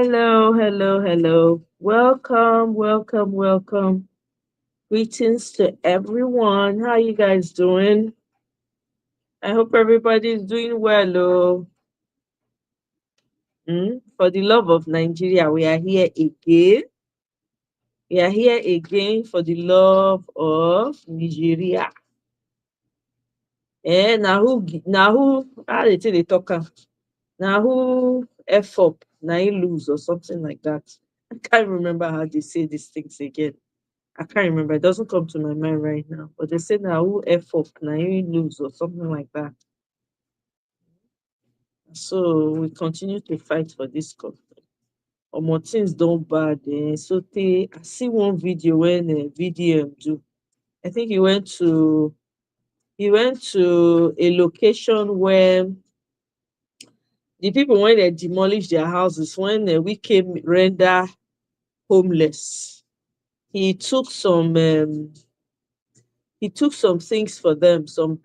Hello, hello, hello. Welcome, welcome, welcome. Greetings to everyone. How you guys doing? I hope everybody's doing well. For the love of Nigeria, we are here again. We are here again for the love of Nigeria. How they say they talk am? Na who F up, na he lose or something like that. I can't remember how they say these things again. I can't remember. It doesn't come to my mind right now. But they say now who F up, now you lose or something like that. So we continue to fight for this country. Omo things don't bad. So I see one video when VDM do. I think he went to a location where the people when they demolish their houses, when we came render homeless. He took some he took some things for them, some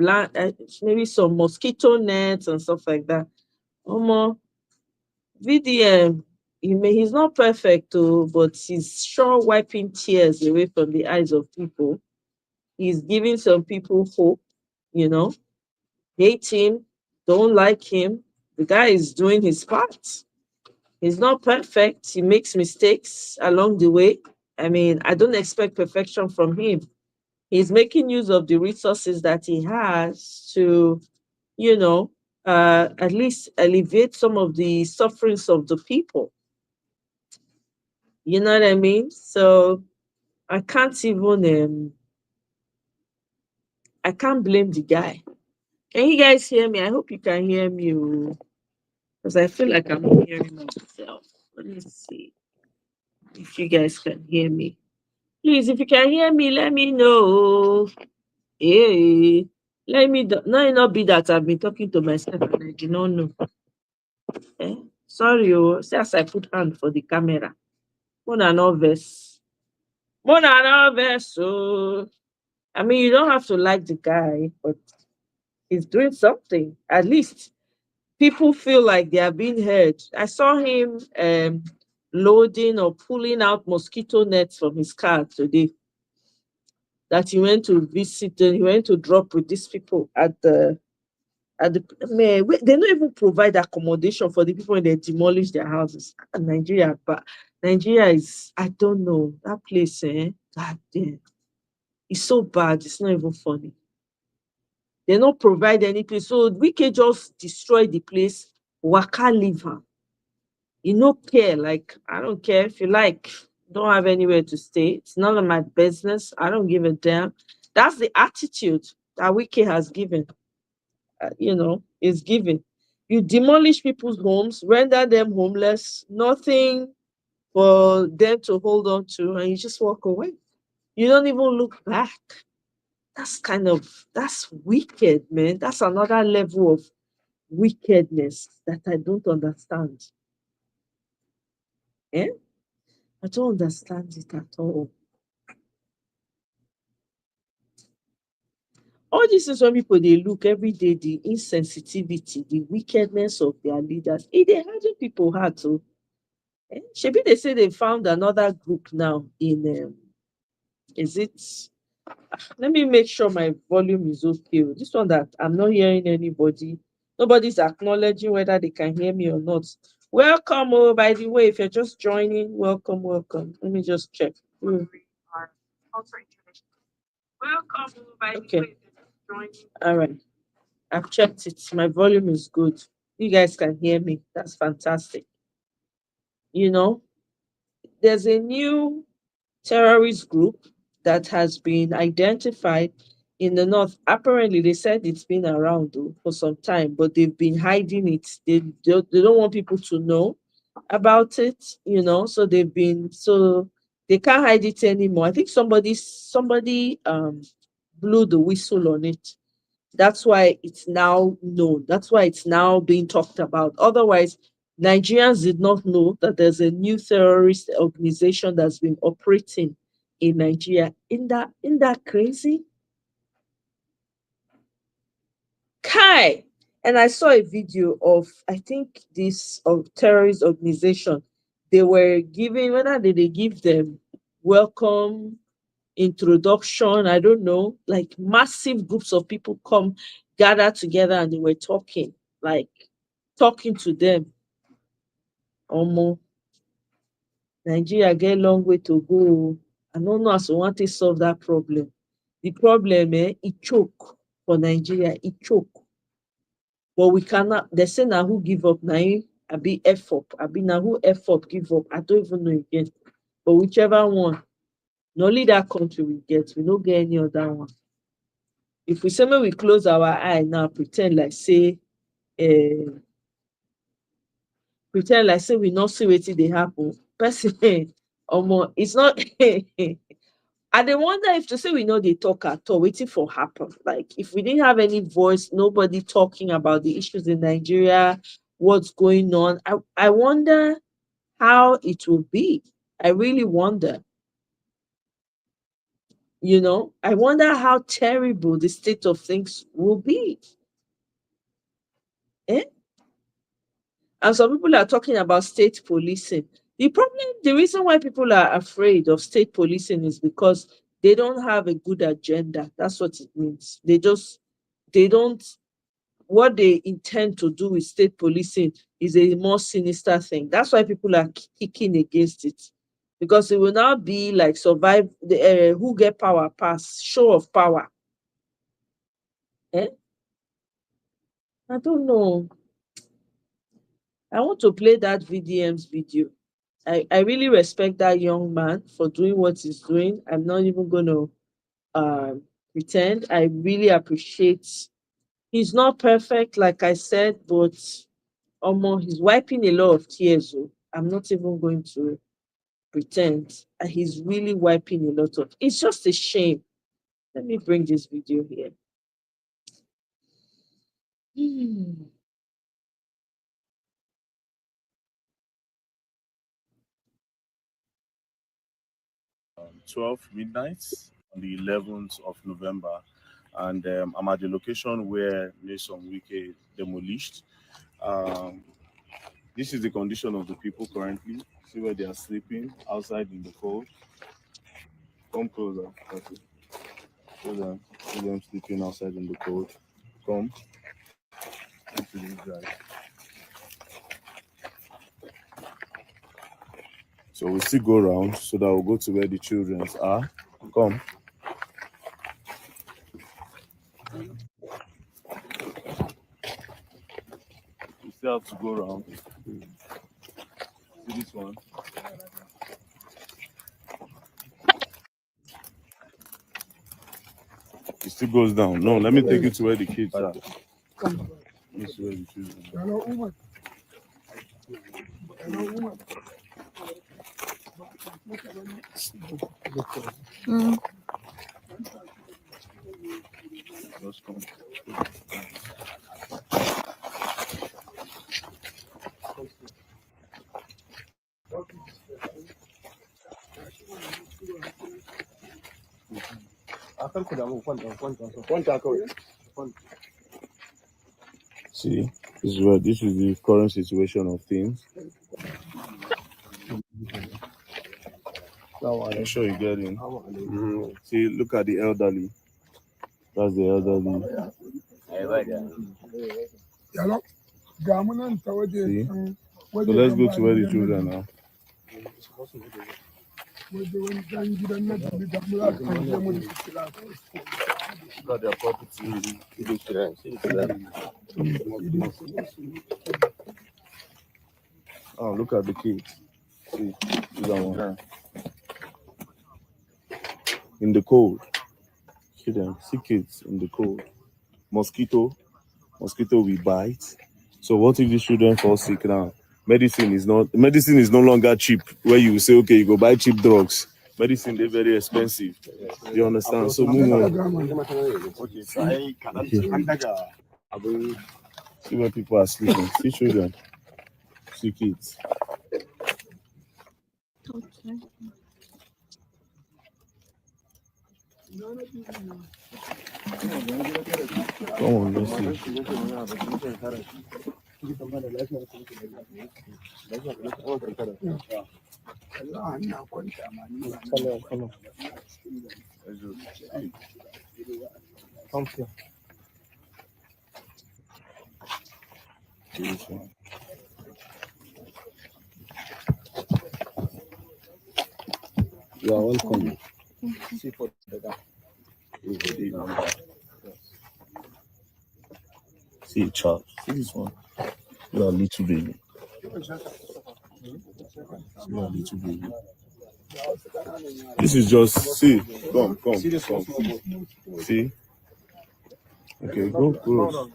maybe some mosquito nets and stuff like that. Omo, VDM, he's not perfect too, but he's sure wiping tears away from the eyes of people. He's giving some people hope, you know, hate him, don't like him. The guy is doing his part. He's not perfect. He makes mistakes along the way. I mean, I don't expect perfection from him. He's making use of the resources that he has to, you know, at least alleviate some of the sufferings of the people. You know what I mean? So I can't even, I can't blame the guy. Can you guys hear me? I hope you can hear me because I feel like I'm not hearing myself. Let me see if you guys can hear me. Please, if you can hear me, let me know. Hey, let it not be that I've been talking to myself and I do not know. Eh? Sorry, see as I put hand for the camera. Mona no vex. Mona no vex. So I mean, you don't have to like the guy, but he's doing something. At least people feel like they are being heard. I saw him loading or pulling out mosquito nets from his car today. That he went to visit and he went to drop with these people at the man, they don't even provide accommodation for the people when they demolish their houses. Nigeria, but Nigeria is, I don't know, that place, God damn, it's so bad, it's not even funny. They don't provide any place. So we can just destroy the place, waka leave am. You no care, like, I don't care if you like, don't have anywhere to stay. It's none of my business. I don't give a damn. That's the attitude that Wiki has given. Is given. You demolish people's homes, render them homeless, nothing for them to hold on to, and you just walk away. You don't even look back. That's wicked, man. That's another level of wickedness that I don't understand. Eh? I don't understand it at all. All this is when people they look every day, the insensitivity, the wickedness of their leaders. They harden people hard to. Shebi they say they found another group now in is it let me make sure my volume is okay. This one that I'm not hearing anybody. Nobody's acknowledging whether they can hear me or not. Welcome, by the way, if you're just joining, welcome, welcome. Let me just check. Welcome, by the way, if you're just joining. All right. I've checked it. My volume is good. You guys can hear me. That's fantastic. You know, there's a new terrorist group that has been identified in the north. Apparently, they said it's been around though, for some time, but they've been hiding it. They don't want people to know about it, so they can't hide it anymore. I think somebody blew the whistle on it. That's why it's now known. That's why it's now being talked about. Otherwise, Nigerians did not know that there's a new terrorist organization that's been operating in Nigeria. In that crazy? Kai! And I saw a video of, I think, this terrorist organization they were giving, whether they give them welcome introduction, I don't know, like massive groups of people come gather together and they were talking, like talking to them. Omo, Nigeria get long way to go. I don't know as we want to solve that problem. The problem, it choke for Nigeria, it choke. But we cannot, they say now who give up now, I be F up. I be now who F up give up. I don't even know again. But whichever one, not only that country we get, we don't get any other one. If we say we close our eye now, uh, pretend like say we not see wetin dey happen. Person, omo, it's not. I dey wonder if to say we know they talk at all, waiting for happen. Like if we didn't have any voice, nobody talking about the issues in Nigeria, what's going on. I wonder how it will be. I really wonder. I wonder how terrible the state of things will be. Eh? And some people are talking about state policing. The reason why people are afraid of state policing is because they don't have a good agenda. That's what it means. They don't, what they intend to do with state policing is a more sinister thing. That's why people are kicking against it. Because it will now be like survive the who get power pass, show of power. Eh? I don't know. I want to play that VDM's video. I really respect that young man for doing what he's doing. I'm not even going to pretend. I really appreciate. He's not perfect, like I said, but he's wiping a lot of tears. Oh. I'm not even going to pretend. He's really wiping a lot of. It's just a shame. Let me bring this video here. Hmm. 12 midnight on the 11th of November. And I'm at the location where Nation Wike demolished. Um, this is the condition of the people currently. See where they are sleeping outside in the cold. Come closer. Okay. See them sleeping outside in the cold. Come. Come to these guys. So we still go around so that we'll go to where the children are. Come. We still have to go around. See this one. It still goes down. No, let me take you to where the kids are. This is where the children are. Just come. See, this is the current situation of things. Make sure you get in. See, look at the elderly. That's the elderly. See? So let's go to where the children are. Look at their property. Oh, look at the kids. See, in the cold. See them, see kids in the cold. Mosquito will bite. So what if these children fall sick now? Medicine is no longer cheap. Where you say, okay, you go buy cheap drugs. Medicine they're very expensive. You understand? So move on. Okay. See where people are sleeping. See children. See kids. Okay. Come on, let's see. You are welcome. See, Charles, see this one. You are a little baby. You are a little baby. This is just, see, come. See? Okay, go close.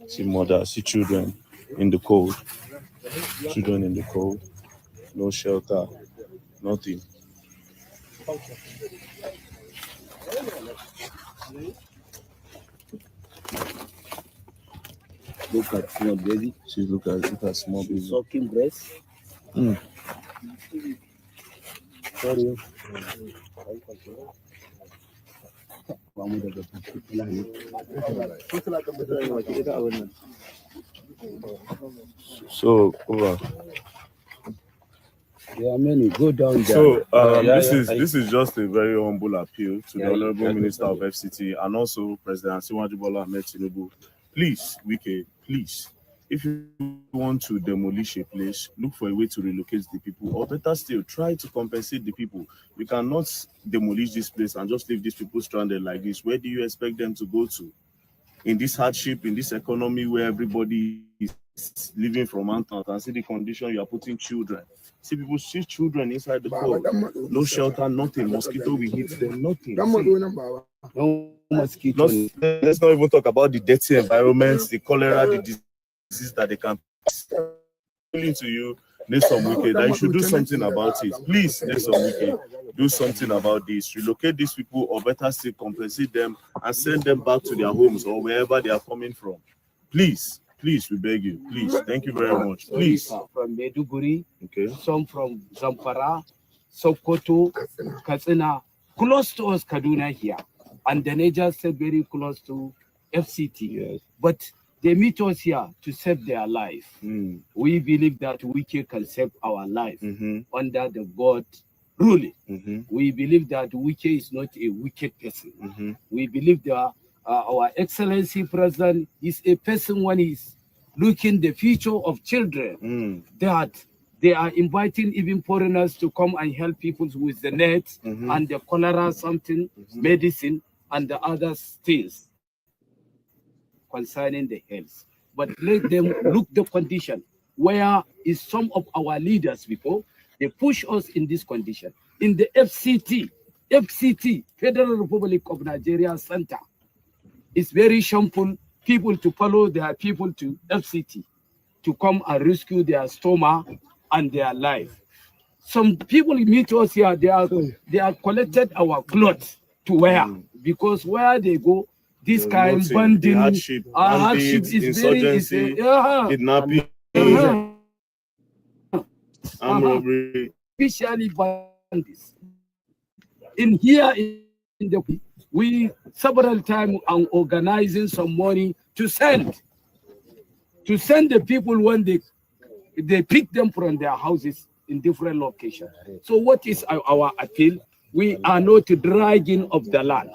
See mother, see children in the cold. No shelter, nothing. Look at small baby. See, look at small baby. Sucking breast. Sorry. So, over. There are many. Go down there. So this is just a very humble appeal to the Honorable Minister of FCT and also President Asiwaju Bola Ahmed Tinubu. Please, Wike, please, if you want to demolish a place, look for a way to relocate the people, or better still, try to compensate the people. You cannot demolish this place and just leave these people stranded like this. Where do you expect them to go to? In this hardship, in this economy where everybody is living from mountains, and see the condition you are putting children. See children inside the cold. No shelter, nothing. Mosquito will hit them, nothing. No mosquito. Let's not even talk about the dirty environments, the cholera, the diseases that they can pass. To you, Nelson Wike, that you should do something about it. Please, Nelson Wike, do something about this. Relocate these people, or better still, compensate them and send them back to their homes or wherever they are coming from. Please, we beg you. Please, thank you very much. Please. From Maiduguri, okay. Some from Zamfara, Sokoto, Katsina, close to us, Kaduna here. And the Naija State very close to FCT. Yes. But they meet us here to save their life. We believe that Wike can save our life under the God ruling. We believe that Wike is not a wicked person. We believe that our Excellency President is a person when he's looking the future of children, that they are inviting even foreigners to come and help people with the nets and the cholera, medicine, and the other things concerning the health. But let them look the condition. Where is some of our leaders before? They push us in this condition. In the FCT, Federal Republic of Nigeria Center, it's very shameful people to follow their people to FCT to come and rescue their stomach and their life. Some people meet us here, they are collected our clothes to wear, because where they go, this kind of banding, hardship is insurgency, kidnapping, armed robbery. Especially bandits. In here, we several times are organizing some money to send the people when they pick them from their houses in different locations. So what is our appeal? We are not dragging of the land.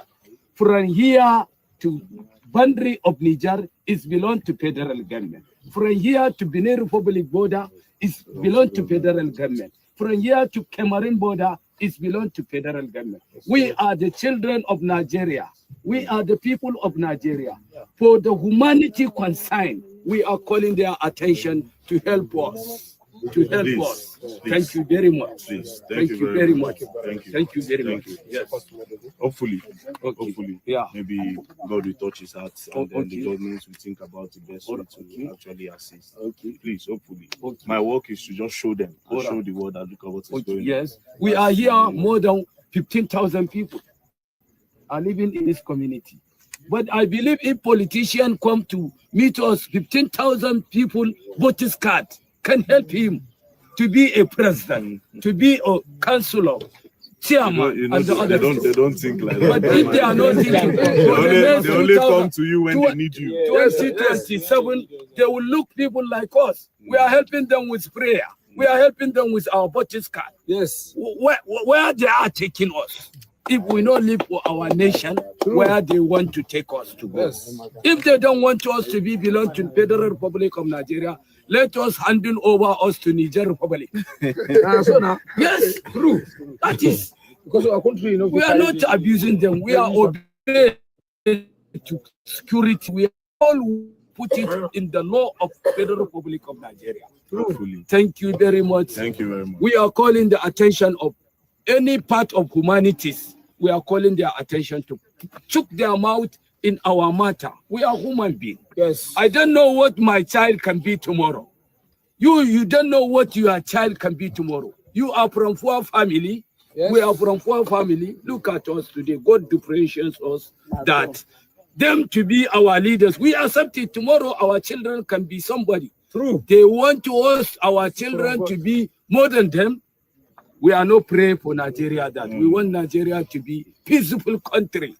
From here to boundary of Niger is belong to federal government. From here to Benin Republic border is belong to federal government. From here to Cameroon border is belong to federal government. We are the children of Nigeria. We are the people of Nigeria. For the humanity concern, we are calling their attention to help us. Please. Thank you very much. Please. Thank you very much. Thank you very much. Yes. Hopefully, maybe God will touch his heart, and then the government will think about the best way to actually assist. Please, hopefully. My work is to just show them and show the world that look at what is going on. Yes, we are here more than 15,000 people are living in this community. But I believe if politicians come to meet us, 15,000 people, voters card can help him. to be a president, to be a councillor, chairman, and the other they don't think like that. But if they are not thinking, they only come to you when they need you. 2027, they will look people like us. We are helping them with prayer. We are helping them with our budget card. Yes. Where they are taking us. If we don't live for our nation, where they want to take us to go. Yes. If they don't want us to belong to the Federal Republic of Nigeria, let us hand over us to Niger Republic. So now, Yes, true. That is. because our country, We are not abusing them. We are obeying to security. We all put it in the law of Federal Republic of Nigeria. Hopefully. Thank you very much. Thank you very much. We are calling the attention of any part of humanities. We are calling their attention to choke their mouth in our matter. We are human beings. yes. I don't know what my child can be tomorrow. You don't know what your child can be tomorrow. You are from poor family. Yes. We are from poor family. Look at us today. God differentiates us that them to be our leaders. We accept it. Tomorrow our children can be somebody. True. They want to us, our children, to be more than them. We are not praying for Nigeria that. We want Nigeria to be peaceful country,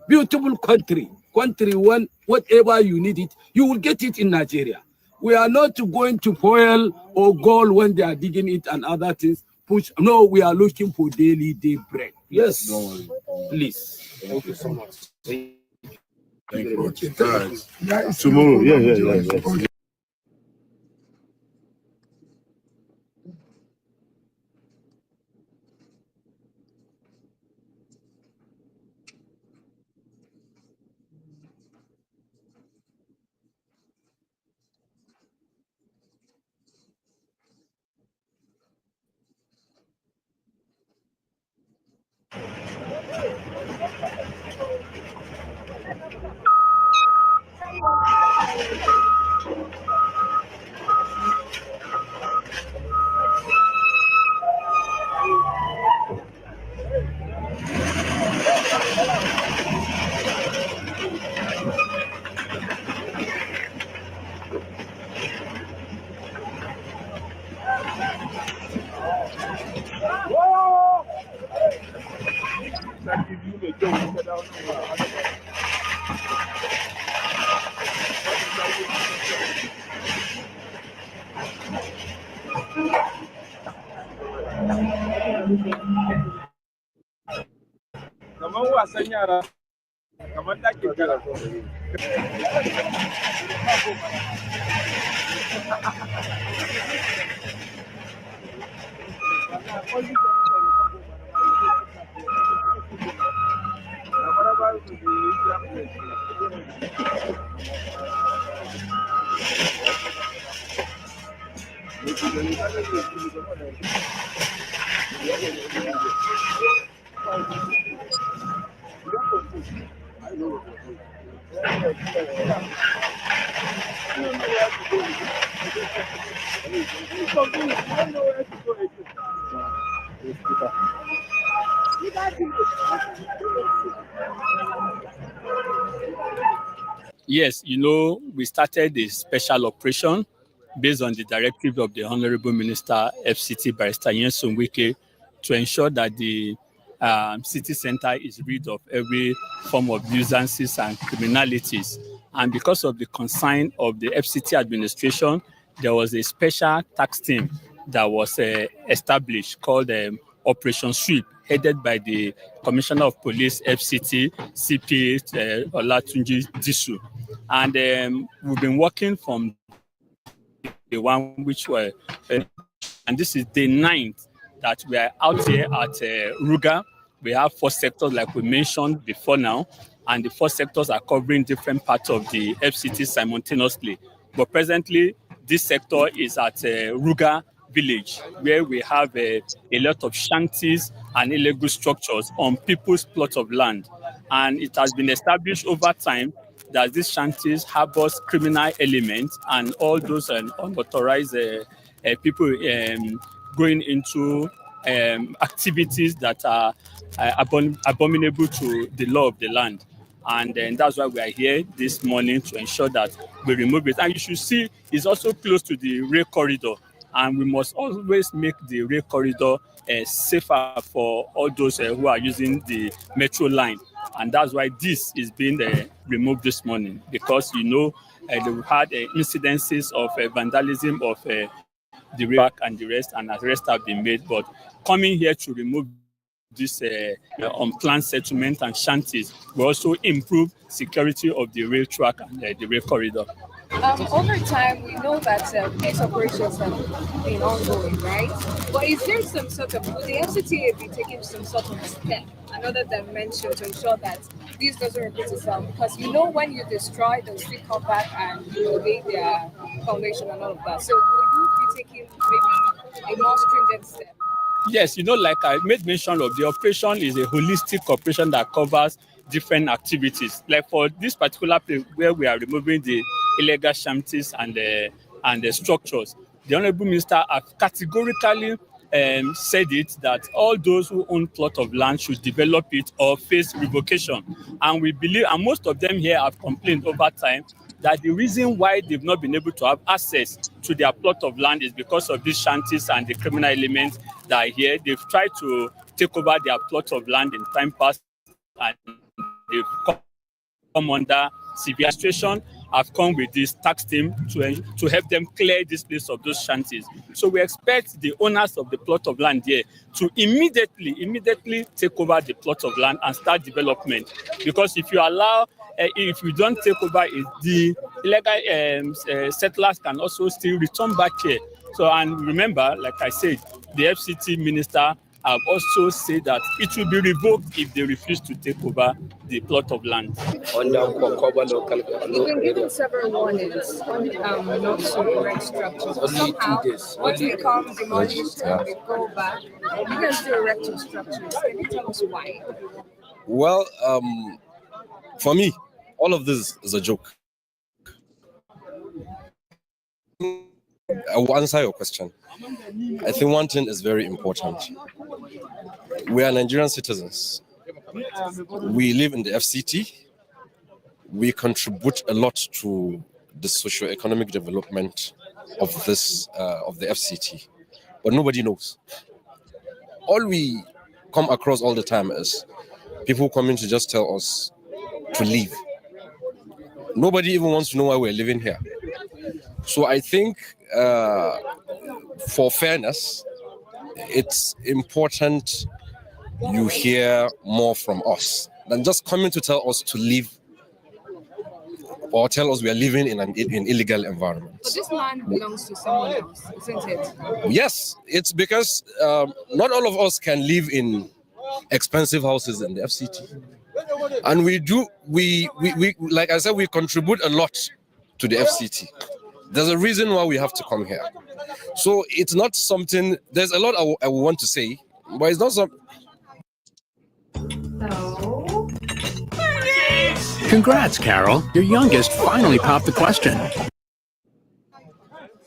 beautiful country. Country, one, whatever you need it, you will get it in Nigeria. We are not going to foil or gold when they are digging it and other things. Push. No, we are looking for daily day bread. Yes. Don't worry. Please. Thank you so much. Thank you. All right. Tomorrow. Yeah. Kamar wasan yara, kamar ɗakin kara. Yes, we started a special operation based on the directive of the Honorable Minister FCT Barrister Nyesom Wike to ensure that the city center is rid of every form of nuisances and criminalities. And because of the concern of the FCT administration, there was a special task team that was established called Operation Sweep, headed by the Commissioner of Police FCT, CP Olatunji Disu. And we've been working from the one which were, and this is the 9th that we are out here at Ruga. We have 4 sectors like we mentioned before now, and the 4 sectors are covering different parts of the FCT simultaneously. But presently, this sector is at Ruga village, where we have a lot of shanties and illegal structures on people's plots of land. And it has been established over time that these shanties harbors criminal elements and all those unauthorized people going into activities that are abominable to the law of the land. And that's why we are here this morning to ensure that we remove it. And you should see it's also close to the rail corridor. and we must always make the rail corridor safer for all those who are using the metro line. And that's why this is being removed this morning, because they've had incidences of vandalism of the rail and the rest, and arrests have been made. But coming here to remove this unplanned settlement and shanties will also improve security of the rail track and the rail corridor. Over time, we know that these operations have been ongoing, right? But is there some sort of, will the FCTA be taking some sort of step, another dimension, to ensure that this doesn't repeat itself? Because when you destroy, they'll still come back and lay their foundation and all of that. So will you be taking maybe a more stringent step? Yes, like I made mention of, the operation is a holistic operation that covers different activities. Like for this particular place where we are removing the illegal shanties and the structures, the Honorable Minister have categorically said it that all those who own plot of land should develop it or face revocation. And we believe, and most of them here have complained over time, that the reason why they've not been able to have access to their plot of land is because of these shanties and the criminal elements that are here. They've tried to take over their plot of land in time past, and they've come under severe situation. Have come with this tax team to help them clear this place of those shanties. So we expect the owners of the plot of land here to immediately take over the plot of land and start development. Because if you allow, if you don't take over, the illegal settlers can also still return back here. So, and remember, like I said, the FCT minister have also said that it will be revoked if they refuse to take over the plot of land. You've been given several warnings not to erect structures, but somehow, once they come demolished and they go back, you can still erect your structures. Can you tell us why? Well, for me, all of this is a joke. I will answer your question. I think one thing is very important. We are Nigerian citizens. We live in the FCT. We contribute a lot to the socio-economic development of the FCT, but nobody knows. All we come across all the time is people coming to just tell us to leave. Nobody even wants to know why we're living here. So I think for fairness, it's important you hear more from us than just coming to tell us to leave or tell us we are living in an illegal environment. But this land belongs to someone else, isn't it? Yes, it's because not all of us can live in expensive houses in the FCT. And we like I said, we contribute a lot to the FCT. There's a reason why we have to come here. So it's not something, there's a lot I want to say, but it's not something. Congrats, Carol. Your youngest finally popped the question.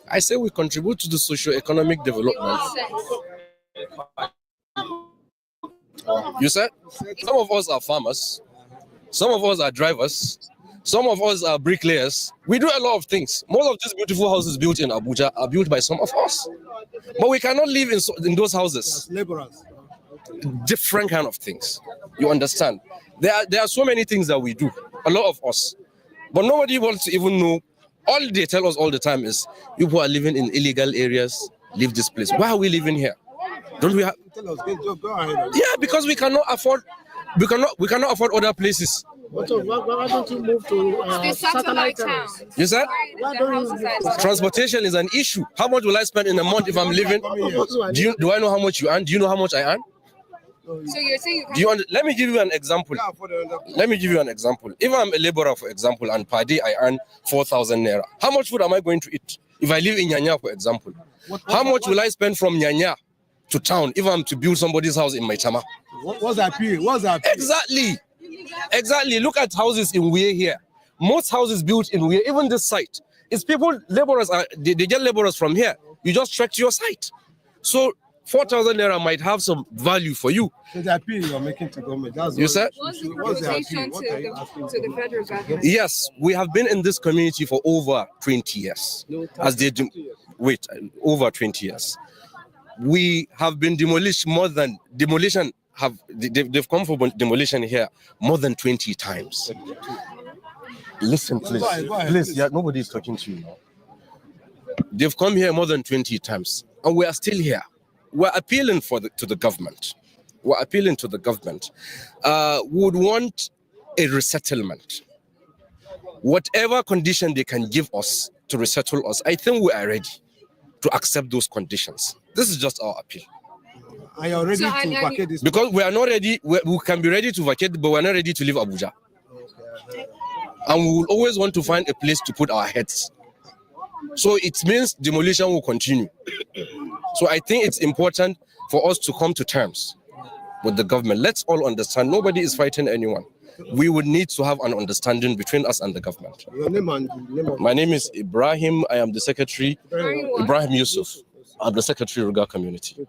I say we contribute to the socio-economic development. You said? Some of us are farmers. Some of us are drivers. Some of us are bricklayers. We do a lot of things. Most of these beautiful houses built in Abuja are built by some of us. But we cannot live in those houses. Laborers. Different kind of things. You understand? There are so many things that we do. A lot of us. But nobody wants to even know. All they tell us all the time is people are living in illegal areas. Leave this place. Why are we living here? Don't we have? Tell us, go ahead. Yeah, because we cannot afford. We cannot afford other places. Why don't you move to satellite towns? You said? Why don't you Transportation is an issue. How much will I spend in a month if I'm living? Do I know how much you earn? Do you know how much I earn? So you're saying you can... Let me give you an example. If I'm a laborer, for example, and per day I earn 4,000 naira, how much food am I going to eat? If I live in Nyanya, for example, how much will I spend from Nyanya to town if I'm to build somebody's house in Maitama? What's that period? Exactly. Look at houses in Uye here. Most houses built in Uye, even this site, it's people, laborers, they get laborers from here. You just trek to your site. So 4,000 naira might have some value for you. So the appeal you're making to government, that's you said? What's the proposition to the federal government? Yes, we have been in this community for over 20 years. As they do, wait, over 20 years. We have been demolished more than demolition have they've come for demolition here more than 20 times. Listen, please, please, yeah, nobody is talking to you now. They've come here more than 20 times, and we are still here. We're appealing to the government. We're appealing to the government. Would want a resettlement. Whatever condition they can give us to resettle us, I think we are ready to accept those conditions. This is just our appeal. Are you ready to vacate this? Because we are not ready, we can be ready to vacate, but we're not ready to leave Abuja. And we will always want to find a place to put our heads. So it means demolition will continue. So I think it's important for us to come to terms with the government. Let's all understand, nobody is fighting anyone. We would need to have an understanding between us and the government. Your name and name of... My name is Ibrahim. I am the secretary, Ibrahim Yusuf. I'm the secretary of Ruga community.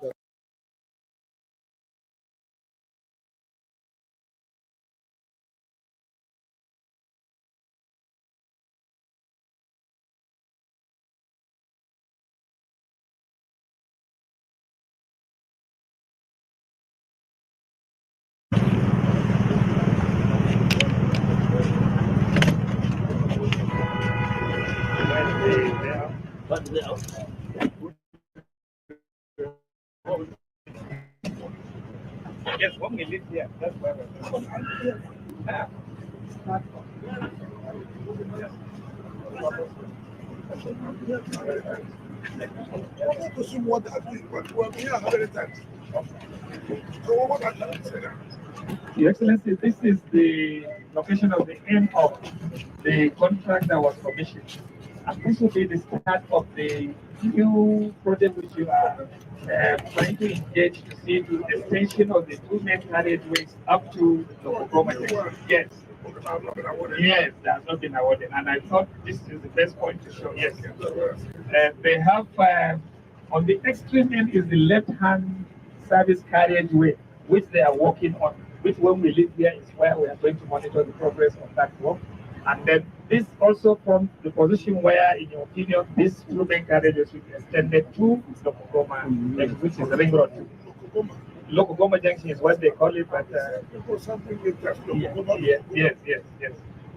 Yes, one minute here. That's why we're Your Excellency, this is the location of the end of the contract that was commissioned. And this will be the start of the new project which you are trying to engage to see the extension of the two main carriageways up to the Okoma. Yes. Yes, that has not been awarded. And I thought this is the best point to show. Yes. They have, on the extreme end is the left-hand service carriageway, which they are working on, which when we leave here is where we are going to monitor the progress of that work. And then this also from the position where, in your opinion, this two main carriages will be extended to Lokogoma, which is Ring Road. Lokogoma Junction is what they call it, but yes.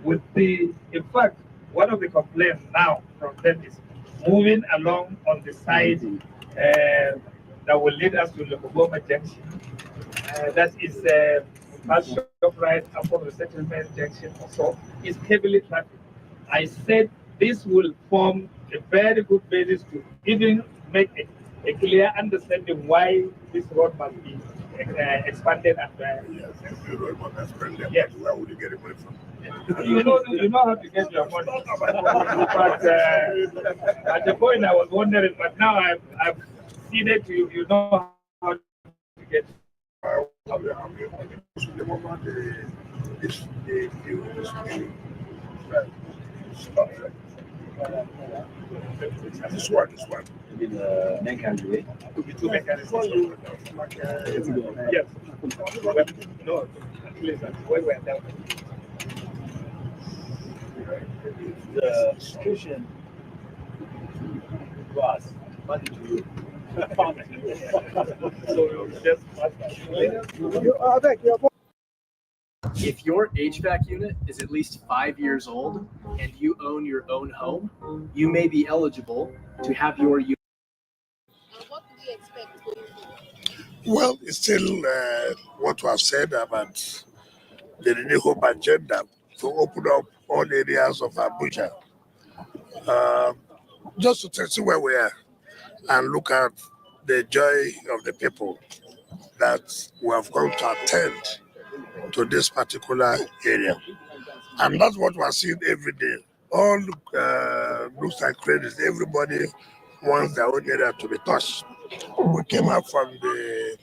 With the, in fact, one of the complaints now from them is moving along on the side that will lead us to Lokogoma Junction. That is past ShopRite upper resettlement junction also is heavily trafficked. I said this will form a very good basis to even make a clear understanding why this road must be expanded and yes. Where would you get it money from? You know how to get your money. But at the point I was wondering, but now I've seen it. You know how to get. This one. Could be two mechanisms. Yes. No, please, where we're down. The institution was money to you. If your HVAC unit is at least 5 years old and you own your own home, you may be eligible to have your unit. What do we expect? Well, it's still what we have said about the New Hope agenda to open up all areas of Abuja. Just to see where we are and look at the joy of the people that we have come to attend to this particular area. And that's what we're seeing every day. All looks like credits, everybody wants their own area to be touched. We came up from the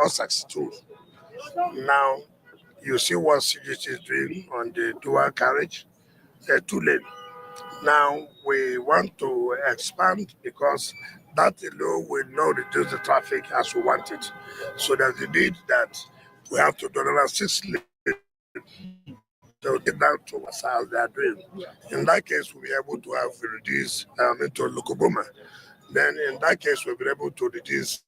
Osaks too. Now, you see what CGT is doing on the dual carriage, the 2-lane. Now, we want to expand because that alone will not reduce the traffic as we want it. So there's the need that we have to do another 6 lanes they'll get down to what size they are doing. In that case, we'll be able to have reduced into Lukubuma. Then in that case, we'll be able to reduce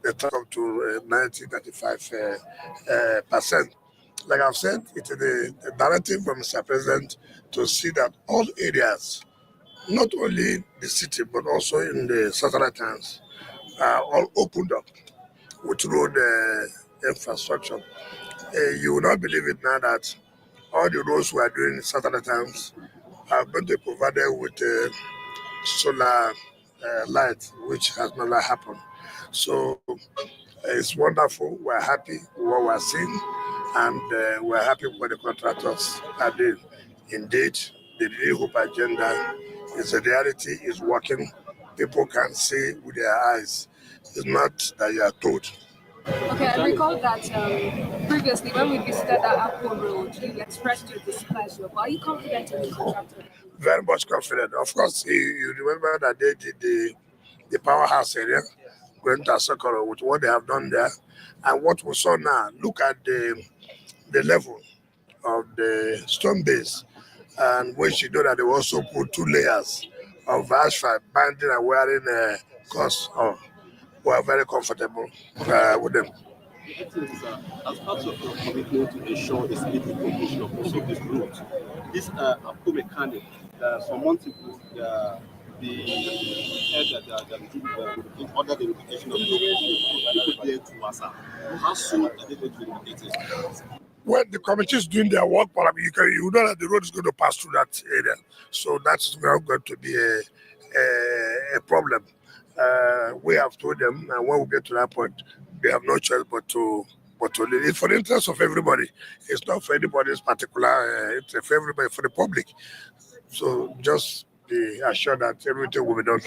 the tax up to 95%. Like I've said, it is the directive from Mr. President to see that all areas, not only the city, but also in the satellite towns, are all opened up with road infrastructure. You will not believe it now that all the roads we are doing in satellite towns are going to be provided with solar light, which has never happened. So it's wonderful. We're happy with what we're seeing, and we're happy with what the contractors are doing. Indeed, the Real Hope agenda is a reality, is working. People can see with their eyes. It's not that you are told. Okay, I recall that previously when we visited that Apple Road, you expressed your displeasure. But are you confident in the contractor? Very much confident. Of course, you remember that they did the powerhouse area, going to Asokoro, with what they have done there. And what we saw now, look at the level of the stone base, and which you know that they also put 2 layers of asphalt, binding and wearing a course. We are very comfortable with them. As part of your commitment to ensure the speedy completion of most of these roads, this Apple mechanic, some months ago, the head that order the relocation of the people there to Wasa. How soon are they going to relocate it? When the committee is doing their work, you know that the road is going to pass through that area. So that's not going to be a problem. We have told them, and when we get to that point, they have no choice but to lead. It's for the interest of everybody. It's not for anybody's particular. It's for everybody, for the public. So just be assured that everything will be done.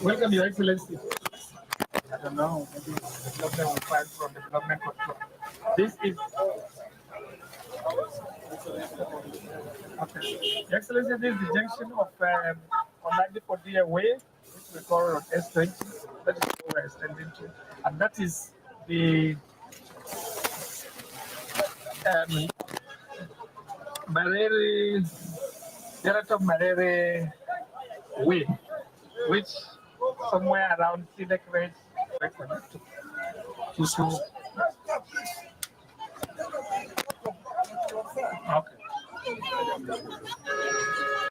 Welcome, Your Excellency. I don't know, maybe the development will find from development control. This is okay. Your Excellency, this is the junction of Onagdi Way, which we call on S20. That is what we're extending to, and that is the Marere, Director Marere Way, which somewhere around Sidek Red, we're connected to. Okay.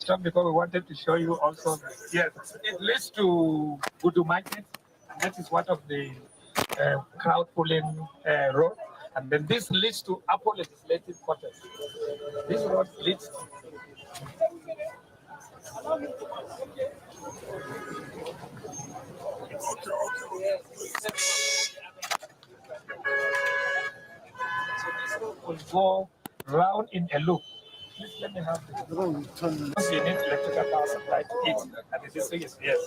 Stop because we wanted to show you also. Yes, it leads to Budu Market, and that is one of the crowd pulling road. And then this leads to Apple Legislative Quarters. This road leads to so this road will go round in a loop. Please let me have this. Because you need electrical power supply to it. And the district is yes.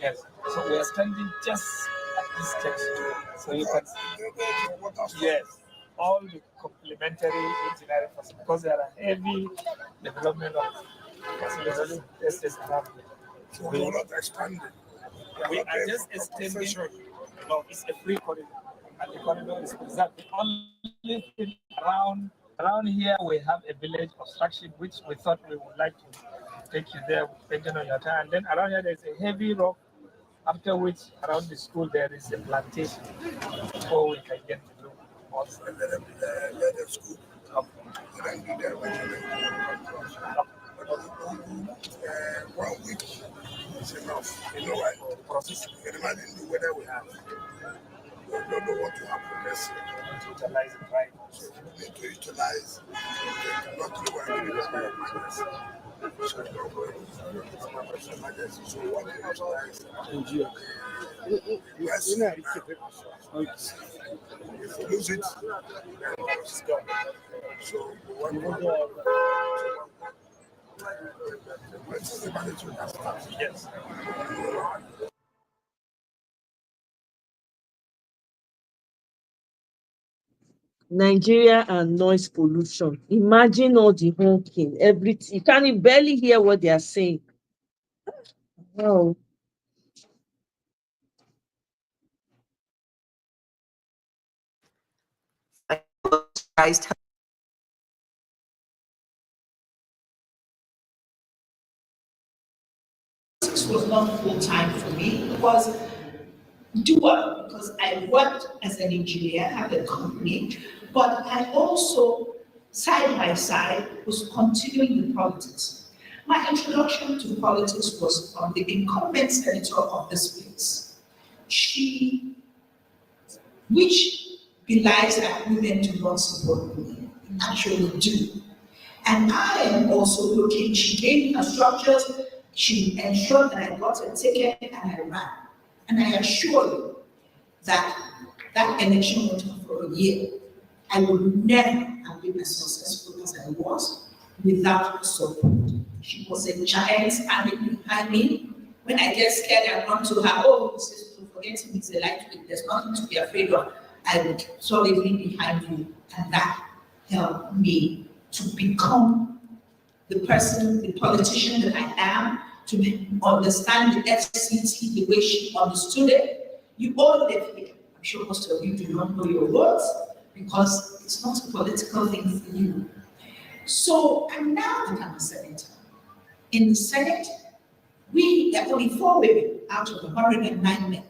Yes. So we are standing just at this junction. So you can see. Yes. All the complementary engineering facilities because there are heavy development of facilities. Yes, around here. So we are not expanding. We are just extending. No, it's a free corridor. And the corridor is preserved. The only thing around here we have a village obstruction which we thought we would like to take you there depending on your time. And then around here there's a heavy rock, after which around the school there is a plantation before we can get to do also. Let them school. couldn't do that originally. 1 week is enough. You know why? You can imagine the weather we have. We don't know what to happen next year. Utilize it right. So we need to utilize. Not to work with the emergency. So what do you utilize? Yes. If you lose it, then it's gone. So what is the management that starts? Yes. Nigeria and noise pollution. Imagine all the honking, everything. You can't barely hear what they are saying. Wow. This was not full time for me. It was dual because I worked as an engineer, had a company, but I also, side by side, was continuing the politics. My introduction to politics was from the incumbent senator of this place. She, which belies that women do not support women, actually do. And I am also looking, she gave me her structures, she ensured that I got a ticket and I ran. And I assure you that that election went on for a year. I would never have been as successful as I was without her support. She was a giant standing behind me. When I get scared, I run to her. Oh, Mrs. Forgetting is a lightweight. There's nothing to be afraid of. I would solidly behind you. And that helped me to become the person, the politician that I am, to understand the FCT the way she understood it. You all live here. I'm sure most of you do not know your words because it's not a political thing for you. So, and now that I'm a senator, in the Senate, we are only 4 women out of 109 men.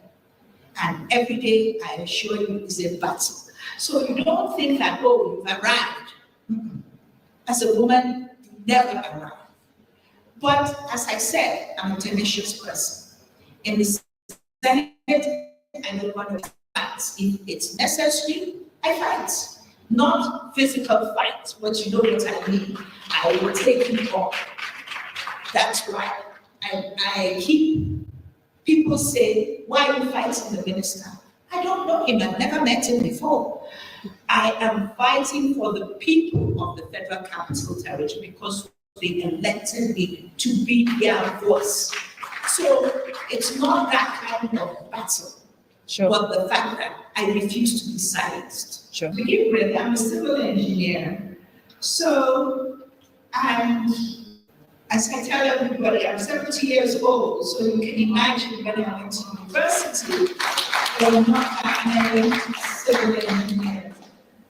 And every day, I assure you, is a battle. So you don't think that, oh, you've arrived. As a woman, you never arrive. But as I said, I'm a tenacious person. In the Senate, I don't want to fight. If it's necessary, I fight. Not physical fight, but you know what I mean. I will take it on. That's why I keep, people say, why are you fighting the minister? I don't know him, I've never met him before. I am fighting for the people of the Federal Capital Territory because they elected me to be their voice. So it's not that kind of battle, but the fact that I refuse to be silenced. To begin with, I'm a civil engineer. So, and as I tell everybody, I'm 70 years old, so you can imagine when I went to university, there were not that many civil engineers.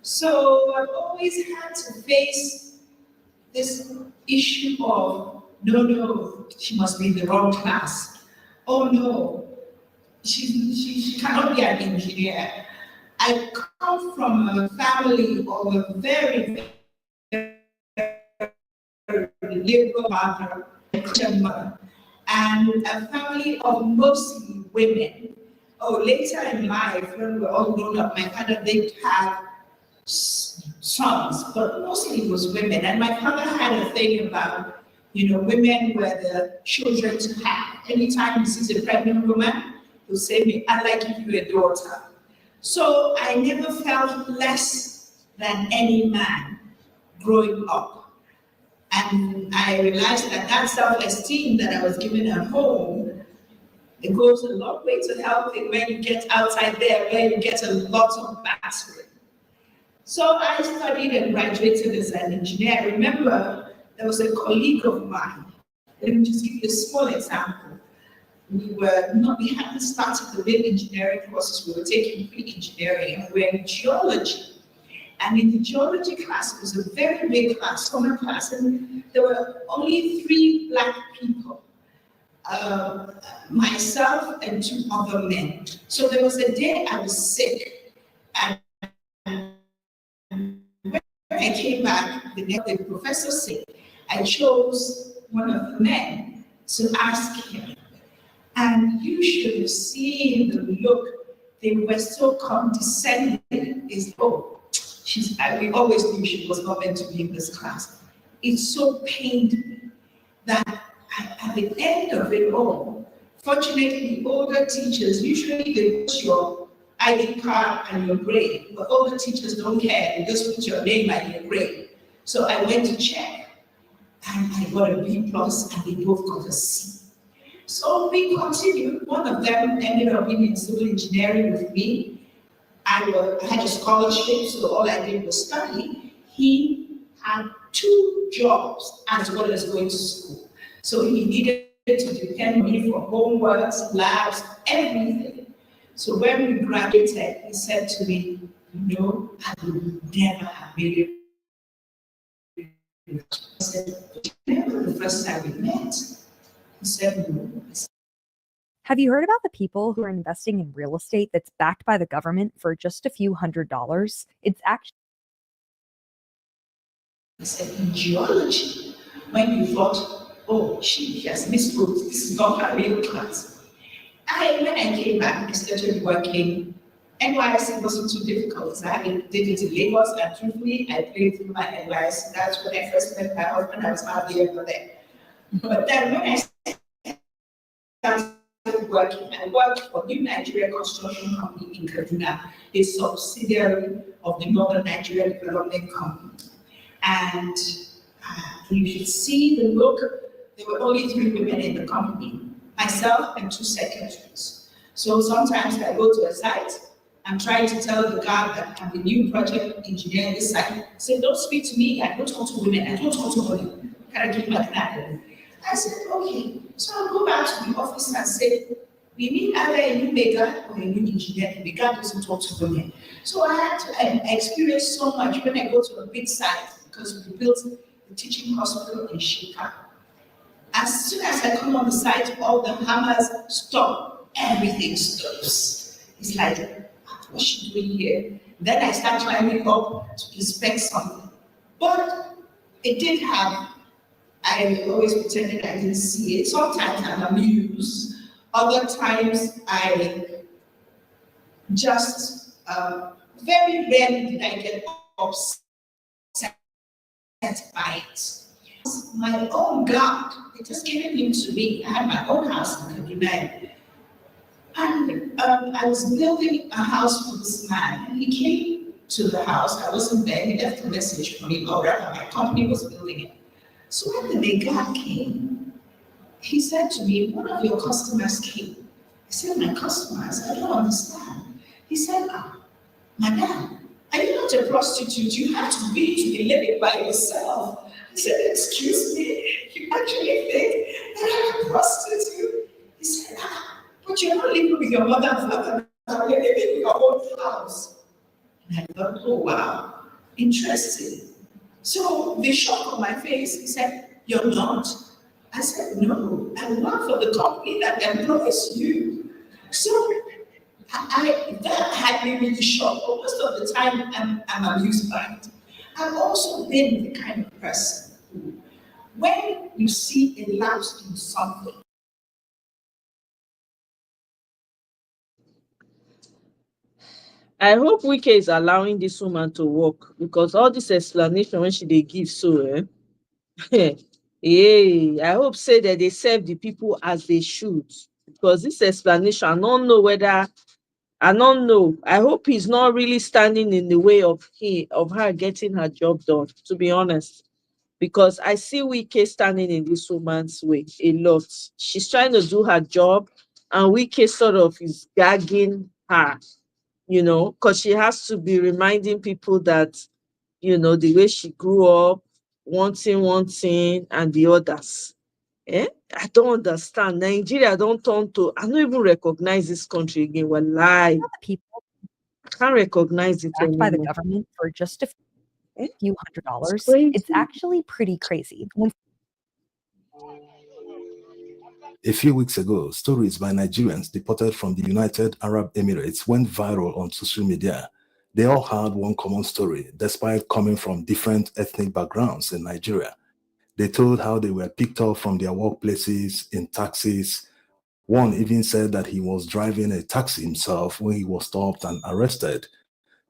So I've always had to face this issue of, no, she must be in the wrong class. Oh no, she cannot be an engineer. I come from a family of a very, very liberal father, Christian mother, and a family of mostly women. Oh, later in life, when we were all grown up, my father did have sons, but mostly it was women. And my father had a thing about, women were the children to have. Anytime he sees a pregnant woman, he'll say, I'd like to give you a daughter. So I never felt less than any man growing up. And I realized that self-esteem that I was given at home, it goes a long way to helping when you get outside there, where you get a lot of battling. So I studied and graduated as an engineer. I remember there was a colleague of mine. Let me just give you a small example. We hadn't started the real engineering courses. We were taking pre-engineering and we were in geology. And in the geology class, it was a very big class, summer class, and there were only 3 Black people. Myself and 2 other men. So there was a day I was sick, and when I came back, the professor said, I chose one of the men to ask him. And you should have seen the look. They were so condescending. It's, oh, we always knew she was not meant to be in this class. It so pained me that at the end of it all, fortunately, older teachers, usually they put your ID card and your grade, but older teachers don't care. They just put your name and your grade. So I went to check, and I got a B plus, and they both got a C. So we continued. One of them ended up being in civil engineering with me. I had a scholarship, so all I did was study. He had 2 jobs as well as going to school. So he needed to depend on me for homeworks, labs, everything. So when we graduated, he said to me, no, I would never have made it. I said, remember the first time we met? He said, no. Have you heard about the people who are investing in real estate that's backed by the government for just a few $100s? It's actually. I said, in geology, when you thought, oh, she has misquoted, this is not her real class. When I came back, I started working. NYSC wasn't too difficult. I did it in Lagos, and truthfully, I played through my NYSC. That's when I first met my husband. I was hardly ever there. But then when I started working, I worked for New Nigeria Construction Company in Kaduna, a subsidiary of the Northern Nigeria Development Company. And you should see the look. There were only 3 women in the company, myself and 2 secretaries. So sometimes I go to a site, I'm trying to tell the guy that I'm the new project engineer in this site. I say, don't speak to me, I don't talk to women, I don't talk to women. Can I give my that? I said, okay. So I'll go back to the office and say, we need either a new maker or a new engineer. The maker doesn't talk to women. So I experienced so much when I go to a big site, because we built the teaching hospital in Chicago. As soon as I come on the site, all the hammers stop, everything stops. It's like, what's she doing here? Then I start climbing up to inspect something. But it did have, I always pretended I didn't see it. Sometimes I'm amused. Other times I just, very rarely did I get upset by it. My own God, they just gave him to me. I had my own house in Kaduna. And I was building a house for this man, and he came to the house. I wasn't there. He left a message for me, or rather, my company was building it. So when the guy came, he said to me, one of your customers came. I said, my customers? I don't understand. He said, madam, are you not a prostitute? You have to be living by yourself. I said, excuse me, you actually think that I'm a prostitute? He said, but you're not living with your mother and father, now you're living in your own house. And I thought, oh wow, interesting. So the shock on my face, he said, you're not? I said, no, I work for the company that employs you. So that had me really shocked, but most of the time I'm amused by it. I've also been the kind of person who, when you see a lapse in something, I hope Wike is allowing this woman to work, because all this explanation when she they give so yeah, I hope say that they serve the people as they should, because this explanation I don't know whether I don't know. I hope he's not really standing in the way of her getting her job done, to be honest. Because I see Wike standing in this woman's way a lot. She's trying to do her job, and Wike sort of is gagging her, because she has to be reminding people that, the way she grew up, one thing, and the others. I don't understand. Nigeria don't turn to, I don't even recognize this country again. Well, lie. People I can't recognize it backed by the anymore. government for just a few $100s. crazy. It's actually pretty crazy. A few weeks ago, stories by Nigerians deported from the United Arab Emirates went viral on social media. They all had one common story, despite coming from different ethnic backgrounds in Nigeria. They told how they were picked up from their workplaces in taxis. One even said that he was driving a taxi himself when he was stopped and arrested.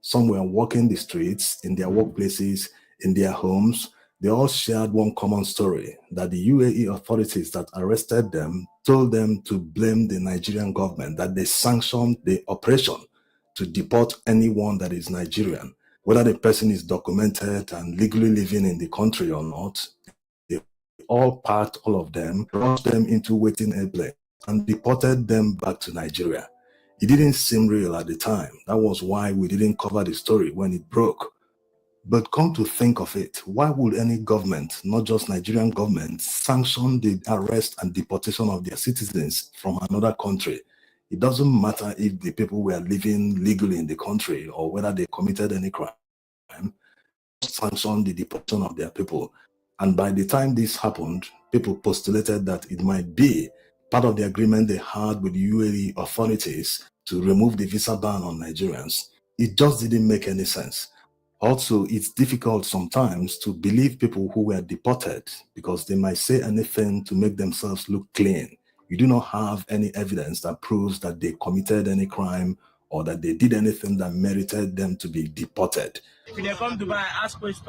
Some were walking the streets, in their workplaces, in their homes. They all shared one common story, that the UAE authorities that arrested them told them to blame the Nigerian government, that they sanctioned the operation to deport anyone that is Nigerian, whether the person is documented and legally living in the country or not. They all packed all of them, rushed them into waiting airplanes, and deported them back to Nigeria. It didn't seem real at the time. That was why we didn't cover the story when it broke. But come to think of it, why would any government, not just Nigerian government, sanction the arrest and deportation of their citizens from another country? It doesn't matter if the people were living legally in the country or whether they committed any crime. Sanction the deportation of their people. And by the time this happened, people postulated that it might be part of the agreement they had with the UAE authorities to remove the visa ban on Nigerians. It just didn't make any sense. Also, it's difficult sometimes to believe people who were deported because they might say anything to make themselves look clean. You do not have any evidence that proves that they committed any crime or that they did anything that merited them to be deported. If they come to buy, ask questions,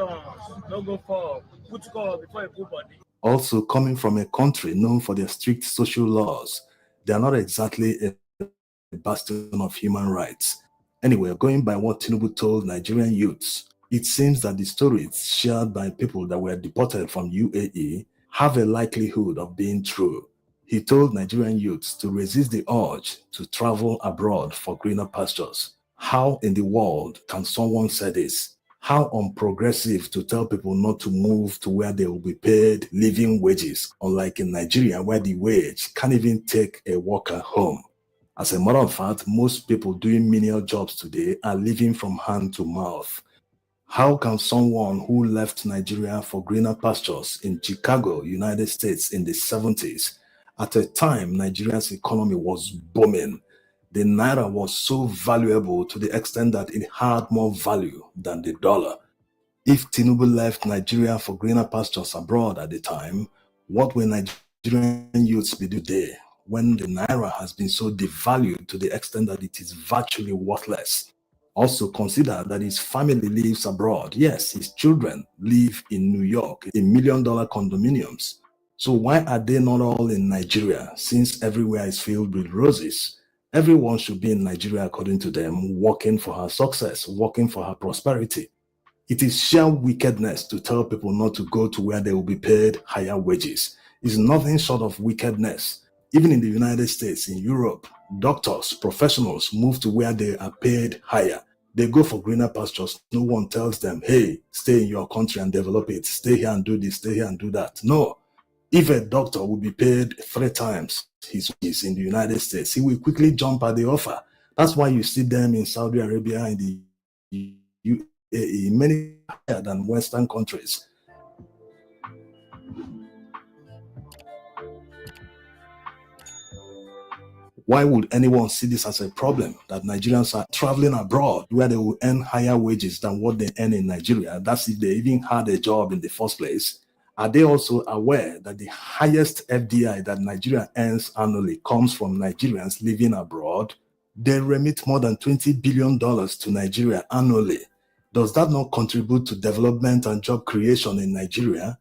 don't go for put call before you put body. Also, coming from a country known for their strict social laws, they are not exactly a bastion of human rights. Anyway, going by what Tinubu told Nigerian youths, it seems that the stories shared by people that were deported from UAE have a likelihood of being true. He told Nigerian youths to resist the urge to travel abroad for greener pastures. How in the world can someone say this? How unprogressive to tell people not to move to where they will be paid living wages, unlike in Nigeria where the wage can't even take a worker home. As a matter of fact, most people doing menial jobs today are living from hand to mouth. How can someone who left Nigeria for greener pastures in Chicago, United States in the 70s, at a time Nigeria's economy was booming, the naira was so valuable to the extent that it had more value than the dollar? If Tinubu left Nigeria for greener pastures abroad at the time, what will Nigerian youths be doing today when the naira has been so devalued to the extent that it is virtually worthless? Also consider that his family lives abroad. Yes, his children live in New York in million-dollar condominiums. So why are they not all in Nigeria, since everywhere is filled with roses? Everyone should be in Nigeria according to them, working for her success, working for her prosperity. It is sheer wickedness to tell people not to go to where they will be paid higher wages. It's nothing short of wickedness. Even in the United States, in Europe, doctors, professionals move to where they are paid higher. They go for greener pastures. No one tells them, hey, stay in your country and develop it. Stay here and do this, stay here and do that. No. If a doctor will be paid 3 times his wages in the United States, he will quickly jump at the offer. That's why you see them in Saudi Arabia, in the UAE, many higher than Western countries. Why would anyone see this as a problem, that Nigerians are traveling abroad where they will earn higher wages than what they earn in Nigeria? That's if they even had a job in the first place. Are they also aware that the highest FDI that Nigeria earns annually comes from Nigerians living abroad? They remit more than $20 billion to Nigeria annually. Does that not contribute to development and job creation in Nigeria?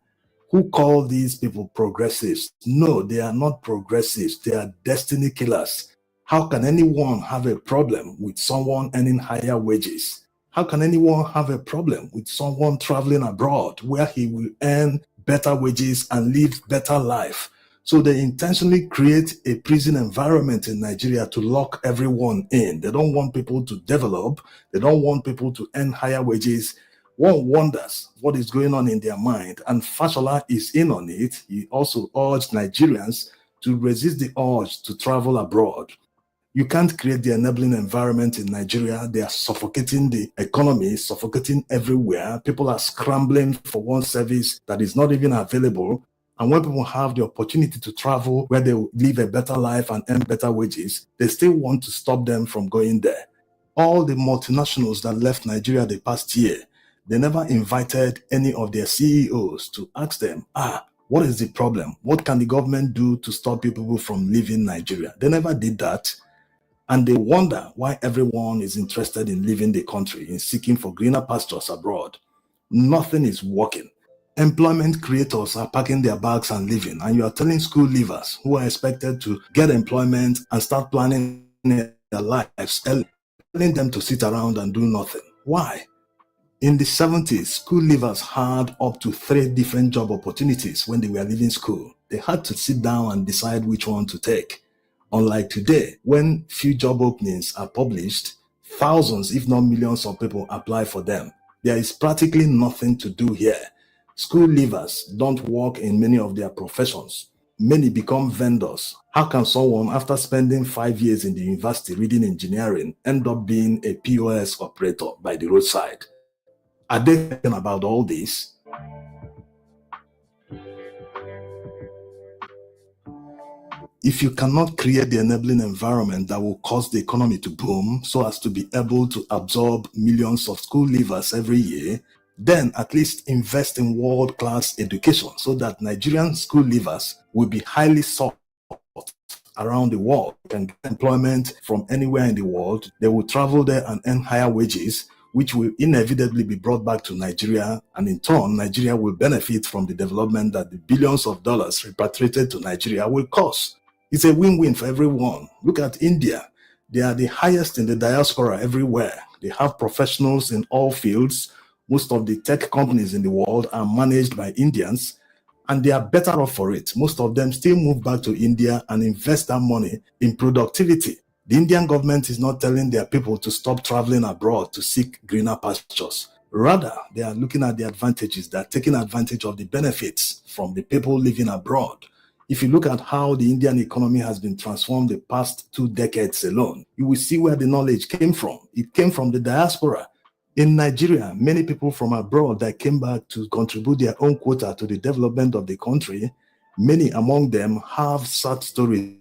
Who call these people progressives? No, they are not progressives. They are destiny killers. How can anyone have a problem with someone earning higher wages? How can anyone have a problem with someone traveling abroad where he will earn better wages and live better life? So they intentionally create a prison environment in Nigeria to lock everyone in. They don't want people to develop. They don't want people to earn higher wages. One wonders what is going on in their mind, and Fashola is in on it. He also urged Nigerians to resist the urge to travel abroad. You can't create the enabling environment in Nigeria. They are suffocating the economy, suffocating everywhere. People are scrambling for one service that is not even available. And when people have the opportunity to travel where they will live a better life and earn better wages, they still want to stop them from going there. All the multinationals that left Nigeria the past year, they never invited any of their CEOs to ask them, what is the problem? What can the government do to stop you people from leaving Nigeria? They never did that. And they wonder why everyone is interested in leaving the country, in seeking for greener pastures abroad. Nothing is working. Employment creators are packing their bags and leaving, and you are telling school leavers who are expected to get employment and start planning their lives early, telling them to sit around and do nothing. Why? In the 70s, school leavers had up to 3 different job opportunities when they were leaving school. They had to sit down and decide which one to take. Unlike today, when few job openings are published, thousands, if not millions of people apply for them. There is practically nothing to do here. School leavers don't work in many of their professions. Many become vendors. How can someone, after spending 5 years in the university reading engineering, end up being a POS operator by the roadside? Are they thinking about all this? If you cannot create the enabling environment that will cause the economy to boom so as to be able to absorb millions of school leavers every year, then at least invest in world-class education so that Nigerian school leavers will be highly sought around the world, can get employment from anywhere in the world. They will travel there and earn higher wages, which will inevitably be brought back to Nigeria, and in turn, Nigeria will benefit from the development that the billions of dollars repatriated to Nigeria will cause. It's a win-win for everyone. Look at India. They are the highest in the diaspora everywhere. They have professionals in all fields. Most of the tech companies in the world are managed by Indians, and they are better off for it. Most of them still move back to India and invest that money in productivity. The Indian government is not telling their people to stop traveling abroad to seek greener pastures. Rather, they are looking at the advantages. They are taking advantage of the benefits from the people living abroad. If you look at how the Indian economy has been transformed the past 2 decades alone, you will see where the knowledge came from. It came from the diaspora. In Nigeria, many people from abroad that came back to contribute their own quota to the development of the country, many among them have sad stories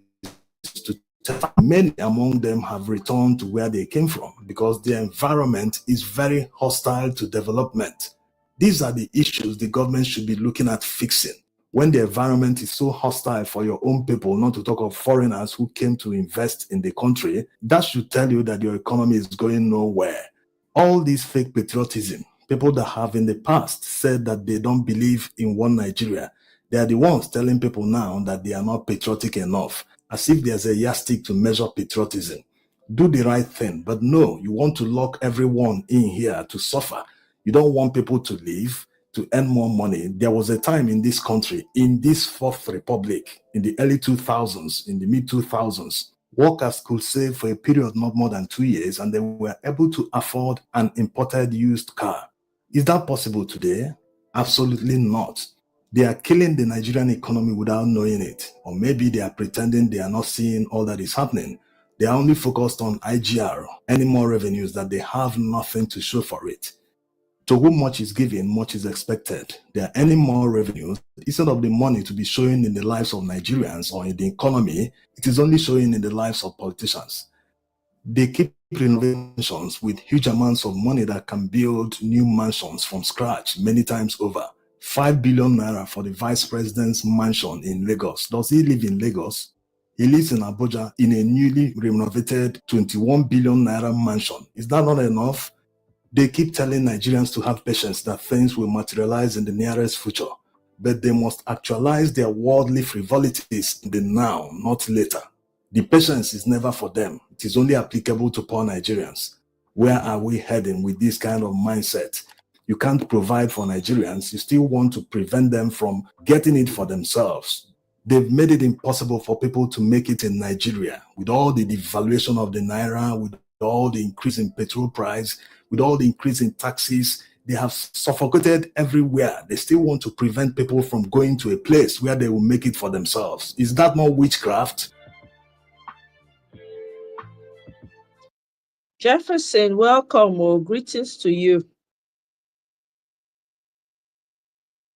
to tell. Many among them have returned to where they came from because the environment is very hostile to development. These are the issues the government should be looking at fixing. When the environment is so hostile for your own people, not to talk of foreigners who came to invest in the country, that should tell you that your economy is going nowhere. All this fake patriotism, people that have in the past said that they don't believe in one Nigeria, they are the ones telling people now that they are not patriotic enough, as if there's a yardstick to measure patriotism. Do the right thing, but no, you want to lock everyone in here to suffer. You don't want people to live, to earn more money. There was a time in this country, in this Fourth Republic, in the early 2000s, in the mid 2000s, workers could save for a period not more than 2 years and they were able to afford an imported used car. Is that possible today? Absolutely not. They are killing the Nigerian economy without knowing it. Or maybe they are pretending they are not seeing all that is happening. They are only focused on IGR, any more revenues that they have nothing to show for it. To whom much is given, much is expected. There are any more revenues. Instead of the money to be showing in the lives of Nigerians or in the economy, it is only showing in the lives of politicians. They keep renovations with huge amounts of money that can build new mansions from scratch many times over. 5 billion naira for the vice president's mansion in Lagos. Does he live in Lagos? He lives in Abuja in a newly renovated 21 billion naira mansion. Is that not enough? They keep telling Nigerians to have patience that things will materialize in the nearest future, but they must actualize their worldly frivolities in the now, not later. The patience is never for them. It is only applicable to poor Nigerians. Where are we heading with this kind of mindset? You can't provide for Nigerians. You still want to prevent them from getting it for themselves. They've made it impossible for people to make it in Nigeria with all the devaluation of the naira, with all the increase in petrol price, with all the increase in taxes. They have suffocated everywhere. They still want to prevent people from going to a place where they will make it for themselves. Is that not witchcraft? Jefferson, welcome. Oh, greetings to you.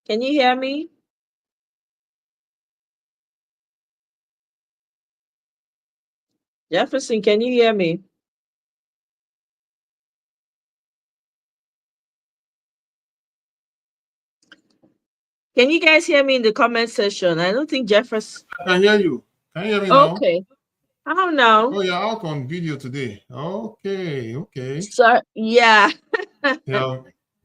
Can you hear me? Jefferson, can you hear me? Can you guys hear me in the comment section? I don't think Jefferson. I can hear you. Can you hear me now? Okay. How now? Oh, you're out on video today. Okay, okay. So yeah. Yeah.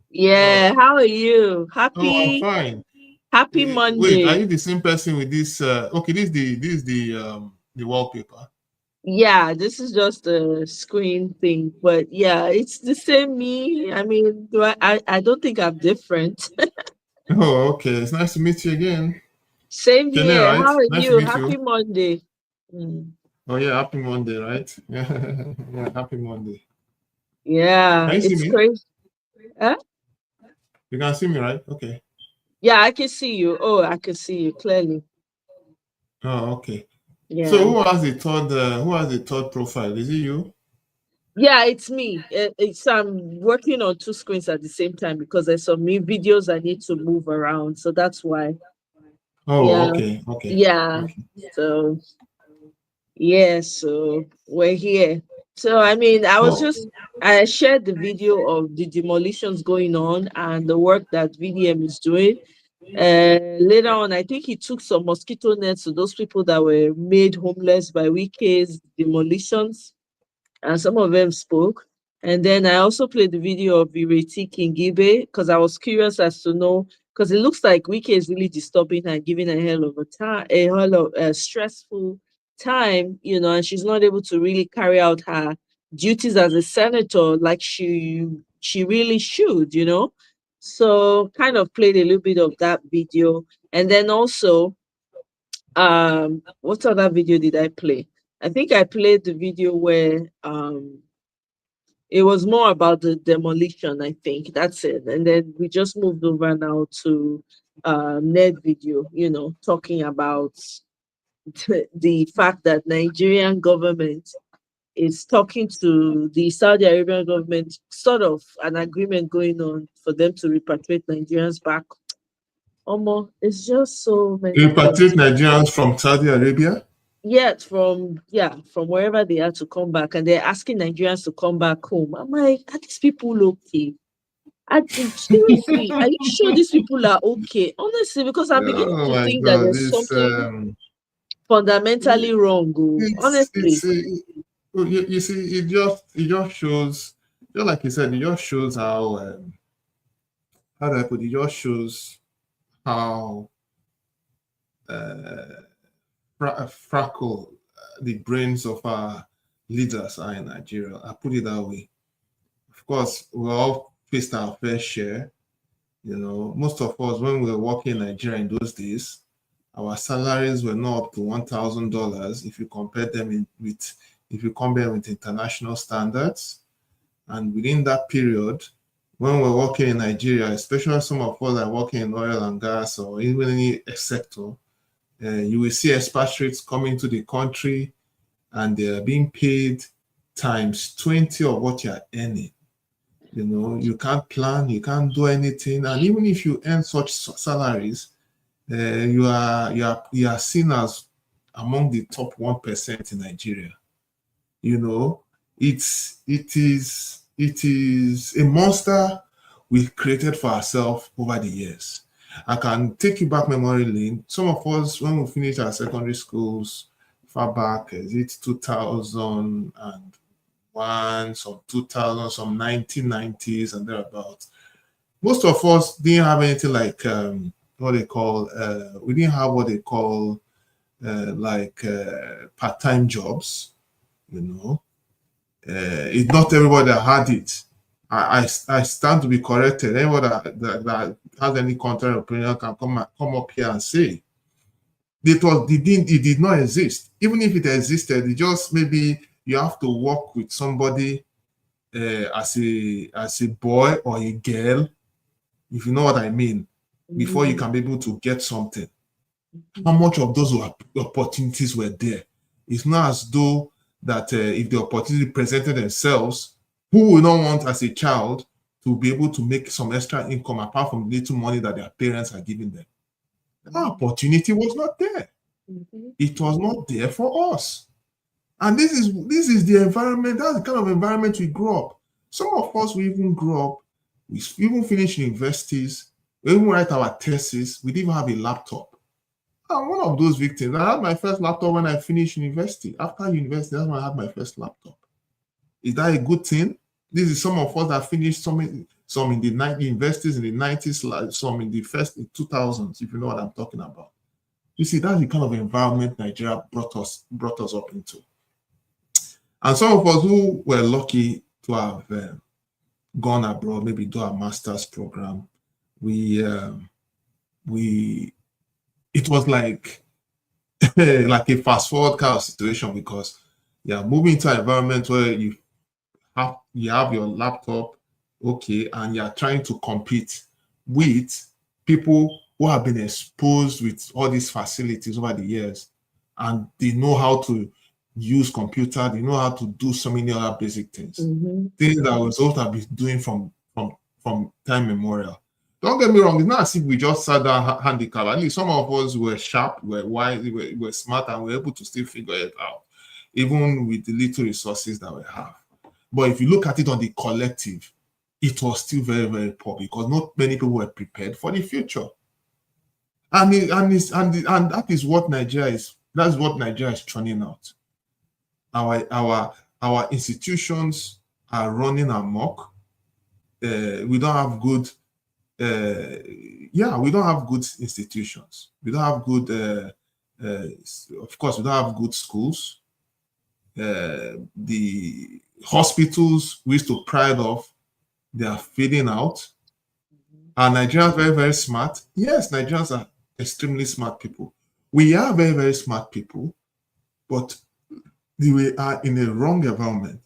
Yeah. Oh, How are you? I'm Happy fine. Happy Wait, are Monday. you the same person with this? Okay, this is the wallpaper. Yeah, this is just a screen thing, but yeah, it's the same me. I mean, I don't think I'm different. Oh, okay. It's nice to meet you again. Same Jenny, here. right? How are Nice to you? meet you. Happy Monday. Mm. Oh yeah, happy Monday, right? Yeah, yeah, happy Monday. Yeah, Can you see it's me? crazy. Huh? You can see me, right? Okay. Yeah, I can see you. Oh, I can see you clearly. Oh, okay. So Yeah. who has the third profile? Is it you? Yeah, it's me. It's I'm working on two screens at the same time because there's some new videos I need to move around. So that's why. Oh, Yeah. okay, okay, Yeah. okay. So yeah, so we're here. So I mean, Oh, I shared the video of the demolitions going on and the work that VDM is doing. Later on, I think he took some mosquito nets to those people that were made homeless by Wike's demolitions, and some of them spoke. And then I also played the video of Ireti Kingibe because I was curious as to know, because it looks like Wike is really disturbing her, giving a hell of a time, a hell of a stressful time, and she's not able to really carry out her duties as a senator like she really should. So kind of played a little bit of that video, and then also what other video did I play? I think I played the video where it was more about the demolition, I think. That's it. And then we just moved over now to Ned video, talking about the fact that Nigerian government is talking to the Saudi Arabian government, sort of an agreement going on for them to repatriate Nigerians back. It's just so many repatriate things. Nigerians from Saudi Arabia? Yet from wherever they are to come back, and they're asking Nigerians to come back home. I'm like, are these people okay? Seriously, are you sure these people are okay? Honestly, because I'm beginning Oh to my think that God, there's it's something fundamentally wrong. Oh, honestly. it's you see, it just shows, just like you said, it just shows how do I put it? It just shows how uh, frackle the brains of our leaders are in Nigeria. I put it that way. Of course, we all faced our fair share. Most of us, when we were working in Nigeria in those days, our salaries were not up to $1,000 if you compare them with international standards. And within that period, when we're working in Nigeria, especially some of us are working in oil and gas or even any sector, you will see expatriates coming to the country and they are being paid times 20 of what you're earning. You can't plan, you can't do anything. And even if you earn such salaries, you are seen as among the top 1% in Nigeria. It is a monster we created for ourselves over the years. I can take you back memory lane. Some of us, when we finished our secondary schools far back, is it 2001, some 2000, some 1990s and thereabouts. Most of us didn't have anything like what they call, we didn't have what they call part-time jobs, it's not everybody that had it. I stand to be corrected. Anyone that has any contrary opinion can come up here and say it did not exist. Even if it existed, it just maybe you have to work with somebody as a boy or a girl, if you know what I mean, before you can be able to get something. How much of those opportunities were there? It's not as though that if the opportunity presented themselves, who will not want as a child to be able to make some extra income apart from the little money that their parents are giving them? That opportunity was not there. It was not there for us. And this is the environment, that's the kind of environment we grew up. Some of us, we even grew up, we even finished universities When we write our thesis, we didn't even have a laptop. I'm one of those victims. I had my first laptop when I finished university. After university, that's when I had my first laptop. Is that a good thing? This is some of us that finished some in the 90s, universities in the 90s, some in the first 2000s, if you know what I'm talking about. You see, that's the kind of environment Nigeria brought us up into. And some of us who were lucky to have gone abroad, maybe do a master's program, it was like like a fast forward kind of situation, because you're moving into an environment where you have your laptop, okay, and you're trying to compete with people who have been exposed with all these facilities over the years, and they know how to use computer, they know how to do so many other basic things, things that we're supposed to have been doing from time immemorial. Don't get me wrong, it's not as if we just sat down handicapped. At least some of us were sharp, were wise, were smart, and were able to still figure it out, even with the little resources that we have. But if you look at it on the collective, it was still very, very poor, because not many people were prepared for the future. And that is what Nigeria is. That's what Nigeria is churning out. Our institutions are running amok. We don't have good. We don't have good institutions. We don't have good. Of course, we don't have good schools. The hospitals we used to pride of, they are fading out. Are Nigerians very, very smart? Yes, Nigerians are extremely smart people. We are very, very smart people, but we are in a wrong environment.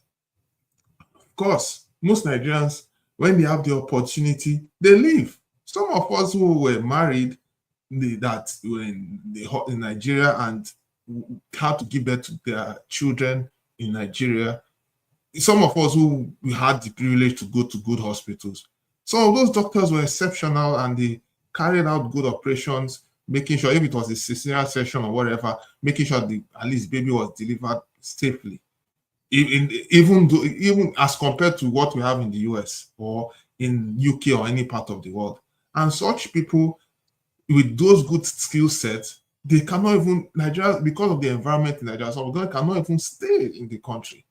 Of course, most Nigerians, when they have the opportunity, they leave. Some of us who were married that were in Nigeria and had to give birth to their children in Nigeria, some of us who we had the privilege to go to good hospitals, some of those doctors were exceptional, and they carried out good operations, making sure, if it was a cesarean section or whatever, making sure at least baby was delivered safely. Even as compared to what we have in the US or in UK or any part of the world. And such people with those good skill sets, they cannot even, Nigeria, because of the environment in Nigeria, some of them cannot even stay in the country.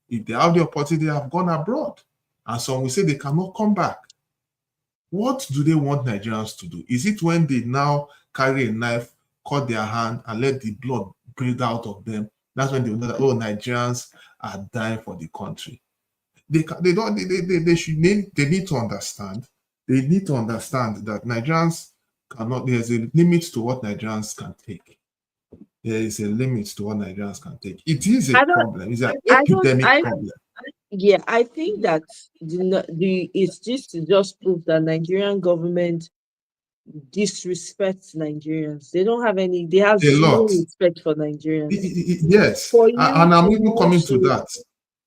If they have the opportunity, they have gone abroad. And some will say they cannot come back. What do they want Nigerians to do? Is it when they now carry a knife, cut their hand, and let the blood breathe out of them? That's when they know that, oh, Nigerians are dying for the country. They need to understand. They need to understand that Nigerians cannot. There's a limit to what Nigerians can take. There is a limit to what Nigerians can take. It is a problem. It's an epidemic problem. Yeah, I think that it's just proof that Nigerian government disrespects Nigerians. They don't have any. They have zero respect for Nigerians. Yes, and I'm even coming to that.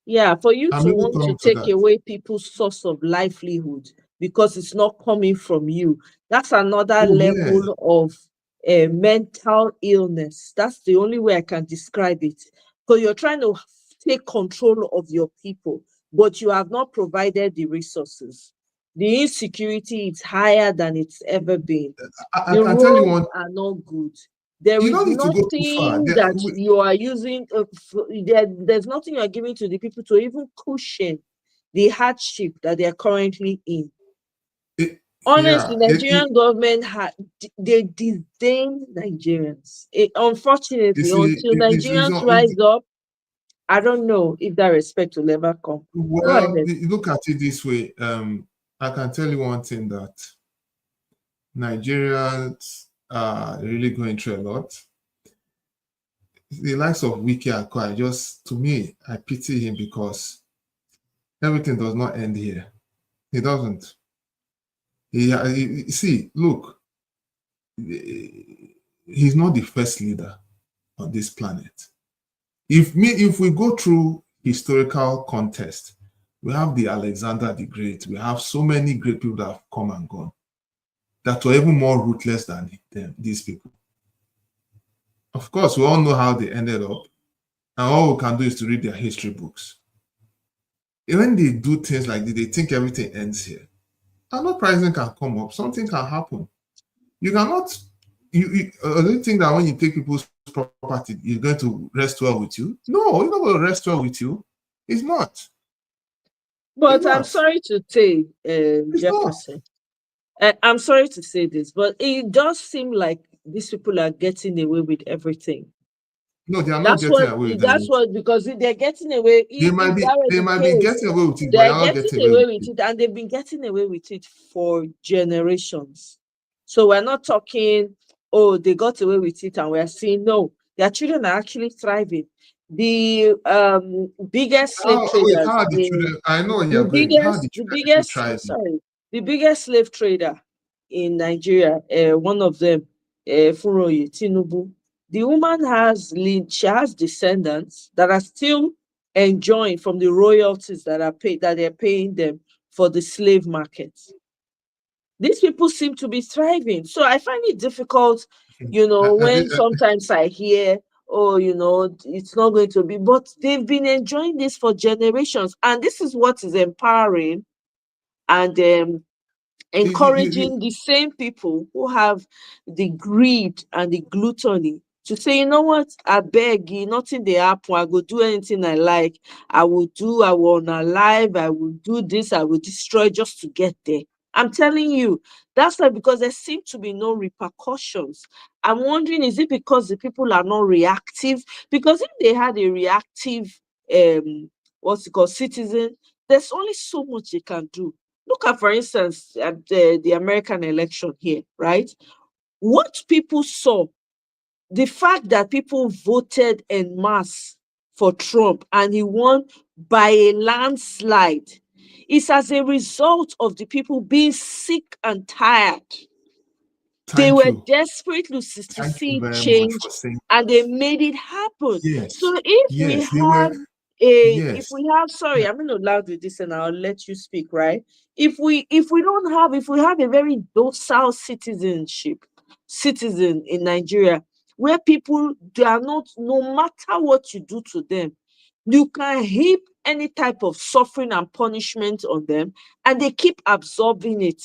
Yeah, for you to want to take away people's source of livelihood because it's not coming from you, that's another level of mental illness. That's the only way I can describe it. So you're trying to take control of your people, but you have not provided the resources. The insecurity is higher than it's ever been. I can tell you one. Are not good. There is nothing that you are using. There's nothing you are giving to the people to even cushion the hardship that they are currently in. Honestly, Nigerian government they disdain Nigerians. Unfortunately, until Nigerians rise up, I don't know if that respect will ever come. Well, look at it this way. I can tell you one thing, that Nigerians are really going through a lot. The likes of Wiki Akwa, to me, I pity him, because everything does not end here. It doesn't. See, look, he's not the first leader on this planet. If we go through historical context, we have the Alexander the Great. We have so many great people that have come and gone that were even more ruthless than these people. Of course, we all know how they ended up, and all we can do is to read their history books. When they do things like this, they think everything ends here. another pricing can come up. Something can happen. You cannot. You do you think that when you take people's property, it's going to rest well with you? No, it's not going to rest well with you. It's not. But I'm sorry to say, It's not. Jefferson, I'm sorry to say this, but it does seem like these people are getting away with everything. No, they are not getting away with That's it. what, because if they're getting away, if that were They the might be case, getting away with it, but they're they're not getting getting away away with with it. it, and they've been getting away with it for generations. So we're not talking, oh, they got away with it, and we're saying no, their children are actually thriving. The biggest slave Wait, traders how are the in children? I know where the you're going. How are biggest the the children actually biggest thriving? sorry the biggest slave trader in Nigeria, one of them, Furoyi Tinubu. The woman she has descendants that are still enjoying from the royalties that they're paying them for the slave market. These people seem to be thriving. So I find it difficult, when sometimes I hear, oh, it's not going to be, but they've been enjoying this for generations. And this is what is empowering and encouraging the same people who have the greed and the gluttony to say, you know what, I beg you, nothing they happen. I will do anything I like. I will unalive, I will do this, I will destroy just to get there. I'm telling you, that's why, because there seem to be no repercussions. I'm wondering, is it because the people are not reactive? Because if they had a reactive, what's it called, citizen, there's only so much they can do. Look at, for instance, the American election here, right? What people saw, the fact that people voted en masse for Trump and he won by a landslide, is as a result of the people being sick and tired. They Thank were you. desperate to Thank you see very much change, for saying and they made it happen. yes. So if we Yes, they have were. Yes. sorry, I'm not allowed with this, and I'll let you speak, right? If we have a very docile citizen in Nigeria, where people, they are not, no matter what you do to them, you can heap any type of suffering and punishment on them, and they keep absorbing it.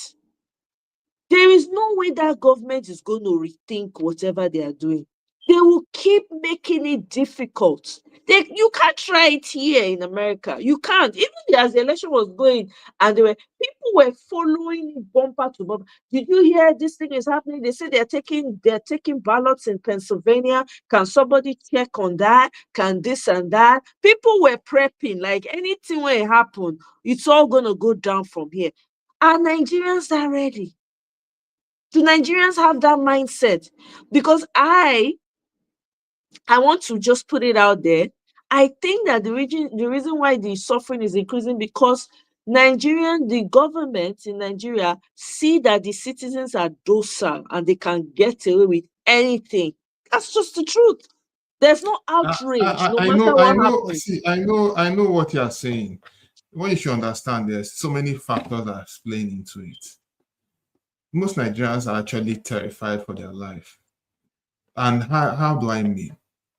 There is no way that government is going to rethink whatever they are doing. They will keep making it difficult. You can't try it here in America. You can't. Even as the election was going, and people were following it bumper to bumper. Did you hear this thing is happening? They say they're taking ballots in Pennsylvania. Can somebody check on that? Can this and that? People were prepping, like anything will happen, it's all gonna go down from here. Are Nigerians are ready? Do Nigerians have that mindset? Because I want to just put it out there. I think that the reason why the suffering is increasing, because the government in Nigeria see that the citizens are docile and they can get away with anything. That's just the truth. There's no outrage, no matter I what know. happens. See, I know what you are saying. What you should understand, there's so many factors that are playing into it. Most Nigerians are actually terrified for their life. And how do I mean?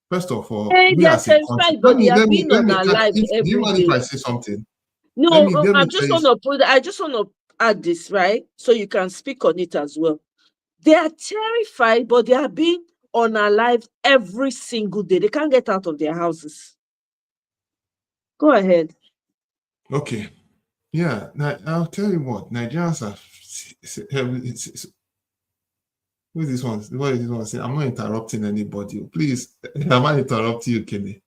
First of all, Hey, we they're as a country. terrified, but they are being Let me unalive do you every mind if day. I say something? No, Let I me just tell you. want to I just want to add this, right? So you can speak on it as well. They are terrified, but they are being unalive every single day. They can't get out of their houses. Go ahead. Okay. Yeah. Now, I'll tell you what. Nigerians are. Who is this one? What is this one saying? I'm not interrupting anybody. Please, am I interrupting you, Kenny?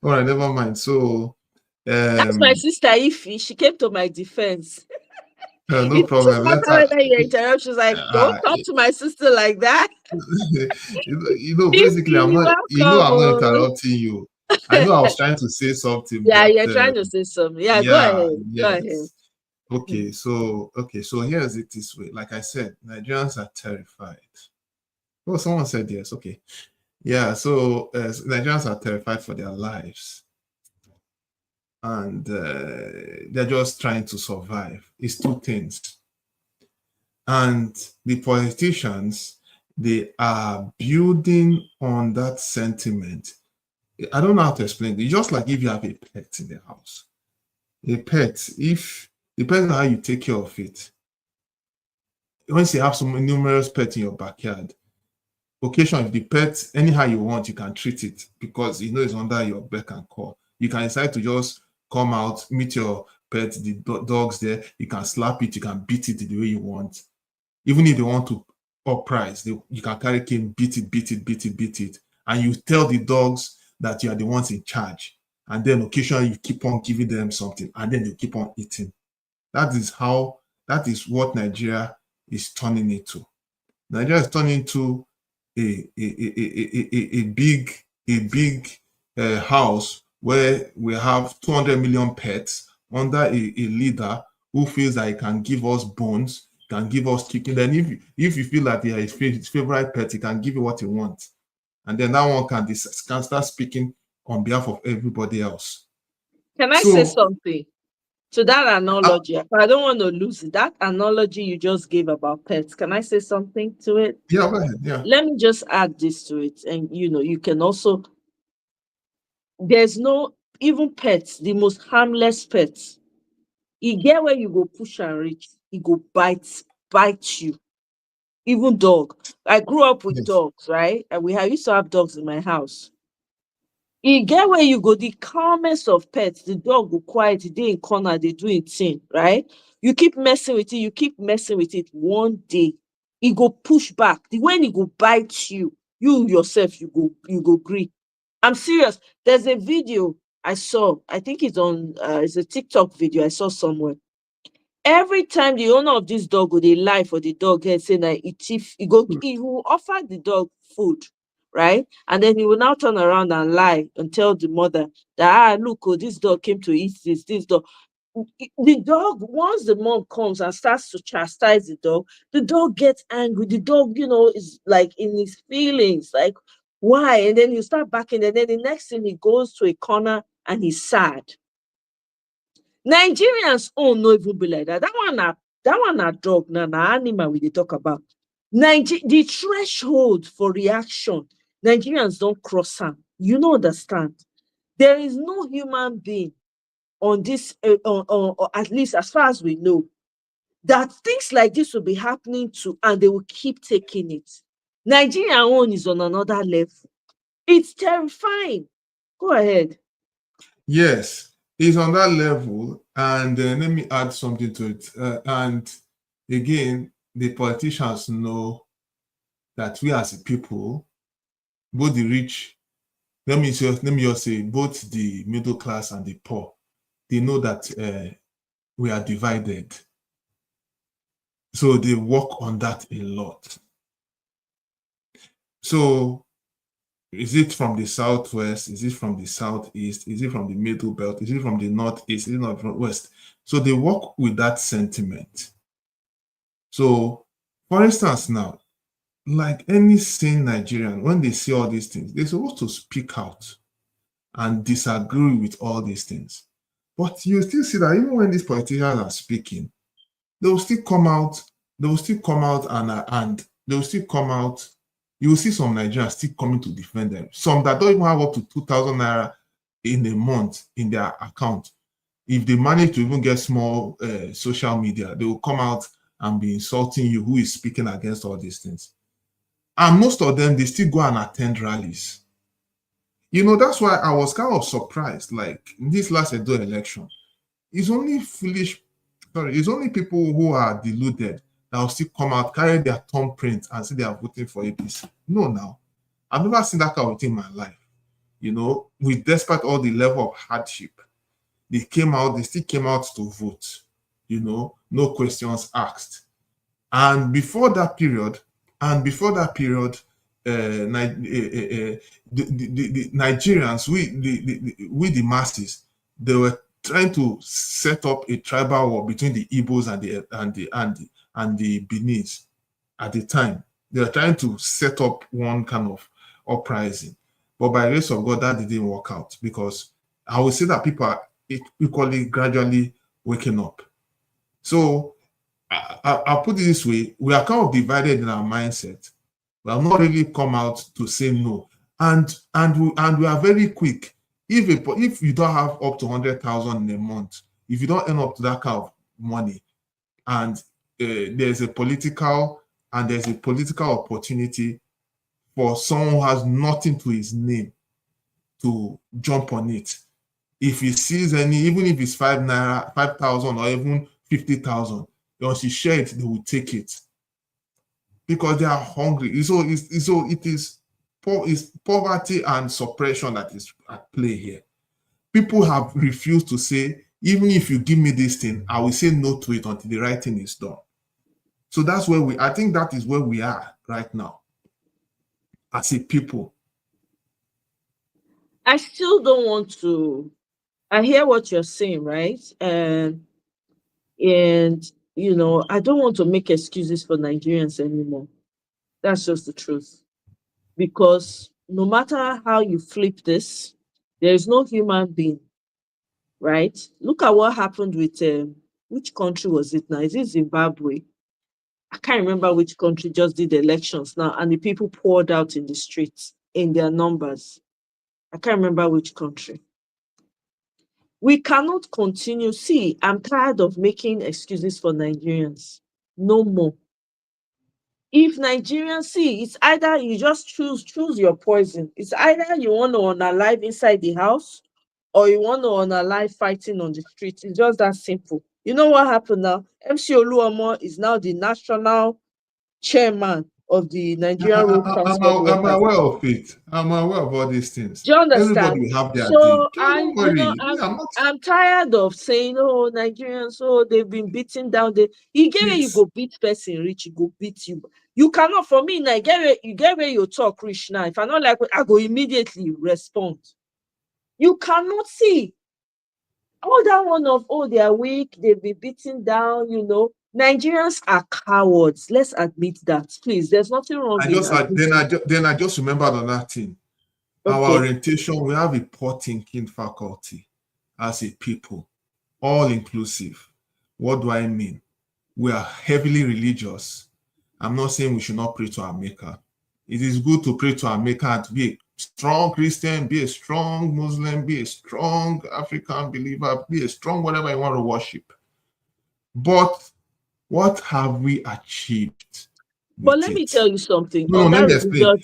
All right, never mind. So, That's my sister Ify. She came to my defense. no It doesn't problem. matter whether you interrupt. She's like, don't talk to my sister like that. Basically, I'm Ify, not. I'm not welcome. interrupting you. I know I was trying to say something, Yeah, but you're trying to say something. Yeah, go yeah, ahead. Go ahead. yes. Okay, so here's it this way. Like I said, Nigerians are terrified. Oh, someone said yes. Okay. Yeah, so Nigerians are terrified for their lives, and they're just trying to survive. It's two things. And the politicians, they are building on that sentiment. I don't know how to explain it. It's just like if you have a pet in the house. A pet, if Depends on how you take care of it. Once you have some numerous pets in your backyard, occasionally, if the pet, anyhow you want, you can treat it because you know it's under your beck and call. You can decide to just come out, meet your pet, the dogs there. You can slap it, you can beat it the way you want. Even if they want to up price, you can carry cane, beat it, and you tell the dogs that you are the ones in charge. And then occasionally you keep on giving them something, and then they keep on eating. That is what Nigeria is turning into. Nigeria is turning into a big house where we have 200 million pets under a leader who feels that he can give us bones, can give us chicken. Then if you feel that they are his favorite pet, he can give you what he wants. And then that one can start speaking on behalf of everybody else. Can I say something to that analogy? I don't want to lose it. That analogy you just gave about pets, can I say something to it? Yeah, go ahead. Yeah. Let me just add this to it. And you can also, there's no, even pets, the most harmless pets, you get where you go push and reach, you go bite you. Even dog. I grew up with dogs, right? And I used to have dogs in my house. You get where you go, the calmest of pets, the dog go quiet, they in corner, they do it thing, right? You keep messing with it, one day, it go push back. The when it go bite you, you yourself, you go agree. I'm serious. There's a video I saw, I think it's a TikTok video I saw somewhere. Every time the owner of this dog go dey lie for the dog head, say na e thief, he will offer the dog food, right? And then he will now turn around and lie and tell the mother that look, this dog came to eat this dog. The dog, once the mom comes and starts to chastise the dog gets angry. The dog, is like in his feelings, like why? And then you start backing, and then the next thing he goes to a corner and he's sad. Nigerians own no even be like that. That one na dog, na animal we dey talk about. The threshold for reaction, Nigerians don't cross am. You no understand. There is no human being on this, or at least as far as we know, that things like this will be happening to, and they will keep taking it. Nigerian own is on another level. It's terrifying. Go ahead. Yes, it's on that level. And let me add something to it. And again, the politicians know that we as a people, both the rich, let me just say, both the middle class and the poor, they know that we are divided. So they work on that a lot. So is it from the southwest? Is it from the southeast? Is it from the middle belt? Is it from the northeast? Is it not from west? So they work with that sentiment. So, for instance, now, like any sane Nigerian, when they see all these things, they're supposed to speak out and disagree with all these things. But you still see that even when these politicians are speaking, they will still come out. They will still come out and they will still come out. You will see some Nigerians still coming to defend them. Some that don't even have up to 2,000 naira in a month in their account. If they manage to even get small social media, they will come out and be insulting you who is speaking against all these things. And most of them, they still go and attend rallies. That's why I was kind of surprised. Like in this last Edo election, it's only people who are deluded that will still come out, carry their thumbprint and say they are voting for APC. No, now. I've never seen that kind of thing in my life. Despite all the level of hardship, they still came out to vote. No questions asked. And before that period, the Nigerians, we the masses, they were trying to set up a tribal war between the Igbos and the Benin's at the time. They were trying to set up one kind of uprising. But by the grace of God, that didn't work out, because I would say that people are equally gradually waking up. So I'll put it this way: we are kind of divided in our mindset. We have not really come out to say no, and we are very quick. If you don't have up to 100,000 in a month, if you don't earn up to that kind of money, and there's a political opportunity for someone who has nothing to his name to jump on it. If he sees any, even if it's 5,000 naira, or even 50,000, once you share it, they will take it because they are hungry. So it is poverty and suppression that is at play here. People have refused to say, even if you give me this thing, I will say no to it until the right thing is done. So that's where I think that is where we are right now as a people. I still don't want to. I hear what you're saying, right? And I don't want to make excuses for Nigerians anymore. That's just the truth. Because no matter how you flip this, there is no human being, right? Look at what happened with which country was it now? Is it Zimbabwe? I can't remember which country just did elections now, and the people poured out in the streets in their numbers. I can't remember which country. We cannot continue. See, I'm tired of making excuses for Nigerians. No more. If Nigerians see, it's either you just choose your poison. It's either you want to unalive inside the house or you want to unalive fighting on the streets. It's just that simple. You know what happened now? MC Oluomo is now the national chairman of the Nigerian Road Transport I'm Workers. aware of it. I'm aware of all these things. Do you Everybody understand? will have their day. So Don't worry. I'm tired of saying, oh, Nigerians, oh, they've been beaten down. You get where you go beat person rich, you go beat you. You cannot, for me, now, you get where you talk rich now. If I not like, I go immediately respond. You cannot see all that one of, oh, they are weak, they've been beaten down, Nigerians are cowards. Let's admit that. Please, there's nothing wrong in admitting. Then I just remembered another thing. Our Okay. orientation, we have a poor thinking faculty as a people, all inclusive. What do I mean? We are heavily religious. I'm not saying we should not pray to our Maker. It is good to pray to our Maker and to be a strong Christian, be a strong Muslim, be a strong African believer, be a strong whatever you want to worship. But what have we achieved? But let me tell you something. No, let me explain.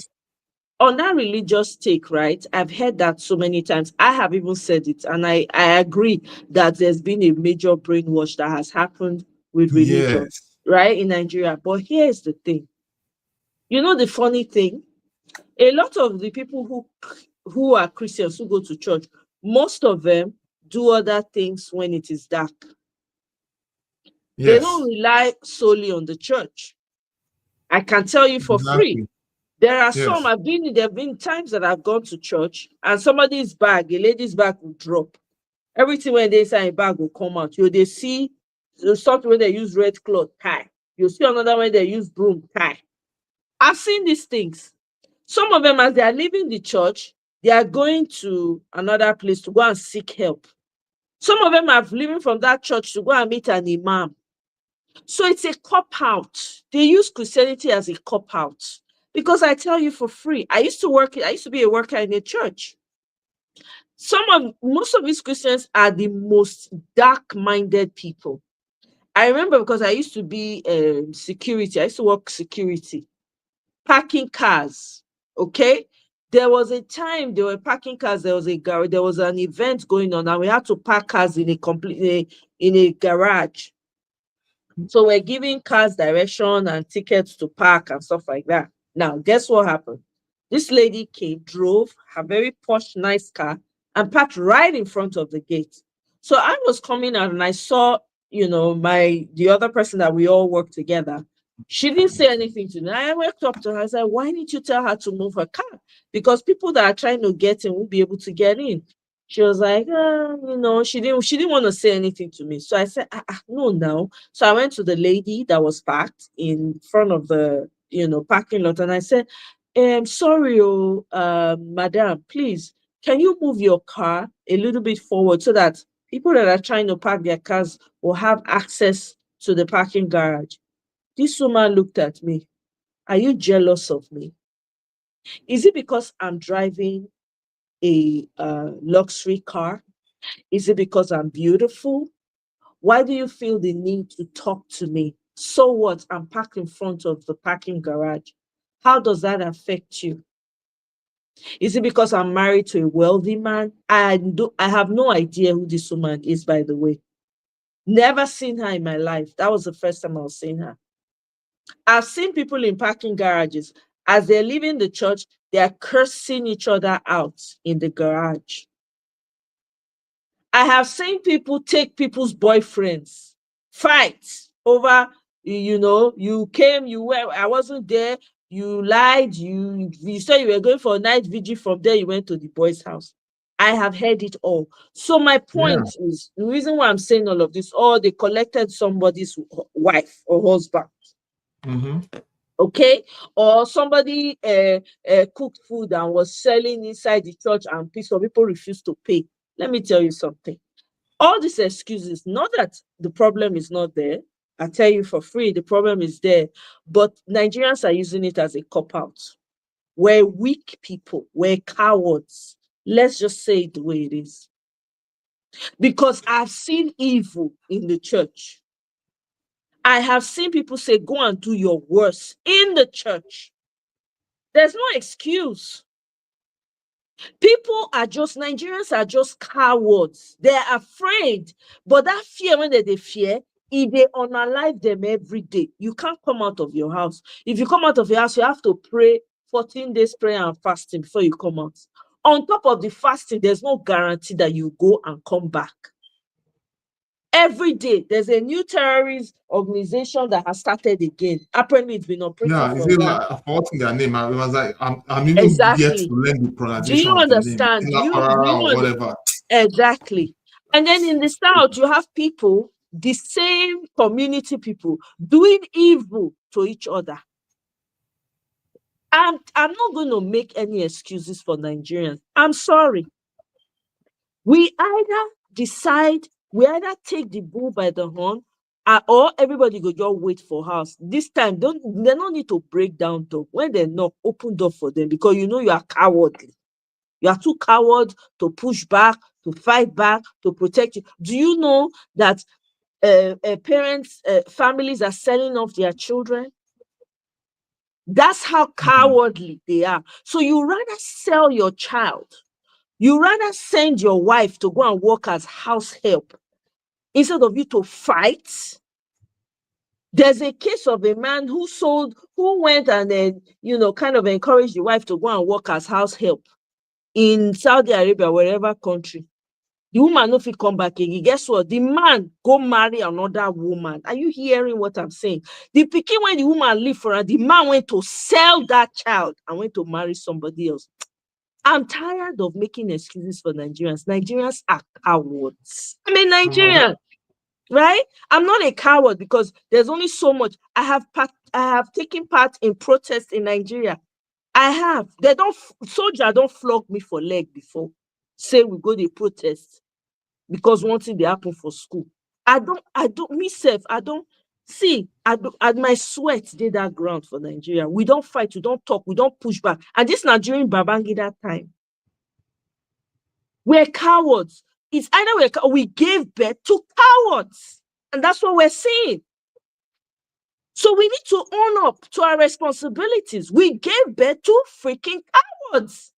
On that religious take, right? I've heard that so many times. I have even said it, and I agree that there's been a major brainwash that has happened with religion, right, in Nigeria. But here's the thing. You know the funny thing? A lot of the people who are Christians who go to church, most of them do other things when it is dark. Yes. They don't rely solely on the church. I can tell you for free. There are some, there have been times that I've gone to church and somebody's bag, a lady's bag will drop. Everything when they inside a bag will come out. They see something when they use red cloth, tie. You see another when they use broom, tie. I've seen these things. Some of them, as they are leaving the church, they are going to another place to go and seek help. Some of them are leaving from that church to go and meet an imam. So it's a cop-out. They use Christianity as a cop-out. Because I tell you for free, I used to be a worker in a church. Most of these Christians are the most dark-minded people. I remember because I used to be security. I used to work security, parking cars. Okay, there was a time they were parking cars. There was an event going on, and we had to park cars in a garage. So we're giving cars direction and tickets to park and stuff like that. Now, guess what happened? This lady drove her very posh, nice car and parked right in front of the gate. So I was coming out and I saw, the other person that we all work together. She didn't say anything to me. I walked up to her. I said, why didn't you tell her to move her car? Because people that are trying to get in will be able to get in. She was like, she didn't want to say anything to me. So I said, no. So I went to the lady that was parked in front of the, parking lot. And I said, sorry, madam, please, can you move your car a little bit forward so that people that are trying to park their cars will have access to the parking garage? This woman looked at me. Are you jealous of me? Is it because I'm driving a luxury car? Is it because I'm beautiful? Why do you feel the need to talk to me? So what? I'm parked in front of the parking garage. How does that affect you? Is it because I'm married to a wealthy man? I have no idea who this woman is, by the way. Never seen her in my life. That was the first time I was seeing her. I've seen people in parking garages. As they're leaving the church, they are cursing each other out in the garage. I have seen people take people's boyfriends, fight over, you came, you were, I wasn't there, you lied, you said you were going for a night vigil, from there you went to the boy's house. I have heard it all. So my point is, the reason why I'm saying all of this, they collected somebody's wife or husband. Okay, or somebody cooked food and was selling inside the church and some people refused to pay. Let me tell you something. All these excuses, not that the problem is not there. I tell you for free, the problem is there. But Nigerians are using it as a cop-out. We're weak people. We're cowards. Let's just say it the way it is. Because I've seen evil in the church. I have seen people say, go and do your worst in the church. There's no excuse. Nigerians are just cowards. They're afraid. But that fear, when they fear, if they unalive them every day, you can't come out of your house. If you come out of your house, you have to pray 14 days prayer and fasting before you come out. On top of the fasting, there's no guarantee that you go and come back. Every day, there's a new terrorist organization that has started again. Apparently, it's been operating for a while. I've forgotten their name. I was like, I'm even yet Exactly. to learn the Do pronunciation you of the name. understand? Or whatever. Exactly. And then in the south, you have people, the same community people, doing evil to each other. I'm not going to make any excuses for Nigerians. I'm sorry. We either take the bull by the horn, or everybody go just wait for house. This time, they don't need to break down door. When they knock, open door for them, because you are cowardly. You are too coward to push back, to fight back, to protect you. Do you know that families are selling off their children? That's how cowardly they are. So you rather sell your child. You rather send your wife to go and work as house help instead of you to fight. There's a case of a man who went and then, kind of encouraged the wife to go and work as house help in Saudi Arabia, wherever country. The woman no fit come back again. Guess what? The man go marry another woman. Are you hearing what I'm saying? The pikin, when the woman leave for her, the man went to sell that child and went to marry somebody else. I'm tired of making excuses for Nigerians. Nigerians are cowards. I'm a Nigerian, right? I'm not a coward because there's only so much. I have taken part in protests in Nigeria. I have. Soldier don't flog me for leg before. Say we go to protest because one thing they happen for school. I don't myself. I don't see. My sweat did that ground for Nigeria. We don't fight. We don't talk. We don't push back. And this now during Babangida time. We're cowards. It's either we gave birth to cowards, and that's what we're seeing. So we need to own up to our responsibilities. We gave birth to freaking cowards.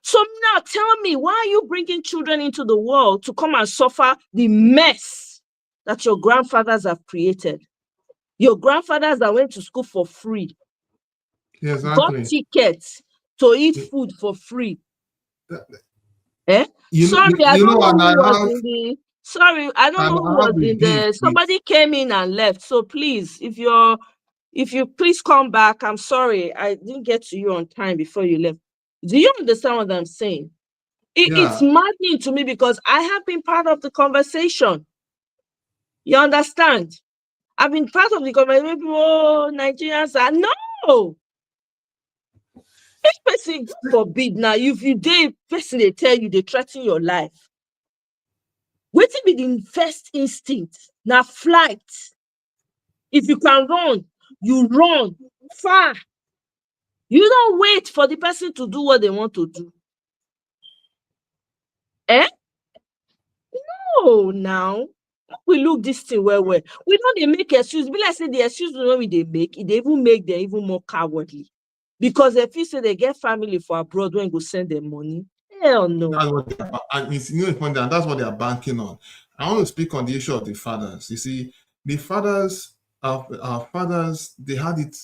So now tell me, why are you bringing children into the world to come and suffer the mess that your grandfathers have created? Your grandfathers that went to school for free, got tickets to eat food for free. Sorry, I don't know who was in the. Sorry, I don't know who was in the. Somebody came in and left. So please, if you please come back. I'm sorry, I didn't get to you on time before you left. Do you understand what I'm saying? It's maddening to me because I have been part of the conversation. You understand? I've been part of the conversation. Oh, Nigerians are no. If person forbid now, if you person they tell you they threaten your life. Wetin be the first instinct? Now flight. If you can run, you run far. You don't wait for the person to do what they want to do. No, now. We look this thing well. We don't they make excuse. Be like say the excuse when they make it, they even make them even more cowardly. Because if you say they get family for abroad when go send them money, hell no. That's what they are, and it's funny, and that's what they are banking on. I want to speak on the issue of the fathers. You see, the fathers, our fathers, they had it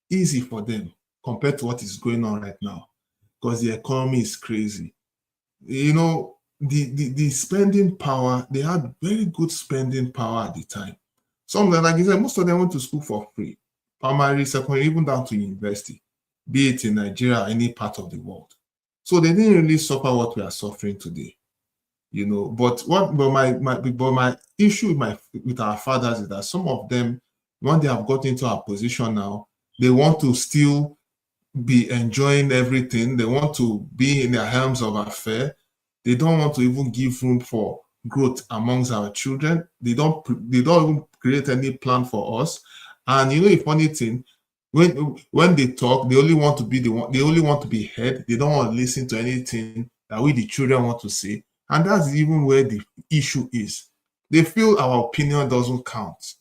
easy for them compared to what is going on right now, because the economy is crazy. The spending power, they had very good spending power at the time. Some of them, like you said, most of them went to school for free, primary, secondary, even down to university, be it in Nigeria or any part of the world. So they didn't really suffer what we are suffering today. But my issue with our fathers is that some of them, when they have got into our position now, they want to still be enjoying everything. They want to be in their helms of affair. They don't want to even give room for growth amongst our children. They don't even create any plan for us. And a funny thing, when they talk, they only want to be the one. They only want to be heard. They don't want to listen to anything that we, the children, want to say. And that's even where the issue is. They feel our opinion doesn't count.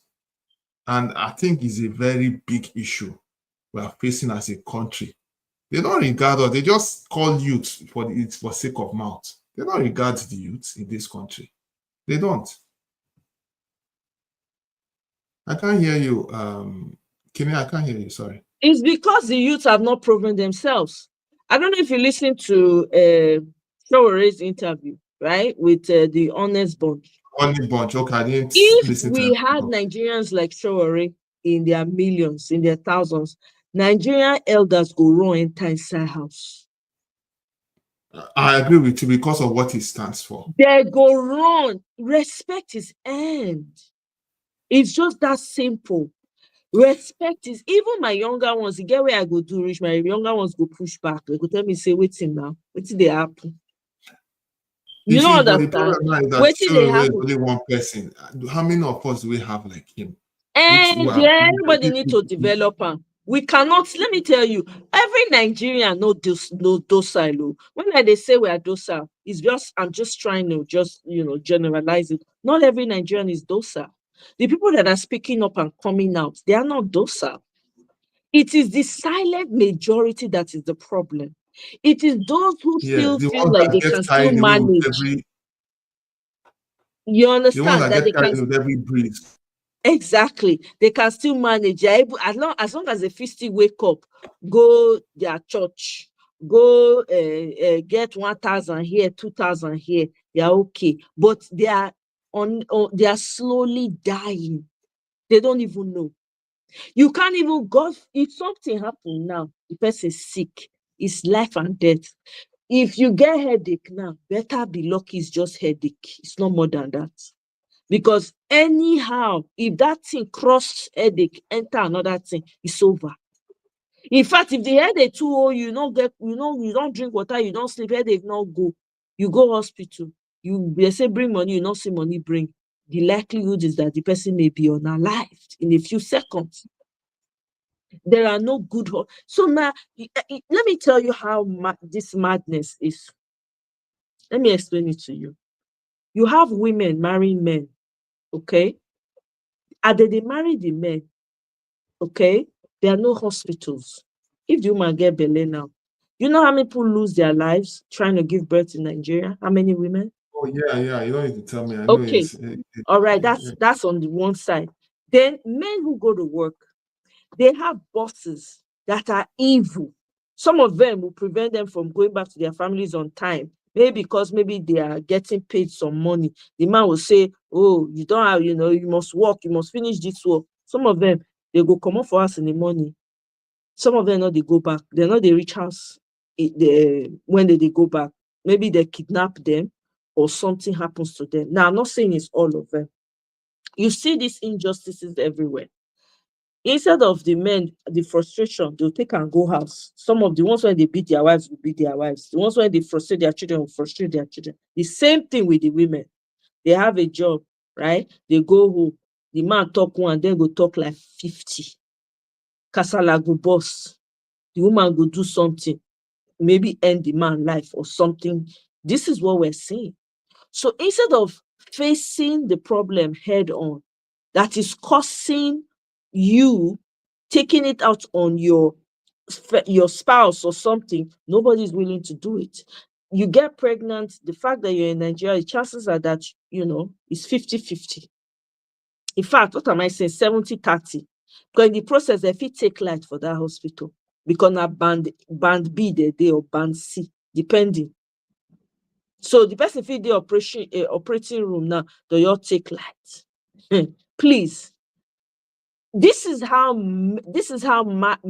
And I think it's a very big issue we are facing as a country. They don't regard us. They just call youth for sake of mouth. They don't regard the youth in this country. They don't. I can't hear you. Kimmy, I can't hear you. Sorry. It's because the youth have not proven themselves. I don't know if you listen to Showere's interview, right, with the Honest Bunch. Honest Bunch, okay, I didn't If listen to we that. had Nigerians like Showere in their millions, in their thousands, Nigerian elders go run enter inside house. I agree with you because of what it stands for. They go run. Respect is earned. It's just that simple. Respect is, even my younger ones, you get where I go do reach, my younger ones go push back. They go tell me, say, waiting now. What's they happen? You know But the understand? problem now is that Showery is only one person. How many of us do we have like him? And everybody need to develop them. We cannot, let me tell you, every Nigerian no docile. When they say we are docile, it's just, I'm just trying to generalize it. Not every Nigerian is docile. The people that are speaking up and coming out, they are not docile. It is the silent majority that is the problem. It is those who still feel like they can still manage. You understand that they can can with every breeze. Exactly. They can still manage. They're able, as long as they still wake up, go their church, go get 1,000 here, 2,000 here. They are okay. But they are they are slowly dying. They don't even know. You can't even go. If something happened now, the person is sick. It's life and death. If you get headache now, better be lucky. It's just headache. It's not more than that. Because anyhow, if that thing cross headache, enter another thing, it's over. In fact, if the headache too old, you don't drink water, you don't sleep, headache not go. You go hospital. They say bring money, you not see money bring. The likelihood is that the person may be unalived in a few seconds. There are no good. So now, let me tell you how this madness is. Let me explain it to you. You have women marrying men, okay? And they marry the men, okay? There are no hospitals. If the woman get belly now, you know how many people lose their lives trying to give birth in Nigeria? How many women? Oh yeah. You don't need to tell me. I know okay. All right, that's on the one side. Then men who go to work, they have bosses that are evil. Some of them will prevent them from going back to their families on time. Maybe because maybe they are getting paid some money. The man will say, oh, you don't have, you must work, you must finish this work. Some of them, they go come up for us in the morning. Some of them, they go back. They're not, they reach house when they go back. Maybe they kidnap them or something happens to them. Now, I'm not saying it's all of them. You see these injustices everywhere. Instead of the men, the frustration, they'll take and go house. Some of the ones when they beat their wives will beat their wives. The ones when they frustrate their children will frustrate their children. The same thing with the women. They have a job, right? They go home. The man talk one, then go talk like 50. Kasala go boss. The woman go do something, maybe end the man life or something. This is what we're seeing. So instead of facing the problem head on, that is causing you taking it out on your spouse or something, nobody's willing to do it. You get pregnant, the fact that you're in Nigeria, the chances are that, it's 50-50. In fact, what am I saying? 70-30. Because in the process, if you take light for that hospital, because na band B they or band C, depending. So the person fit the operating room now, do you take light? Please. This is how maddening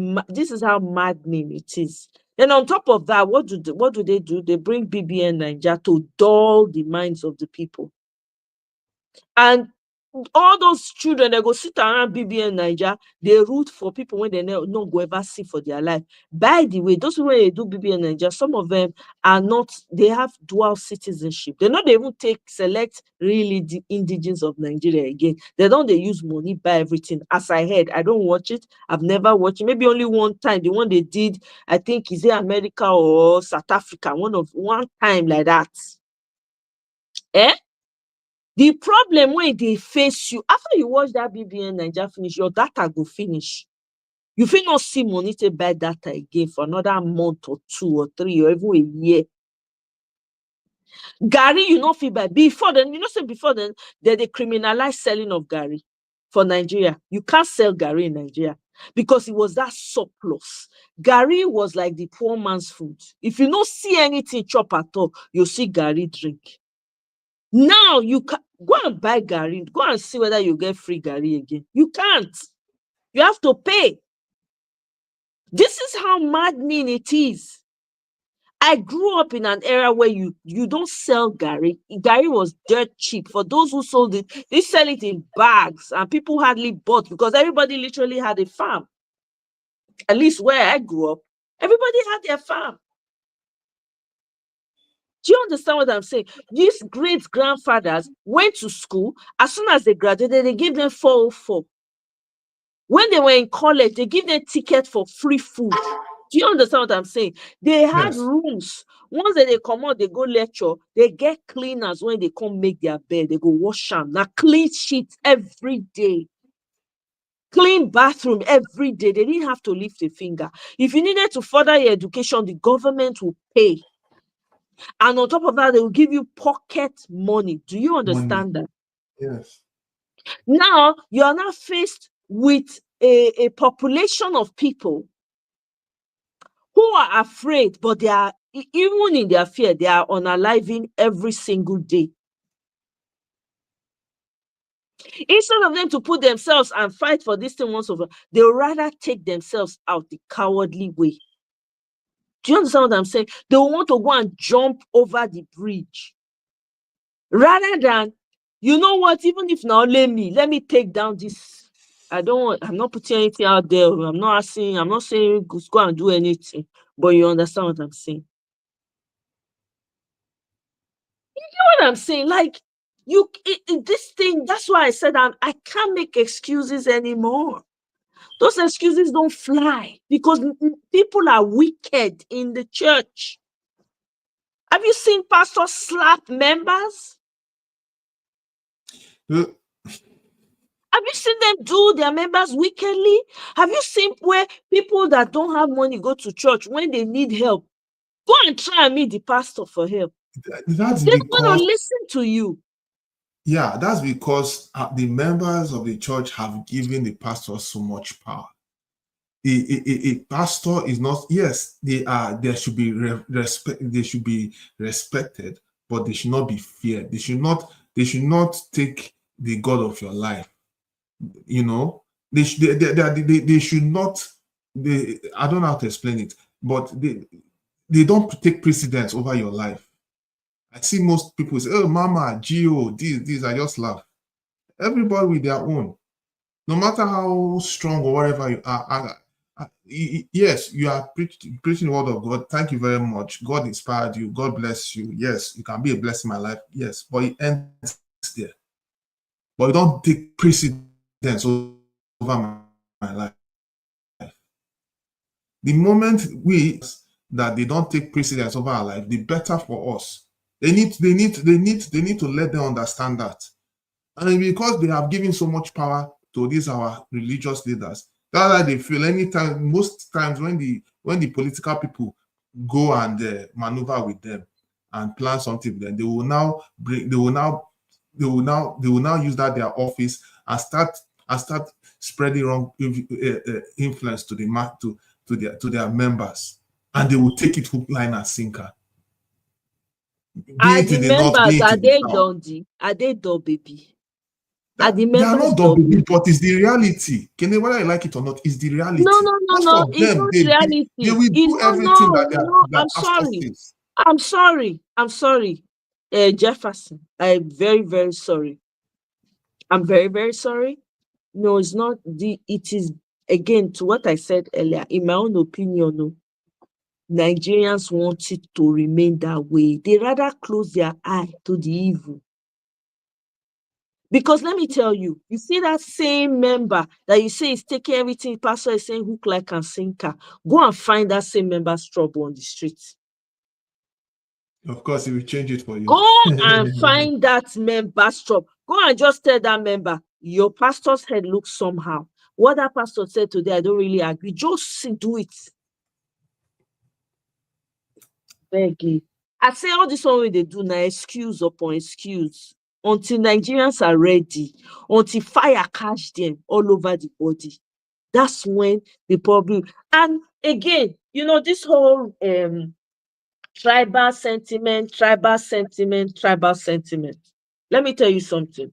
it is. And on top of that, what do they do? They bring BBN Naija to dull the minds of the people. And all those children, they go sit around BBN Naija, they root for people when they not go ever see for their life. By the way, those people they do BBN Naija, some of them are not, they have dual citizenship. They're not even select really the indigenous of Nigeria again. They use money, buy everything. As I heard, I don't watch it. I've never watched it. Maybe only one time. The one they did, I think, is it America or South Africa? One time like that. The problem when they face you, after you watch that BBN Naija finish, your data go finish. You feel not see money to buy data again for another month or 2 or 3 or even a year. Gary, you know, feel by before then, before then, they criminalize selling of Gary for Nigeria. You can't sell Gary in Nigeria because it was that surplus. Gary was like the poor man's food. If you don't see anything chop at all, you'll see Gary drink. Now you can go and buy Gary, go and see whether you get free Gary again. You can't. You have to pay. This is how maddening it is. I grew up in an era where you don't sell Gary. Gary was dirt cheap. For those who sold it, they sell it in bags and people hardly bought because everybody literally had a farm. At least where I grew up, everybody had their farm. Do you understand what I'm saying? These great-grandfathers went to school. As soon as they graduated, they gave them 404. When they were in college, they give them ticket for free food. Do you understand what I'm saying? They had rooms. Once they come out, they go lecture. They get cleaners when they come make their bed. They go wash them. Now clean sheets every day. Clean bathroom every day. They didn't have to lift a finger. If you needed to further your education, the government will pay. And on top of that, they will give you pocket money. Do you understand that? Yes. Now, you are now faced with a population of people who are afraid, but they are, even in their fear, they are unaliving every single day. Instead of them to put themselves and fight for this thing once over, they will rather take themselves out the cowardly way. Do you understand what I'm saying? They will want to go and jump over the bridge. Rather than, you know what, even if now let me take down this. I'm not putting anything out there. I'm not saying go and do anything, but you understand what I'm saying. You know what I'm saying? Like, this thing, that's why I said I can't make excuses anymore. Those excuses don't fly because people are wicked in the church. Have you seen pastors slap members? Have you seen them do their members wickedly? Have you seen where people that don't have money go to church when they need help? Go and try and meet the pastor for help. That's They're because, going to listen to you. Yeah, that's because the members of the church have given the pastor so much power. A pastor is not, yes, they should be respected, but they should not be feared. They should not take the God of your life. You know, they should not. I don't know how to explain it, but they don't take precedence over your life. I see most people say, "Oh, Mama, Gio, these." I just laugh. Everybody with their own. No matter how strong or whatever you are, yes, you are preaching the word of God. Thank you very much. God inspired you. God bless you. Yes, you can be a blessing in my life. Yes, but it ends there. But you don't take precedence over my life. The moment that they don't take precedence over our life, the better for us. They need to let them understand that. And because they have given so much power to these our religious leaders, that's why they feel anytime, most times when the political people go and maneuver with them and plan something with them, they will now use that their office and start spreading wrong influence to their members, and they will take it hook, line, and sinker. Be Are it the in the north, members, be it are in the they south. Dundee? Are they dull baby? Are the They are members not dull double, baby? but it's the reality. Kene, whether you like it or not, it's the No, reality. no, no, Most no. of It's them, not they reality. will It's do not, everything no, no. that I'm pastor sorry. says. I'm sorry. I'm sorry. Jefferson, I'm very, very sorry. I'm very, very sorry. No, it's not it is again to what I said earlier, in my own opinion, no, Nigerians want it to remain that way. They rather close their eye to the evil. Because let me tell you, you see that same member that you say is taking everything, pastor is saying hook, like, and sinker. Go and find that same member's trouble on the streets. Of course, he will change it for you. Go and find that member's trouble. Go and just tell that member, your pastor's head looks somehow. What that pastor said today, I don't really agree. Just do it. Beg. I say all this one way they do now, excuse upon excuse. Until Nigerians are ready, until fire catch them all over the body. That's when the problem. And again, this whole tribal sentiment. Let me tell you something.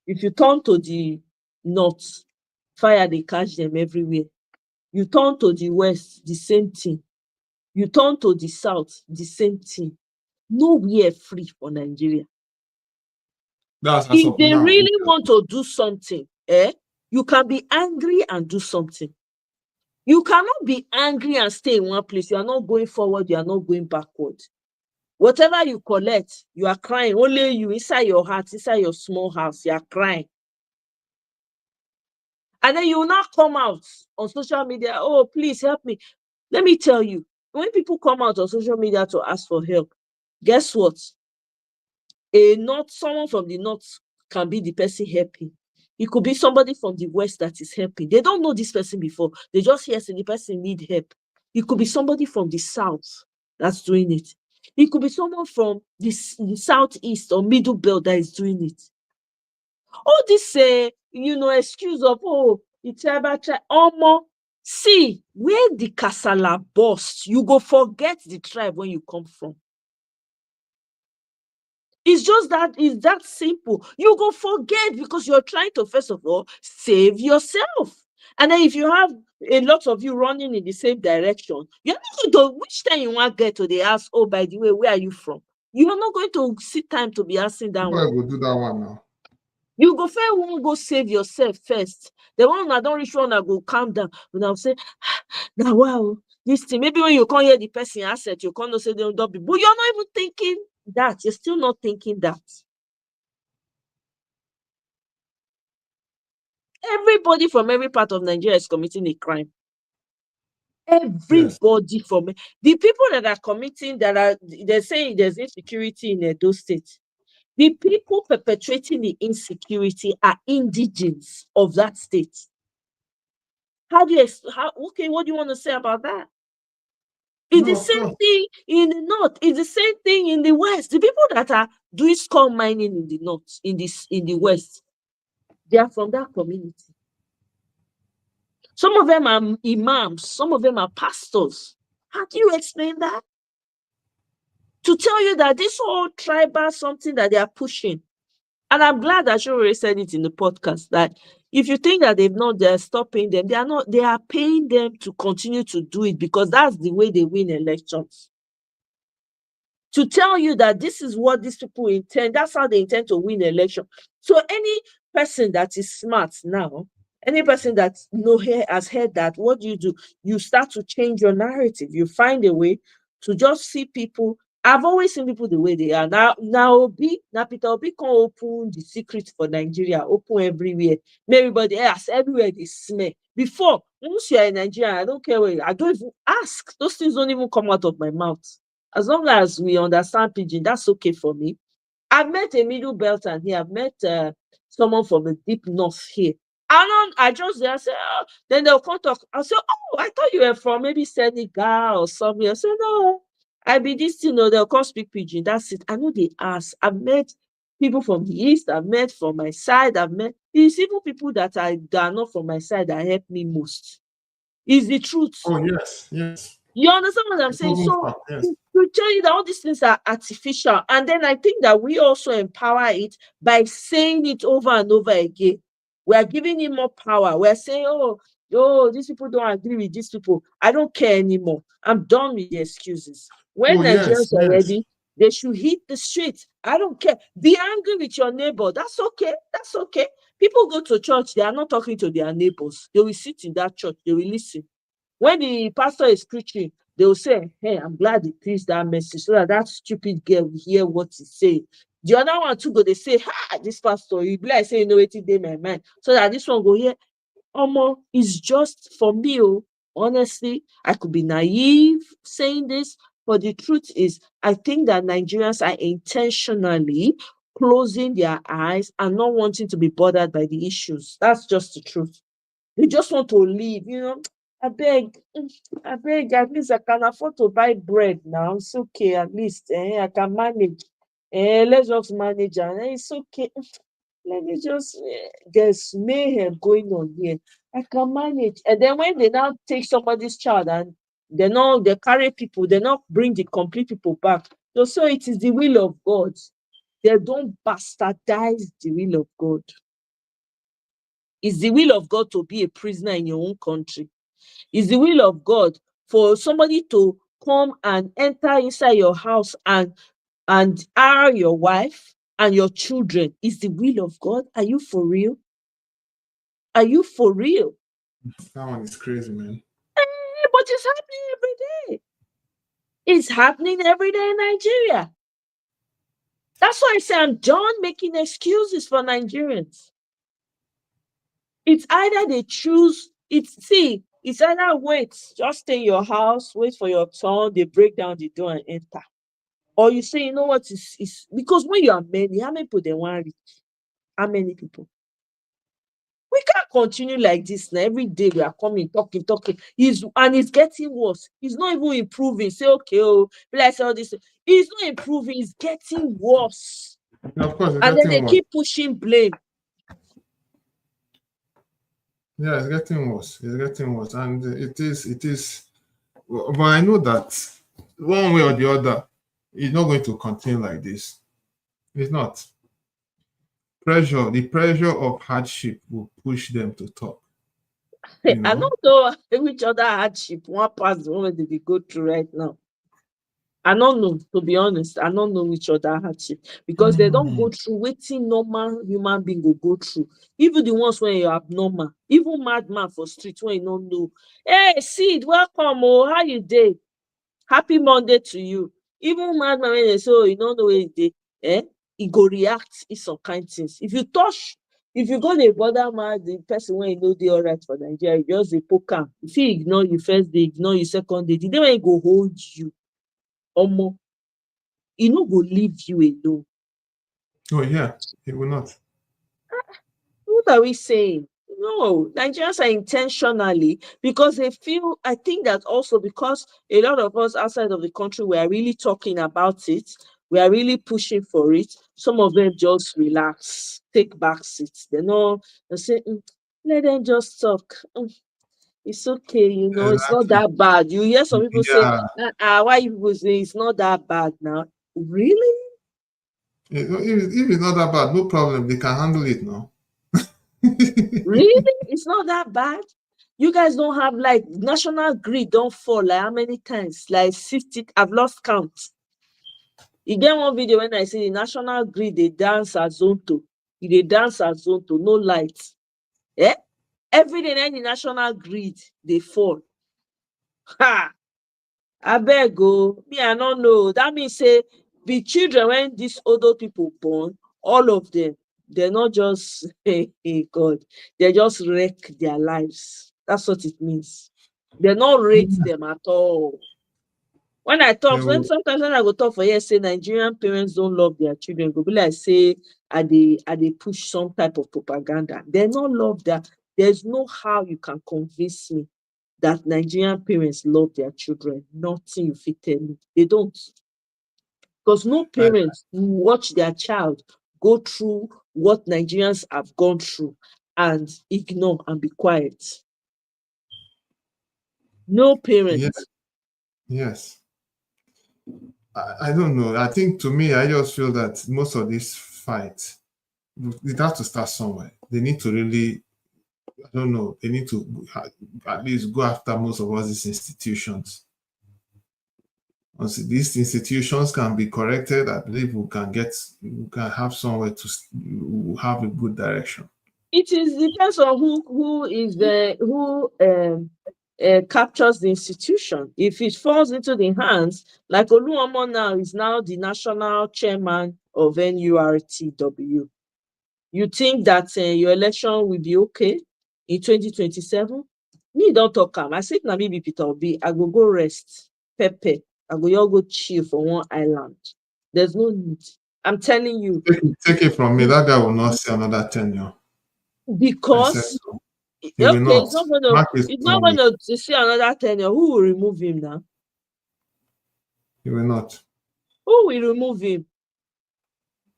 If you turn to the north, fire they catch them everywhere. You turn to the west, the same thing. You turn to the south, the same thing. Nowhere free for Nigeria. That's as If of they now. really want to do something, you can be angry and do something. You cannot be angry and stay in one place. You are not going forward. You are not going backward. Whatever you collect, you are crying. Only you inside your heart, inside your small house, you are crying. And then you will not come out on social media. Oh, please help me. Let me tell you, when people come out on social media to ask for help, guess what? Someone from the north can be the person helping. It could be somebody from the west that is helping. They don't know this person before. They just hear say the person need help. It could be somebody from the south that's doing it. It could be someone from the southeast or middle belt that is doing it. All this, excuse of, it's about see, where the casala burst, you go forget the tribe where you come from. It's that simple. You go forget because you're trying to, first of all, save yourself. And then if you have a lot of you running in the same direction, you're not going to, which time you want to get to the house, oh, by the way, where are you from? You are not going to see time to be asking that one. People will do that one now. You go fair one, go save yourself first. The one that don't reach one, that go calm down. But I'll say, now wow, this thing. Maybe when you can't hear the person asset, you can't say they don't be. But you're not even thinking that. You're still not thinking that. Everybody from every part of Nigeria is committing a crime. Everybody from the people that are committing, they're saying there's insecurity in Edo State. The people perpetrating the insecurity are indigents of that state. What do you want to say about that? It's the same thing in the north. It's the same thing in the west. The people that are doing skull mining in the north, in the west, they are from that community. Some of them are imams, some of them are pastors. How do you explain that? To tell you that this whole tribal something that they are pushing, and I'm glad that you already said it in the podcast, that if you think that they're stopping them, they are paying them to continue to do it because that's the way they win elections. To tell you that this is what these people intend, that's how they intend to win election. So any person that is smart now, any person that has heard that, what do? You start to change your narrative. You find a way to just see people. I've always seen people the way they are. Now Peter Obi can open the secret for Nigeria, open everywhere. Everybody else, everywhere they smell. Before, once you're in Nigeria, I don't care where I don't even ask. Those things don't even come out of my mouth. As long as we understand pidgin, that's okay for me. I've met a middle belter here. I've met someone from the deep north here. I just there, I say, oh. Then they'll come talk. I say, oh, I thought you were from maybe Senegal or somewhere. I say, no, I be this, they'll come speak pidgin. That's it. I know they ask. I've met people from the east. I've met from my side. It's even people that are not from my side that help me most. It's the truth. Oh, yes, yes. You understand what I'm saying? So Yes. to tell you that all these things are artificial, and then I think that we also empower it by saying it over and over again. We are giving it more power. We're saying, oh, these people don't agree with these people. I don't care anymore. I'm done with the excuses. When Oh, yes, Nigerians are yes. ready, they should hit the street. I don't care. Be angry with your neighbor. That's okay. That's okay. People go to church. They are not talking to their neighbors. They will sit in that church. They will listen. When the pastor is preaching, they will say, hey, I'm glad he preached that message so that stupid girl will hear what he's saying. The other one too go, they say, this pastor, you be like say, what in my mind. So that this one go here. It's just for me. Honestly, I could be naive saying this, but the truth is, I think that Nigerians are intentionally closing their eyes and not wanting to be bothered by the issues. That's just the truth. They just want to live, I beg, at least I can afford to buy bread now. It's okay, at least I can manage. Let's just manage, and it's okay. Let me just, there's mayhem going on here. I can manage. And then when they now take somebody's child and they carry people, they not bring the complete people back. So it is the will of God. They don't bastardize the will of God. It's the will of God to be a prisoner in your own country. It's the will of God for somebody to come and enter inside your house and hire your wife and your children. It's the will of God. Are you for real? Are you for real? That one is crazy, man. But it's happening every day. It's happening every day in Nigeria. That's why I say I'm done making excuses for Nigerians. It's either they choose, it's either wait, just stay in your house, wait for your turn, they break down the door and enter. Or you say, you know what, is because when you are many, how many people they want reach? How many people? We can't continue like this now. Every day we are coming, talking. It's getting worse. It's not even improving. Say, okay, let's all this. It's not improving, it's getting worse. Yeah, of course, it's and then getting they worse. keep pushing blame. Yeah, it's getting worse. It's getting worse. And it is. But I know that one way or the other, it's not going to continue like this. It's not. The pressure of hardship will push them to talk. I don't know which other hardship one pass the one they go through right now. I don't know, to be honest. I don't know which other hardship because they don't go through waiting normal human being will go through. Even the ones when you're abnormal, even madman for street when you don't know. Hey, Sid, welcome. How you day? Happy Monday to you. Even madman when they say, you don't know where they, he go react in some kind things. If you go to bother man, the person when you know they all right for Nigeria, you just a poke am. If he ignore you first day, ignore you second day, the day when he go hold you. He no go leave you alone. Oh yeah, he will not. What are we saying? No, Nigerians are intentionally because they feel. I think that also because a lot of us outside of the country we are really talking about it. We are really pushing for it. Some of them just relax, take back seats. They say, let them just talk. It's okay, it's not that bad. You hear some people say, why people say it's not that bad now? Really? If it's not that bad, no problem. They can handle it now. Really? It's not that bad? You guys don't have like national grid don't fall like how many times? Like 60, I've lost count. You get one video when I see the national grid, they dance at Zonto. They dance at Zonto, no lights. Every day the national grid, they fall. Ha! Abeg o, me I no know. That means say the children when these older people born, all of them, they're not just hey God, they just wreck their lives. That's what it means. They not rate them at all. When I talk, will, sometimes when I go talk for here, say Nigerian parents don't love their children, go be like say they push some type of propaganda. They don't love that. There's no how you can convince me that Nigerian parents love their children. Nothing you fit tell me. They don't. Because no I, parents watch their child go through what Nigerians have gone through and ignore and be quiet. No yes, parents. yes. I don't know. I think to me, I just feel that most of these fights, it has to start somewhere. They need to really, I don't know, they need to at least go after most of all these institutions. Once these institutions can be corrected, I believe we can have somewhere to have a good direction. It is depends on who is the who captures the institution. If it falls into the hands, like Oluomo now is now the national chairman of NURTW. You think that your election will be okay in 2027? Me don't talk am. I say na me be Peter Obi, I go rest, pepper. I go just go chill for one island. There's no need. I'm telling you. Take it from me, that guy will not see another tenure. I said Because so. okay, He will not. it's not gonna to see another tenure. Who will remove him now? He will not. Who will remove him?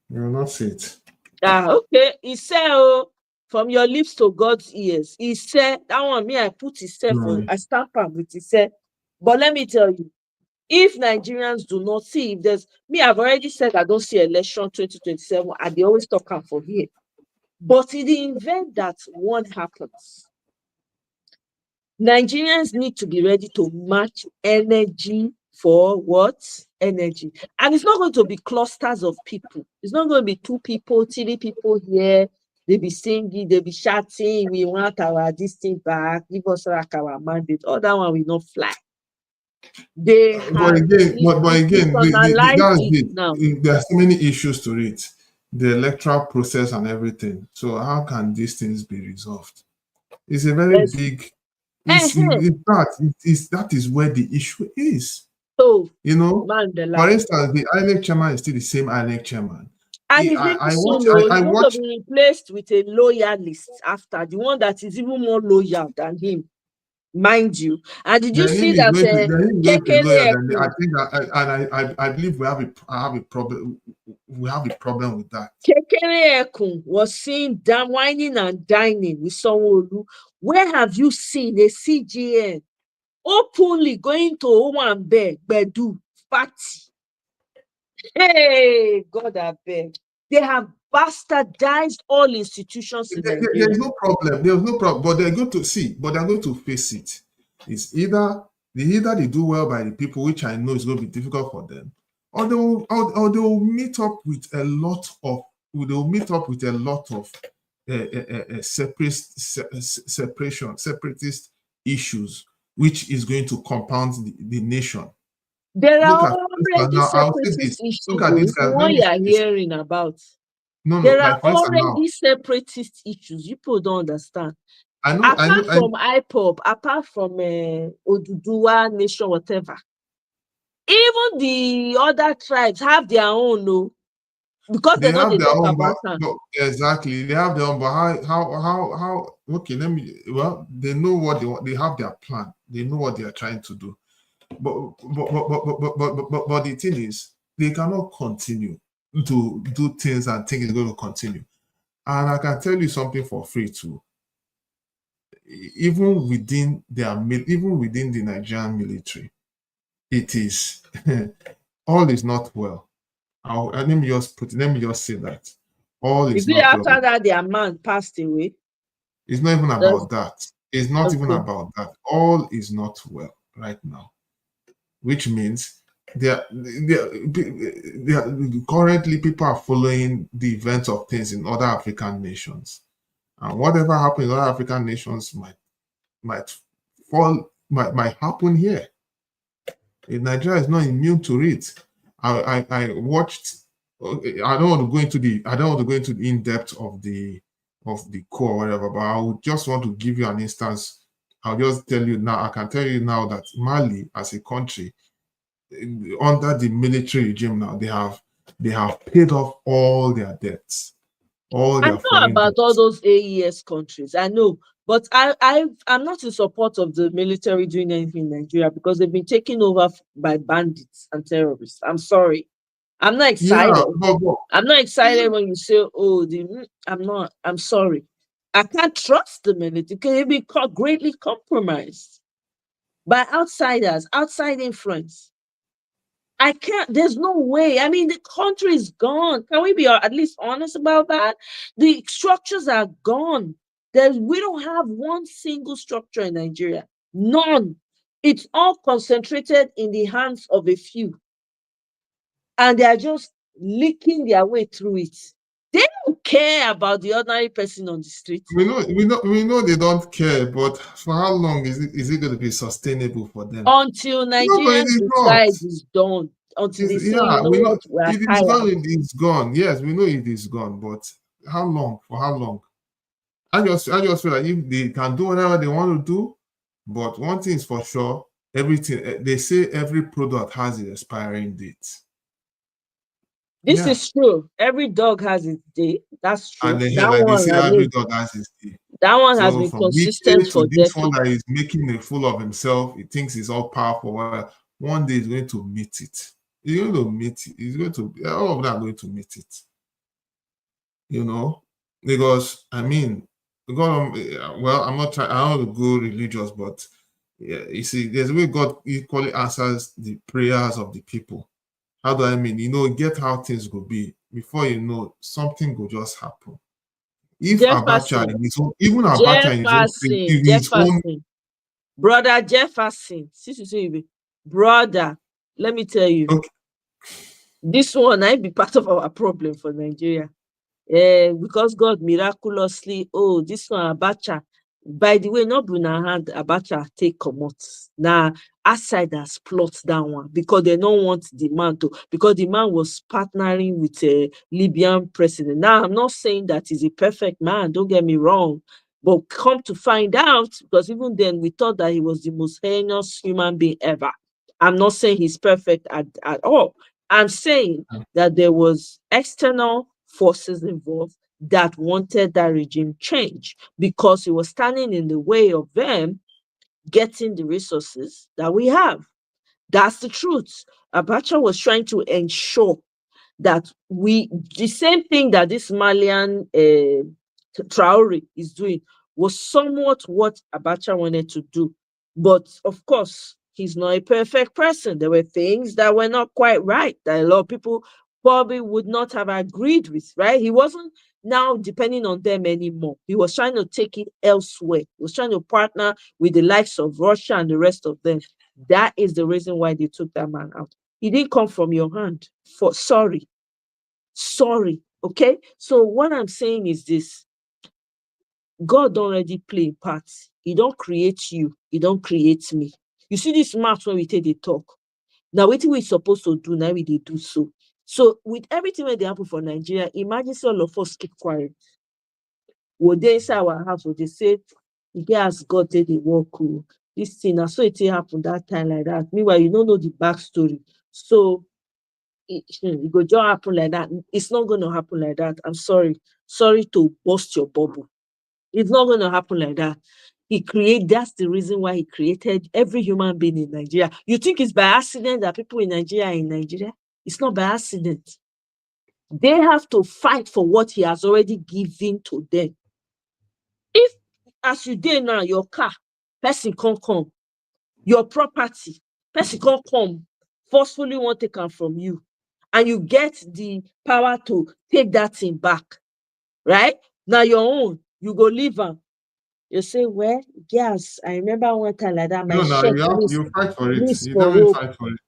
He will not see it. Okay. He said, oh, from your lips to God's ears. He said that one. Me, I put his for I stamp him with he said. But let me tell you, if Nigerians do not see, if there's me, I've already said I don't see election 2027, and they always talk am for here. But in the event that one happens, Nigerians need to be ready to match energy for what? Energy. And it's not going to be clusters of people. It's not going to be 2 people, 3 people here. They be singing, they be shouting, we want our this thing back, give us like our mandate. All that one will not fly. They have But again, institutionalized that's it now. there are so many issues to it, the electoral process and everything. So how can these things be resolved? It's a very big. That is where the issue is. So you know, Mandela. for instance, the INEC chairman is still the same INEC chairman. And he's going to be replaced with a loyalist after, the one that is even more loyal than him, mind you. And did you see that? I think that, I believe we have a problem. We have a problem with that. Kekere Ekun was seen whining and dining with Sanwo-Olu. Where have you seen a CGN openly going to Owambe, Bedu, party? Hey, God, I beg. They have bastardized all institutions in Nigeria. There's no problem. There's no problem. But they're going to see. But they're going to face it. It's either they do well by the people, which I know is going to be difficult for them, or they will meet up with a lot of separatist issues, which is going to compound the nation. There are already separatist issues. The one you are hearing about. There are already separatist issues. People don't understand. Apart from IPOB, apart from Oduduwa Nation, whatever. Even the other tribes have their own, no, because they know they talk about them. Exactly, they have their own. But how? Okay, they know what they want. They have their plan. They know what they are trying to do. But the thing is, they cannot continue to do things and think it's going to continue. And I can tell you something for free too. Even within the Nigerian military, it is all is not well. Let me just say that all is not well. After that their man passed away? It's not even about that. It's not even about that. All is not well right now, which means currently people are following the events of things in other African nations, and whatever happens in other African nations might happen here. Nigeria is not immune to it. I watched. I don't want to go into the in depth of the core or whatever, but I would just want to give you an instance. I'll just tell you now. I can tell you now that Mali, as a country, under the military regime now, they have paid off all their debts, all I their know foreign about all debts. those AES countries. I know, but I'm not in support of the military doing anything in Nigeria because they've been taken over by bandits and terrorists. I'm sorry. I'm not Yeah, excited. but I'm not excited when you say, "Oh, I'm not." I'm sorry. I can't trust the military because they've been greatly compromised by outsiders, outside influence. I can't, there's no way. I mean, the country is gone. Can we be at least honest about that? The structures are gone. We don't have one single structure in Nigeria. None. It's all concentrated in the hands of a few. And they are just licking their way through it. They don't care about the ordinary person on the street. we know they don't care, but for how long is it going to be sustainable for them? Until No, it Nigerians is not. decide it's done. Until they say, you Yeah, know we know what, we are it is tired. gone. It is gone. Yes, we know it is gone. But how long? For how long? I just feel like if they can do whatever they want to do, but one thing is for sure, everything they say every product has an expiring date. This Yeah. is true. Every dog has its day. That's And true. then here, That like they one, say, I every mean, dog has his day. that one has So been from consistent Wike for to this one decades. that is making a fool of himself, he thinks he's all powerful. Well, one day he's going to meet it. He's going to meet it. He's going to all of them are going to meet it. You know, because I mean, God, well, I'm not trying. I don't want to go religious, but yeah, you see, there's a way God equally answers the prayers of the people. How do I mean? You know, get how things will be before you know something will just happen. If Abacha Jefferson, in his own, even Abacha in his own, Jefferson, in his own, brother Jefferson. Brother, let me tell you, okay, this one I be part of our problem for Nigeria. Because God miraculously, oh, this one Abacha. By the way, not Bruna hand Abacha take comot. Now, outsiders plot that one because they don't want the man to, because the man was partnering with a Libyan president. Now, I'm not saying that he's a perfect man, don't get me wrong. But come to find out, because even then we thought that he was the most heinous human being ever. I'm not saying he's perfect at all. I'm saying that there was external forces involved that wanted that regime change because it was standing in the way of them getting the resources that we have. That's the truth. Abacha was trying to ensure that the same thing that this Malian Traore is doing was somewhat what Abacha wanted to do. But of course, he's not a perfect person. There were things that were not quite right that a lot of people probably would not have agreed with, right? He wasn't now depending on them anymore. He was trying to take it elsewhere. He was trying to partner with the likes of Russia and the rest of them. That is the reason why they took that man out. He didn't come from your hand. Sorry. Okay. So what I'm saying is this: God don't already play parts. He don't create you. He don't create me. You see this mouth when we take the talk. Now, what we supposed to do now, we they do so. So with everything that they happen for Nigeria, imagine all of us keep quiet. Would they inside our house? Would they say, "Yes, God did the work. Oh, this thing, and so it happened that time like that." Meanwhile, you don't know the backstory. So it go just happen like that. It's not going to happen like that. I'm sorry. Sorry to burst your bubble. It's not going to happen like that. That's the reason why he created every human being in Nigeria. You think it's by accident that people in Nigeria are in Nigeria? It's not by accident. They have to fight for what he has already given to them. If, as you did now, your car, person can't come, your property, person can't come, forcefully want to take am from you, and you get the power to take that thing back, right? Now your own, you go leave am. You say, well, yes, I remember one time like that, my no, now shirt you fight for it. miss You for definitely road. fight for it.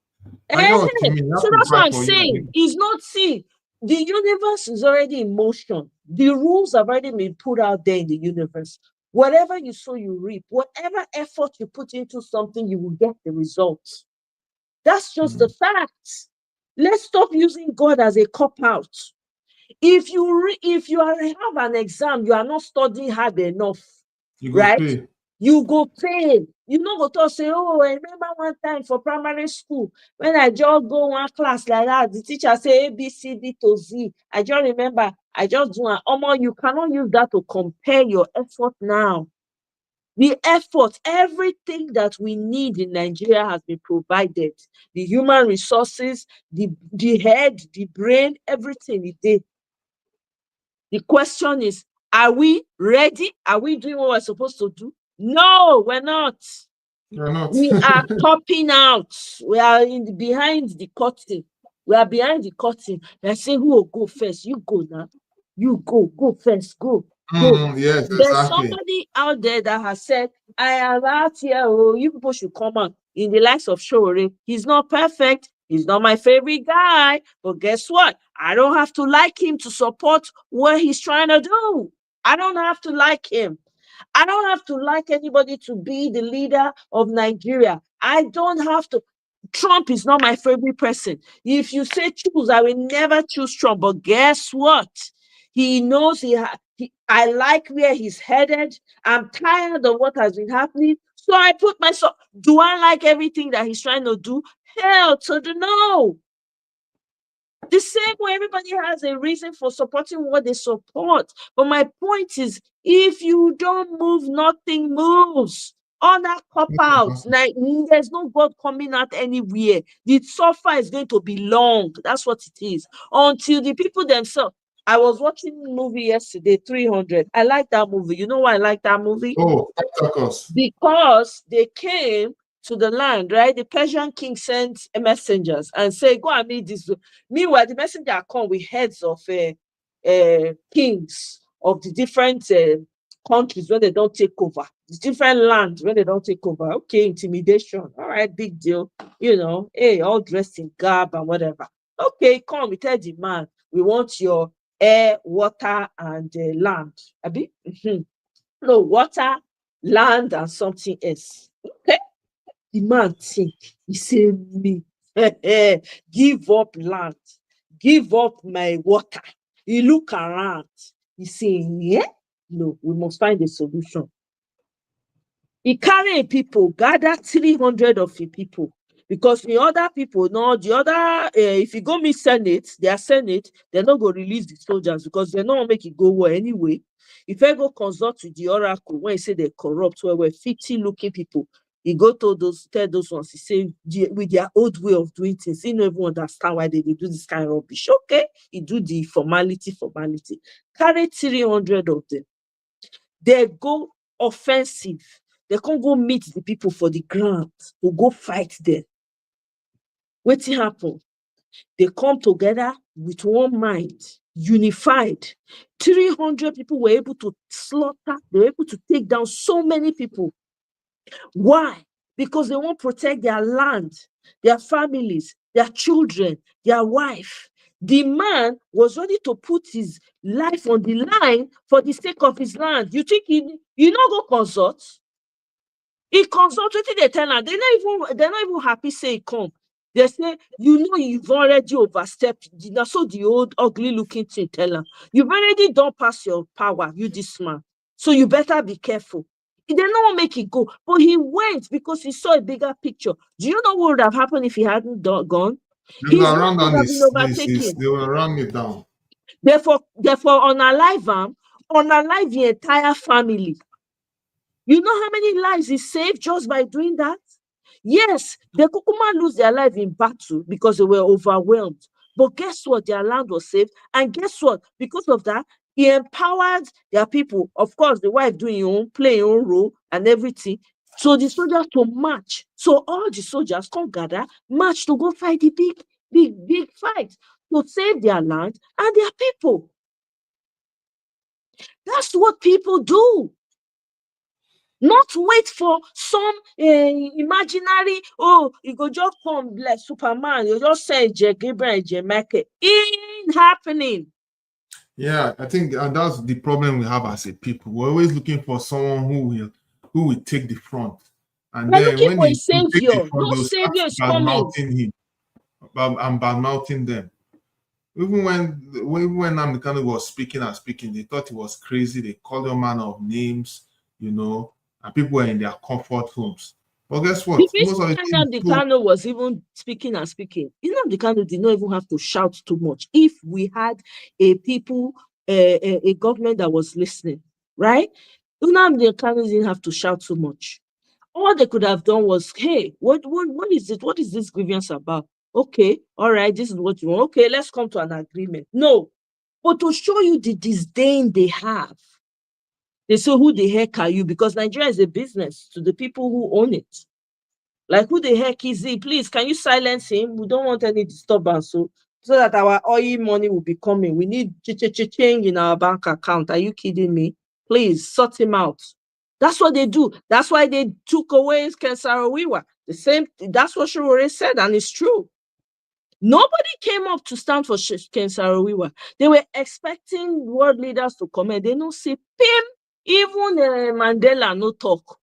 I get what you Eh, mean. You so have to that's what fight I'm for it. saying. It's not, see, the universe is already in motion. The rules have already been put out there in the universe. Whatever you sow, you reap. Whatever effort you put into something, you will get the results. That's just the fact. Let's stop using God as a cop out. If you have an exam, you are not studying hard enough, You go right? pay. You go fail. You no go talk say, oh, I remember one time for primary school when I just go one class like that, the teacher say A, B, C, D to Z. I just remember, I just do it. Omo, you cannot use that to compare your effort now. The effort, everything that we need in Nigeria has been provided. The human resources, the head, the brain, everything is there. The question is, are we ready? Are we doing what we're supposed to do? No, we're not. You're not. We are topping out. We are behind the curtain. We are behind the curtain. They say, who will go first? You go now. You go first. Go. Yes, There's exactly. somebody out there that has said, I am out here. Oh, you people should come out. In the likes of Shore, he's not perfect. He's not my favorite guy. But guess what? I don't have to like him to support what he's trying to do. I don't have to like him. I don't have to like anybody to be the leader of Nigeria. I don't have to. Trump is not my favorite person. If you say choose, I will never choose Trump. But guess what? He knows I like where he's headed. I'm tired of what has been happening. So I put myself. Do I like everything that he's trying to do? Hell to the no. The same way everybody has a reason for supporting what they support. But my point is, if you don't move, nothing moves. All that cop out. Now, there's no God coming out anywhere. The suffer is going to be long. That's what it is. Until the people themselves. I was watching a movie yesterday, 300. I like that movie. You know why I like that movie? Oh, of course. Because they came to the land, right? The Persian king sent messengers and say, go and meet this. Meanwhile, the messenger come with heads of kings of the different countries when they don't take over, the different lands when they don't take over. Okay, intimidation. All right, big deal. You know, hey, all dressed in garb and whatever. Okay, come, we tell the man, we want your air, water, and land. Abi? No, water, land, and something else. Okay. The man think, he say me, give up land, give up my water. He look around, he say, yeah, no, we must find a solution. He carry people, gather 300 of the people. Because the other people, no, the other, if you go meet Senate, their Senate, they're not going to release the soldiers because they're not going to make it go war anyway. If I go consult with the oracle, when he say they're corrupt, where we're 50 looking people, he go to those, tell those ones, he say, with their old way of doing things, he don't even understand why they do this kind of rubbish. Okay, he do the formality. Carry 300 of them. They go offensive. They can't go meet the people for the ground to go fight them. Wetin happen? They come together with one mind, unified. 300 people were able to slaughter, they were able to take down so many people. Why? Because they want to protect their land, their families, their children, their wife. The man was ready to put his life on the line for the sake of his land. You think you not go consult? He consult wetin dey tell am. They're not even happy say he come. They say, you know, you've already overstepped. Na so the old ugly looking thing tell am. You've already done past your power, you this man. So you better be careful. He did not make it go, but he went because he saw a bigger picture. Do you know what would have happened if he hadn't gone? They His will land run would down have been overtaken. they will run it down. Therefore, unalive the entire family. You know how many lives he saved just by doing that? Yes, the Kukuma lose their life in battle because they were overwhelmed. But guess what? Their land was saved. And guess what? Because of that, he empowered their people. Of course, the wife doing her own, playing her own role and everything. So the soldiers to march. So all the soldiers come gather, march to go fight the big fight to save their land and their people. That's what people do. Not wait for some imaginary, oh, you go just come like Superman, you just say Gabriel and Michael. It ain't happening. Yeah, I think that's the problem we have as a people. We're always looking for someone who will take the front. And We're then looking when for a he will take the savior. front, No they'll start savior is bad coming. mouthing him and bad mouthing them. Even when Namdekanu was speaking, they thought he was crazy. They called him man of names, you know, and people were in their comfort homes. But guess what? The Most of the reason things Nnamdi too, Kanu was even speaking and speaking, Nnamdi Kanu did not even have to shout too much. If we had a government that was listening, right? Nnamdi Kanu didn't have to shout too much. All they could have done was, hey, what is it? What is this grievance about? Okay, all right, this is what you want. Okay, let's come to an agreement. No, but to show you the disdain they have, they say, who the heck are you? Because Nigeria is a business to the people who own it. Like, who the heck is he? Please, can you silence him? We don't want any disturbance, so that our oil money will be coming. We need change in our bank account. Are you kidding me? Please, sort him out. That's what they do. That's why they took away Ken Saro-Wiwa. The same, that's what Shirore said, and it's true. Nobody came up to stand for Ken Saro-Wiwa. They were expecting world leaders to comment. They don't say, Pim, even Mandela no talk.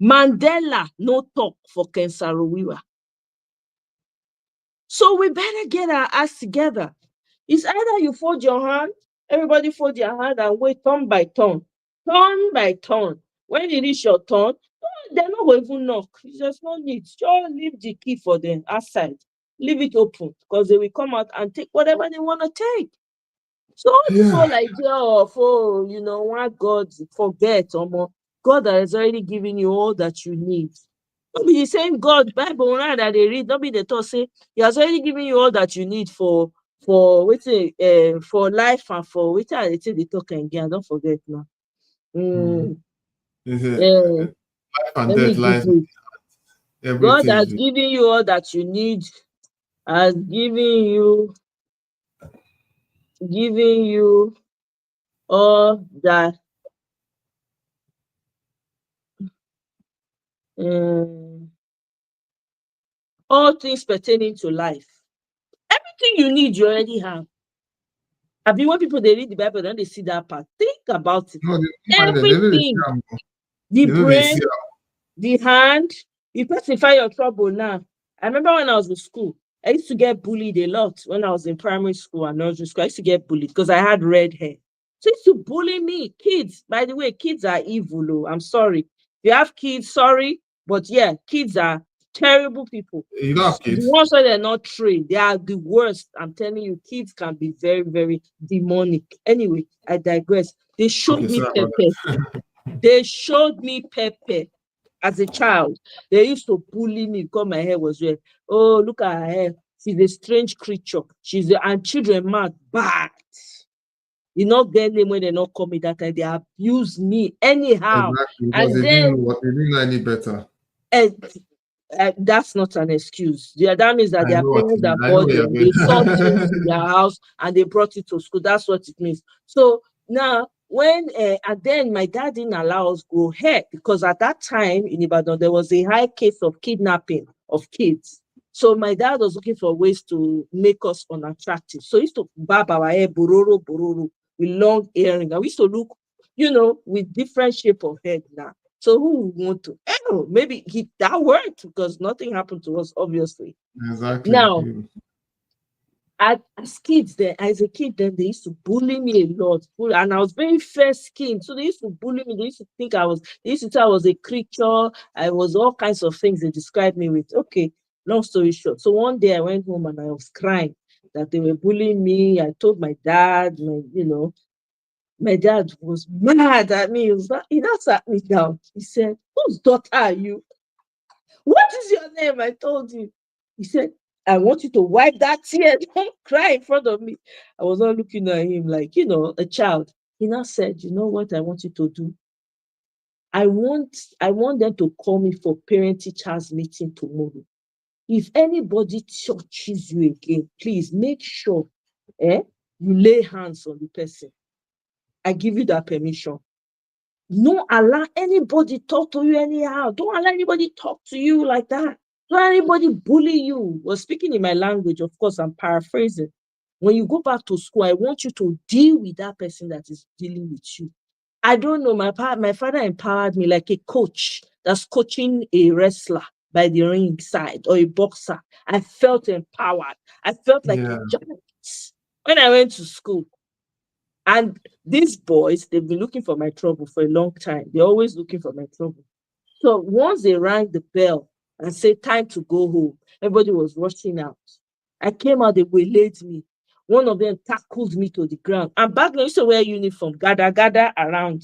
Mandela no talk for Ken Saro-Wiwa. So we better get our acts together. It's either you fold your hand, everybody fold your hand and wait turn by turn. Turn by turn. When it is your turn, they're not going to even knock. It's just no need. Just leave the key for them outside. Leave it open because they will come out and take whatever they want to take. So this whole idea of, what God forget, God has already given you all that you need. Don't be the same God, Bible that they read, don't be the thought say, He has already given you all that you need for life and for they talk again. Don't forget now. life and Let me death give lies you. God everything. has given you all that you need, has given you all that all things pertaining to life. Everything you need, you already have. I mean, when people they read the Bible, then they see that part. Think about it. No, Everything, the brain, the hand, you pacify your trouble now. I remember when I was in school, I used to get bullied a lot when I was in primary school and nursery school. I used to get bullied because I had red hair. So they used to bully me. Kids, by the way, kids are evil. Oh, I'm sorry. If you have kids, sorry. But yeah, kids are terrible people. You don't have The kids? ones that are not trained, they are the worst. I'm telling you, kids can be very, very demonic. Anyway, I digress. They showed me pepper. They showed me pepper as a child. They used to bully me because my hair was red. Oh, look at her hair. She's a strange creature. And children mad bad. You not get name when they not call me that time. They abuse me anyhow. Exactly, because And they then didn't know any better. that's not an excuse. Yeah, that means that I their know what you parents mean. that I know bought what you them, they saw things in mean. their house and they brought it to school. That's what it means. So now, when and then my dad didn't allow us grow hair because at that time in Ibadan there was a high case of kidnapping of kids. So my dad was looking for ways to make us unattractive. So he used to barb our hair bororo with long earring, and we used to look, with different shape of head now. So who would want to? Oh, maybe that worked because nothing happened to us, obviously. Exactly. Now, as a kid, then they used to bully me a lot, and I was very fair skinned. So they used to bully me. They used to think they used to say I was a creature. I was all kinds of things they described me with. Okay, long story short. So one day I went home and I was crying that they were bullying me. I told my dad, my dad was mad at me. He now sat me down. He said, "Whose daughter are you? What is your name?" I told him. He said, "I want you to wipe that tear. Don't cry in front of me." I was not looking at him like, a child. He now said, "You know what I want you to do? I want them to call me for parent-teachers meeting tomorrow. If anybody touches you again, please make sure you lay hands on the person. I give you that permission. Don't allow anybody talk to you anyhow. Don't allow anybody talk to you like that. Don't let anybody bully you." Well, speaking in my language, of course, I'm paraphrasing. When you go back to school, I want you to deal with that person that is dealing with you. I don't know. My father empowered me like a coach that's coaching a wrestler by the ring side or a boxer. I felt empowered. I felt like a giant when I went to school. And these boys, they've been looking for my trouble for a long time. They're always looking for my trouble. So once they rang the bell and said, time to go home, everybody was rushing out. I came out, they waylaid me. One of them tackled me to the ground. And back then, I used to wear uniform, gather around.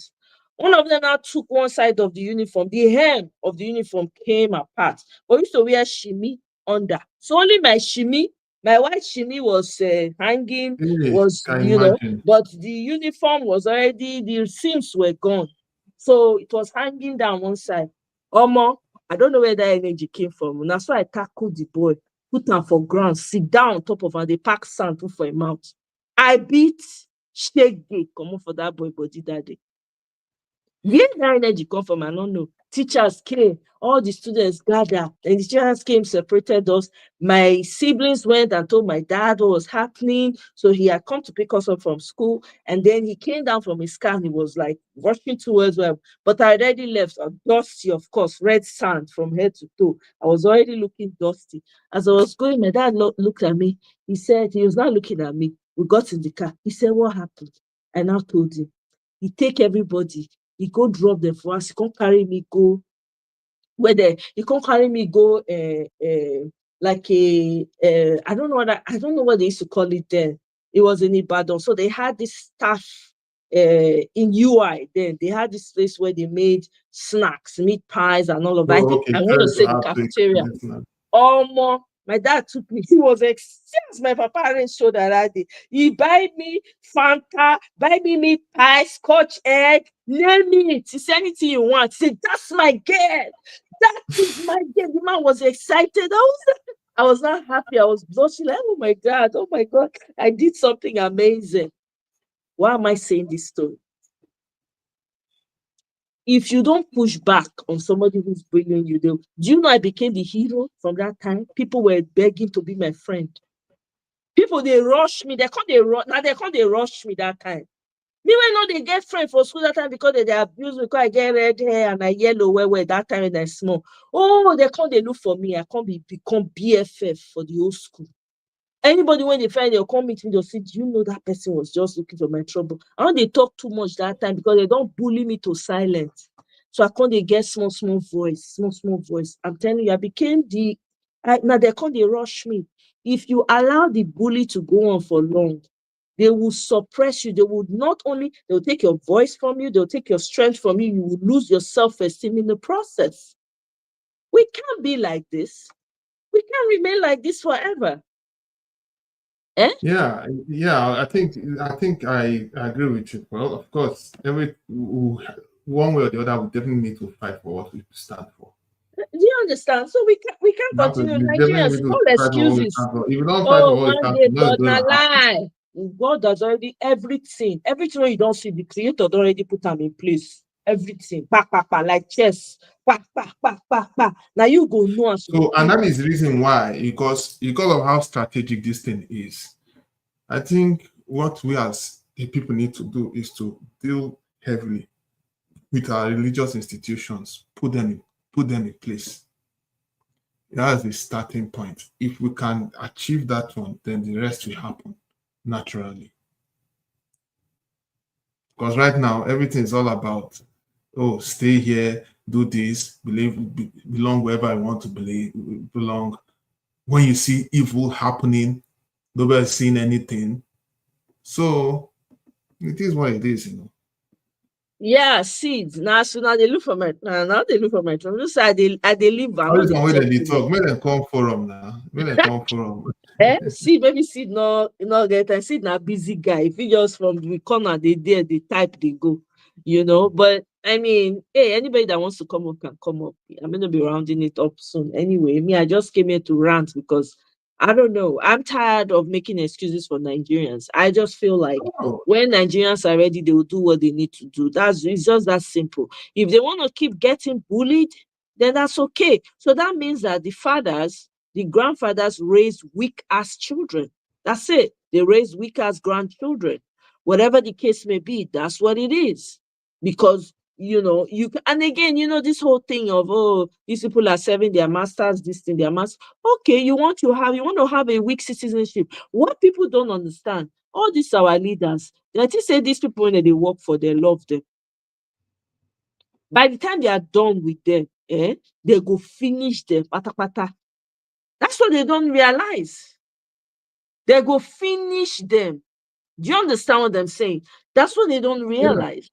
One of them now took one side of the uniform. The hem of the uniform came apart. But I used to wear shimmy under. So only my shimmy, my white shimmy was hanging, Hey, was, can imagine. but the uniform was already, the seams were gone. So it was hanging down one side. Omo, I don't know where that energy came from. And that's why I tackled the boy, put him for ground, sit down on top of her, they pack sand, put for him mouth. I beat shake gate, come on for that boy body that day. Where that energy come from, I don't know. Teachers came, all the students gathered, and the teachers came, separated us. My siblings went and told my dad what was happening. So he had come to pick us up from school, and then he came down from his car and he was like rushing towards where, but I already left, dusty, of course, red sand from head to toe. I was already looking dusty. As I was going, my dad looked at me. He said, he was not looking at me. We got in the car. He said, what happened? I now told him. He take everybody. He go drop them for us. He can't carry me go where he can't carry me go like a I don't know I don't know what they used to call it then. It was in Ibadan. So they had this staff in UI then. They had this place where they made snacks, meat pies and all of that. I Oh, think okay. I want to Sorry say to the have to cafeteria. explain now. Omo, my dad took me. He was yes, my papa arranged show that day. He buy me Fanta, buy me meat pie, Scotch egg, name it. He said anything you want. He said, that's my girl. That is my girl. The man was excited. I was not happy. I was blushing like, oh my God, I did something amazing. Why am I saying this story? If you don't push back on somebody who's bringing you, do you know I became the hero from that time? People were begging to be my friend. People they rush me. They can't they rush me that time. Me when not they get friend for school that time because they abuse me because I get red hair and I yellow where that time when I small. Oh, they can't they look for me. I can't become BFF for the old school. Anybody when they find they'll come meet me, they'll say, do you know that person was just looking for my trouble? I don't they talk too much that time because they don't bully me to silence. So I can't they get small voice. I'm telling you, I became now they can't they rush me. If you allow the bully to go on for long, they will suppress you. They will not only, they'll take your voice from you, they'll take your strength from you, you will lose your self-esteem in the process. We can't be like this. We can't remain like this forever. Eh? Yeah, I think I agree with you. Well, of course, one way or the other, we definitely need to fight for what we stand for. Do you understand? So we can't continue. We definitely Nigerians, need to all fight for what we excuses. stand for. If we don't fight for Oh, what we one stand day for, nothing's God going na to happen. lie. God has already everything. Everything you don't see, the creator don't already put them in place. Everything. Like chess. Now you go know as you So, and do. that is the reason why, because of how strategic this thing is. I think what we as the people need to do is to deal heavily with our religious institutions, put them in place. That's the starting point. If we can achieve that one, then the rest will happen naturally. Because right now, everything is all about, oh, stay here, do this, belong wherever I want to belong. When you see evil happening, nobody's seeing anything. So it is what it is, Yeah, seeds. Now they look for my now they look for my trouble. Just I they live and All not this they one where talk they too much. talk, make them come forum now. Make them come forum. See, maybe seed no get time. Seed na busy guy. If he just from the corner, they there, they type, they go. But I mean, hey, anybody that wants to come up can come up. I'm gonna be rounding it up soon. Anyway, me, I just came here to rant because I don't know. I'm tired of making excuses for Nigerians. I just feel like Oh, when Nigerians are ready, they will do what they need to do. It's just that simple. If they want to keep getting bullied, then that's okay. So that means that the grandfathers raised weak ass children. That's it. They raised weak ass grandchildren. Whatever the case may be, that's what it is. Because and again, this whole thing of these people are serving their masters, this thing, their masters. Okay, you want to have a weak citizenship. What people don't understand, All these our leaders, they think say these people when they work for, they love them. By the time they are done with them, they go finish them. Pata pata. That's what they don't realize. They go finish them. Do you understand what I'm saying? That's what they don't realize.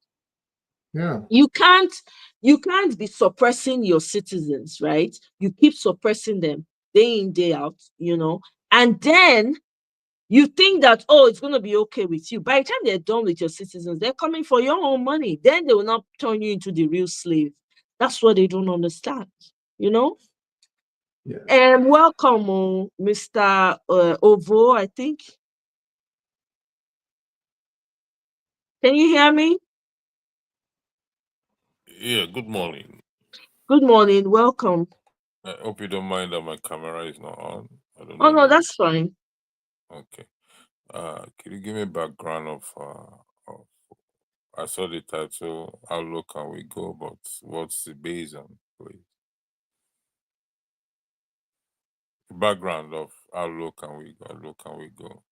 Yeah. You can't be suppressing your citizens, right? You keep suppressing them day in, day out, and then you think that, oh, it's going to be okay with you. By the time they're done with your citizens, they're coming for your own money. Then they will not turn you into the real slave. That's what they don't understand, you know? Yeah. And welcome, Mr. Ovo, I think. Can you hear me? Yeah, good morning. Good morning. Welcome. I hope you don't mind that my camera is not on. I don't Oh, know no, the. that's fine. Okay. Can you give me a background of I saw the title, How Low Can We Go, but what's the base on, please? The background of how low can we go, how low can we go?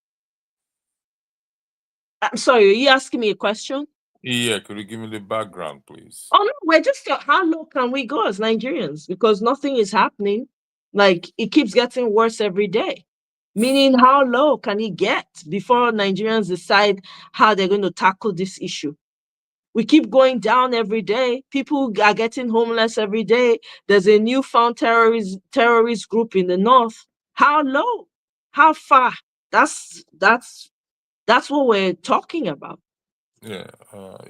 I'm sorry, are you asking me a question? Yeah, could you give me the background, please? Oh, no, we're just, how low can we go as Nigerians? Because nothing is happening. Like, it keeps getting worse every day. Meaning, how low can it get before Nigerians decide how they're going to tackle this issue? We keep going down every day. People are getting homeless every day. There's a newfound terrorist group in the north. How low? How far? That's what we're talking about. Yeah,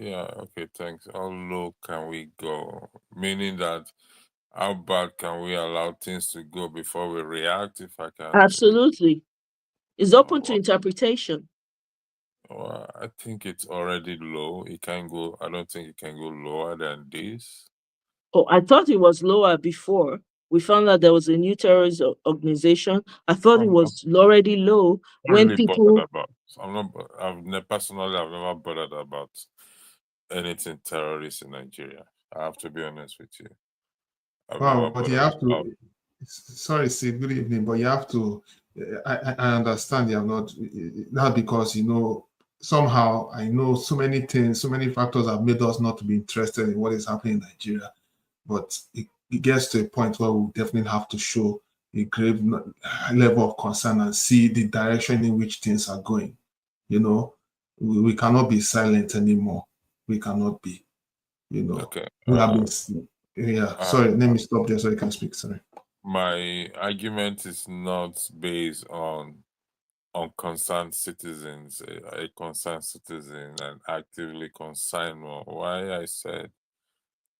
okay, thanks. How low can we go? Meaning that how bad can we allow things to go before we react, if I can say? Absolutely. It's open to interpretation. Well, I think it's already low. It can go, I don't think it can go lower than this. Oh, I thought it was lower before. We found out there was a new terrorist organization. I thought it I'm was already low not when really bothered people. about. Personally, I've never bothered about anything terrorist in Nigeria. I have to be honest with you. I've never Wow, but you bothered have about. to. Sorry, Steve. Good evening, but you have to. I understand you have not. Not because somehow I know so many things, so many factors have made us not to be interested in what is happening in Nigeria. But it gets to a point where we definitely have to show a grave level of concern and see the direction in which things are going. We cannot be silent anymore. We cannot be. Okay. We have been. Yeah. Sorry. Let me stop there so you can speak. Sorry. My argument is not based on concerned citizens, a concerned citizen, and actively concerned. Why I said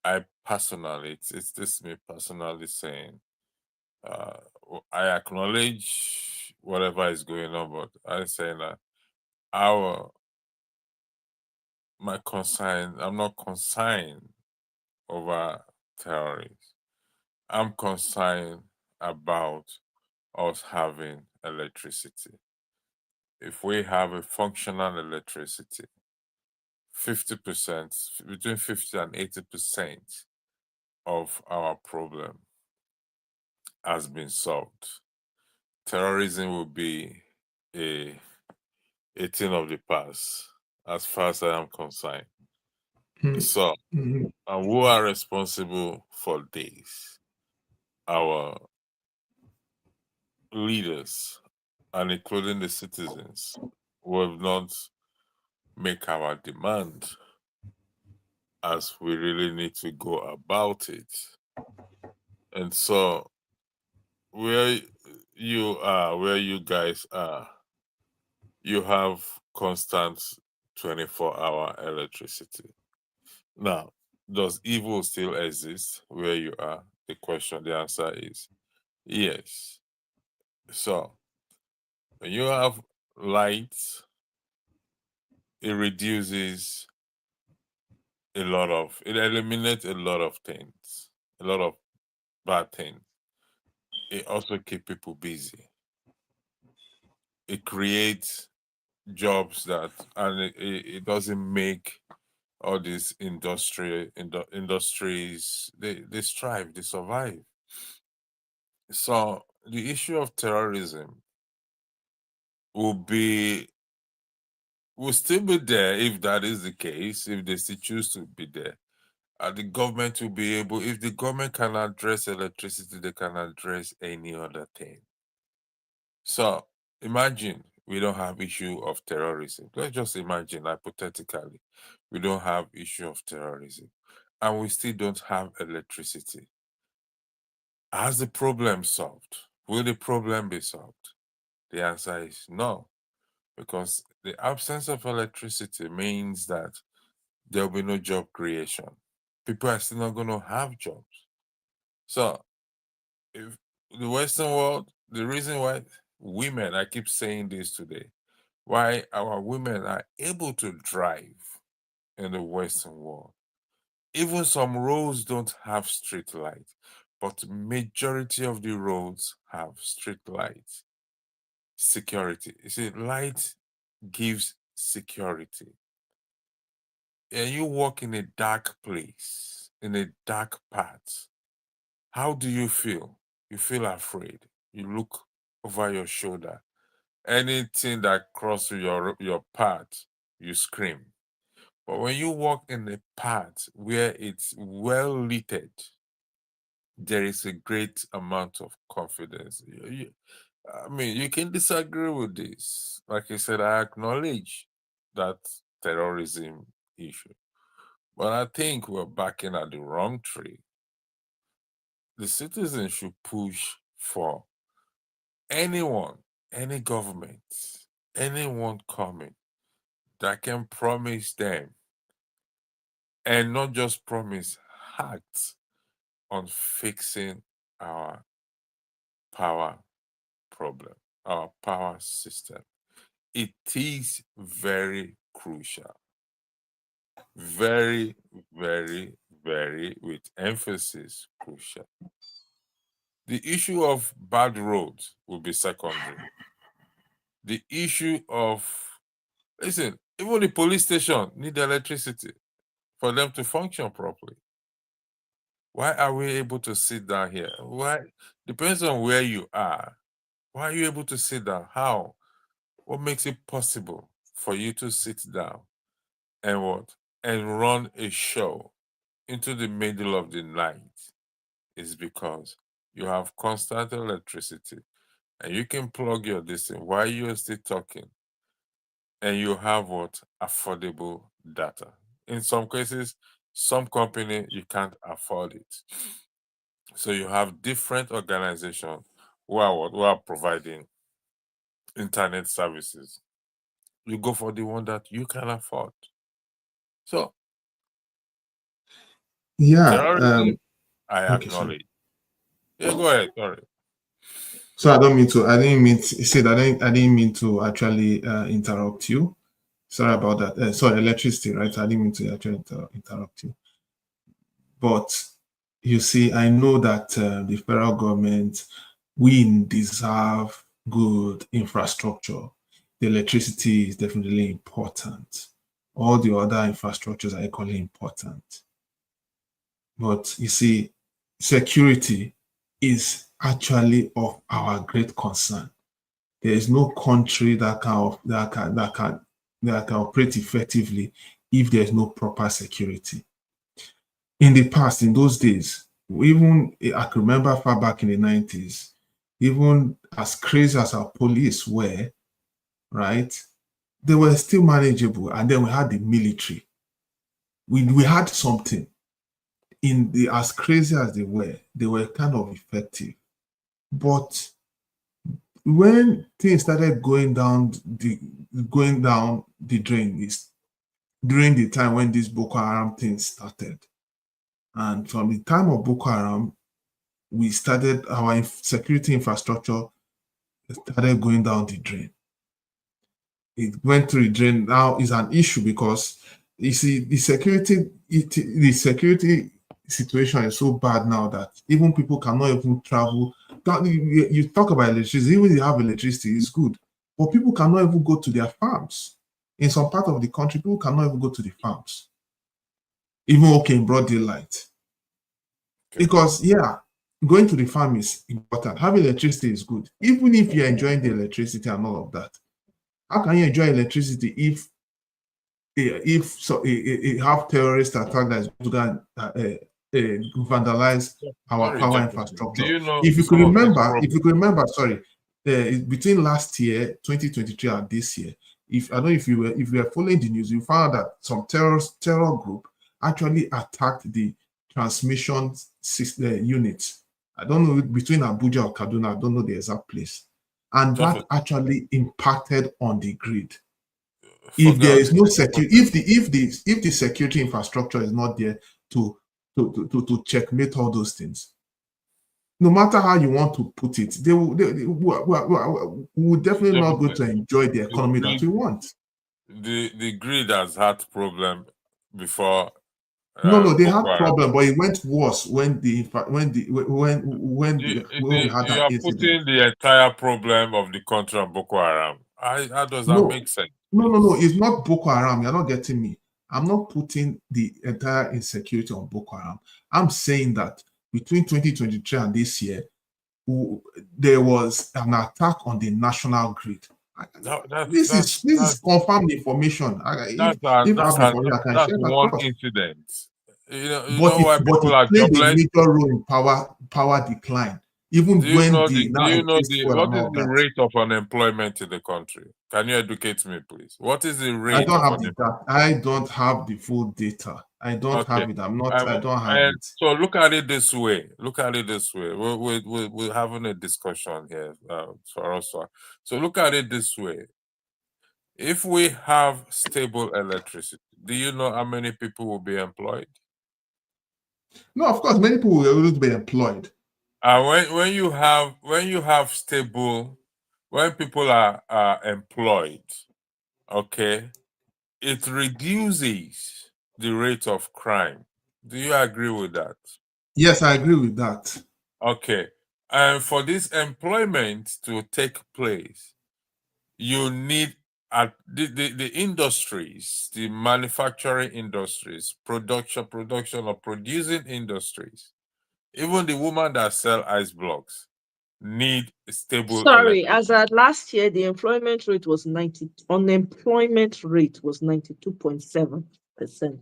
I personally, it's this me personally saying, uh, I acknowledge whatever is going on, but I say that our my concern, I'm not concerned over terrorists. I'm concerned about us having electricity. If we have a functional electricity, 50%, between 50 and 80% of our problem has been solved. Terrorism will be a, a thing of the past, as far as I am concerned. So, Mhm. and who are responsible for this? Our leaders, and including the citizens, who have not make our demand as we really need to go about it. And so, where where you guys are, you have constant 24-hour electricity. Now, does evil still exist where you are? The answer is yes. So, when you have light, it reduces it eliminates a lot of things, a lot of bad things. It also keep people busy. It creates jobs and it doesn't make all these industries, they strive, they survive. So the issue of terrorism will be will still be there if that is the case, if they still choose to be there. And the government will be able, if the government can address electricity, they can address any other thing. So imagine we don't have issue of terrorism. Let's just imagine hypothetically, we don't have issue of terrorism and we still don't have electricity. Has the problem solved? Will the problem be solved? The answer is no, because the absence of electricity means that there will be no job creation. People are still not going to have jobs. So, if the Western world, the reason why women, I keep saying this today, why our women are able to drive in the Western world. Even some roads don't have street lights, but majority of the roads have street lights. Security. You see, light gives security. And you walk in a dark place, in a dark path, how do you feel? You feel afraid. You look over your shoulder. Anything that crosses your path, you scream. But when you walk in a path where it's well lit, there is a great amount of confidence. I mean, you can disagree with this. Like I said, I acknowledge that terrorism issue. But I think we're backing at the wrong tree. The citizens should push for anyone, any government, anyone coming that can promise them and not just promise, act on fixing our power problem, our power system. It is very crucial. Very, very, very, with emphasis, crucial. The issue of bad roads will be secondary. The issue of, listen, even the police station need electricity for them to function properly. Why are we able to sit down here? Why? Depends on where you are. Why are you able to sit down? How? What makes it possible for you to sit down and what? And run a show into the middle of the night? Is because you have constant electricity and you can plug your distance while you're still talking, and you have what? Affordable data. In some cases, some company you can't afford it. So you have different organizations who are providing internet services. You go for the one that you can afford. So Yeah. terrorism, I Okay, sorry. acknowledge. Yeah, go ahead. Sorry. So I didn't mean to say that. I didn't mean to actually interrupt you. Sorry about that. Sorry, electricity, right? I didn't mean to actually interrupt you. But you see, I know that the federal government, we deserve good infrastructure. The electricity is definitely important. All the other infrastructures are equally important. But you see, security is actually of our great concern. There is no country that can operate effectively if there is no proper security. In the past, in those days, even I can remember far back in the 90s, even as crazy as our police were, right, they were still manageable. And then we had the military. We had something. In the as crazy as they were kind of effective. But when things started going down the drain is during the time when this Boko Haram thing started. And from the time of Boko Haram, we started our security infrastructure started going down the drain. It went through the drain. Now is an issue because you see the security situation is so bad now that even people cannot even travel. You talk about electricity, even if you have electricity, it's good. But people cannot even go to their farms. In some part of the country, people cannot even go to the farms. Even okay in broad daylight. Because going to the farm is important. Having electricity is good. Even if you're enjoying the electricity and all of that. How can you enjoy electricity if if have terrorist attack that is going to vandalize our Sorry, power gentlemen. Do infrastructure. you know If you could some of these remember, problems? sorry, between last year, 2023, and this year, if I don't know if you were following the news, you found that some terror group actually attacked the transmission units. I don't know between Abuja or Kaduna. I don't know the exact place, and that actually impacted on the grid. If there is no security, if the security infrastructure is not there to checkmate all those things, no matter how you want to put it, we will definitely not go to enjoy the economy that we want. The grid has had problem before. No, they had problem, but it went worse when we had you that are incident. putting the entire problem of the country on Boko Haram. How does that make sense? No, it's not Boko Haram. You're not getting me. I'm not putting the entire insecurity on Boko Haram. I'm saying that between 2023 and this year, there was an attack on the national grid. This is confirmed information. If I have information, I can that's share it one across. incident. You But know why people are it played a jobless? major role in power decline. Even when they now increased fuel what and is all the that. rate of unemployment in the country? Can you educate me, please? What is the I rate don't of have unemployment? I don't have the full data. I don't have it. I don't have it. So look at it this way. Look at it this way. We're having a discussion here for us. So look at it this way. If we have stable electricity, do you know how many people will be employed? No, of course, many people will always be employed. When you have stable, when people are employed, okay, it reduces the rate of crime. Do you agree with that? Yes, I agree with that. Okay. And for this employment to take place, you need the industries, the manufacturing industries, production or producing industries, even the woman that sell ice blocks need stable Sorry, electricity. as at last year, the unemployment rate was 92.7%.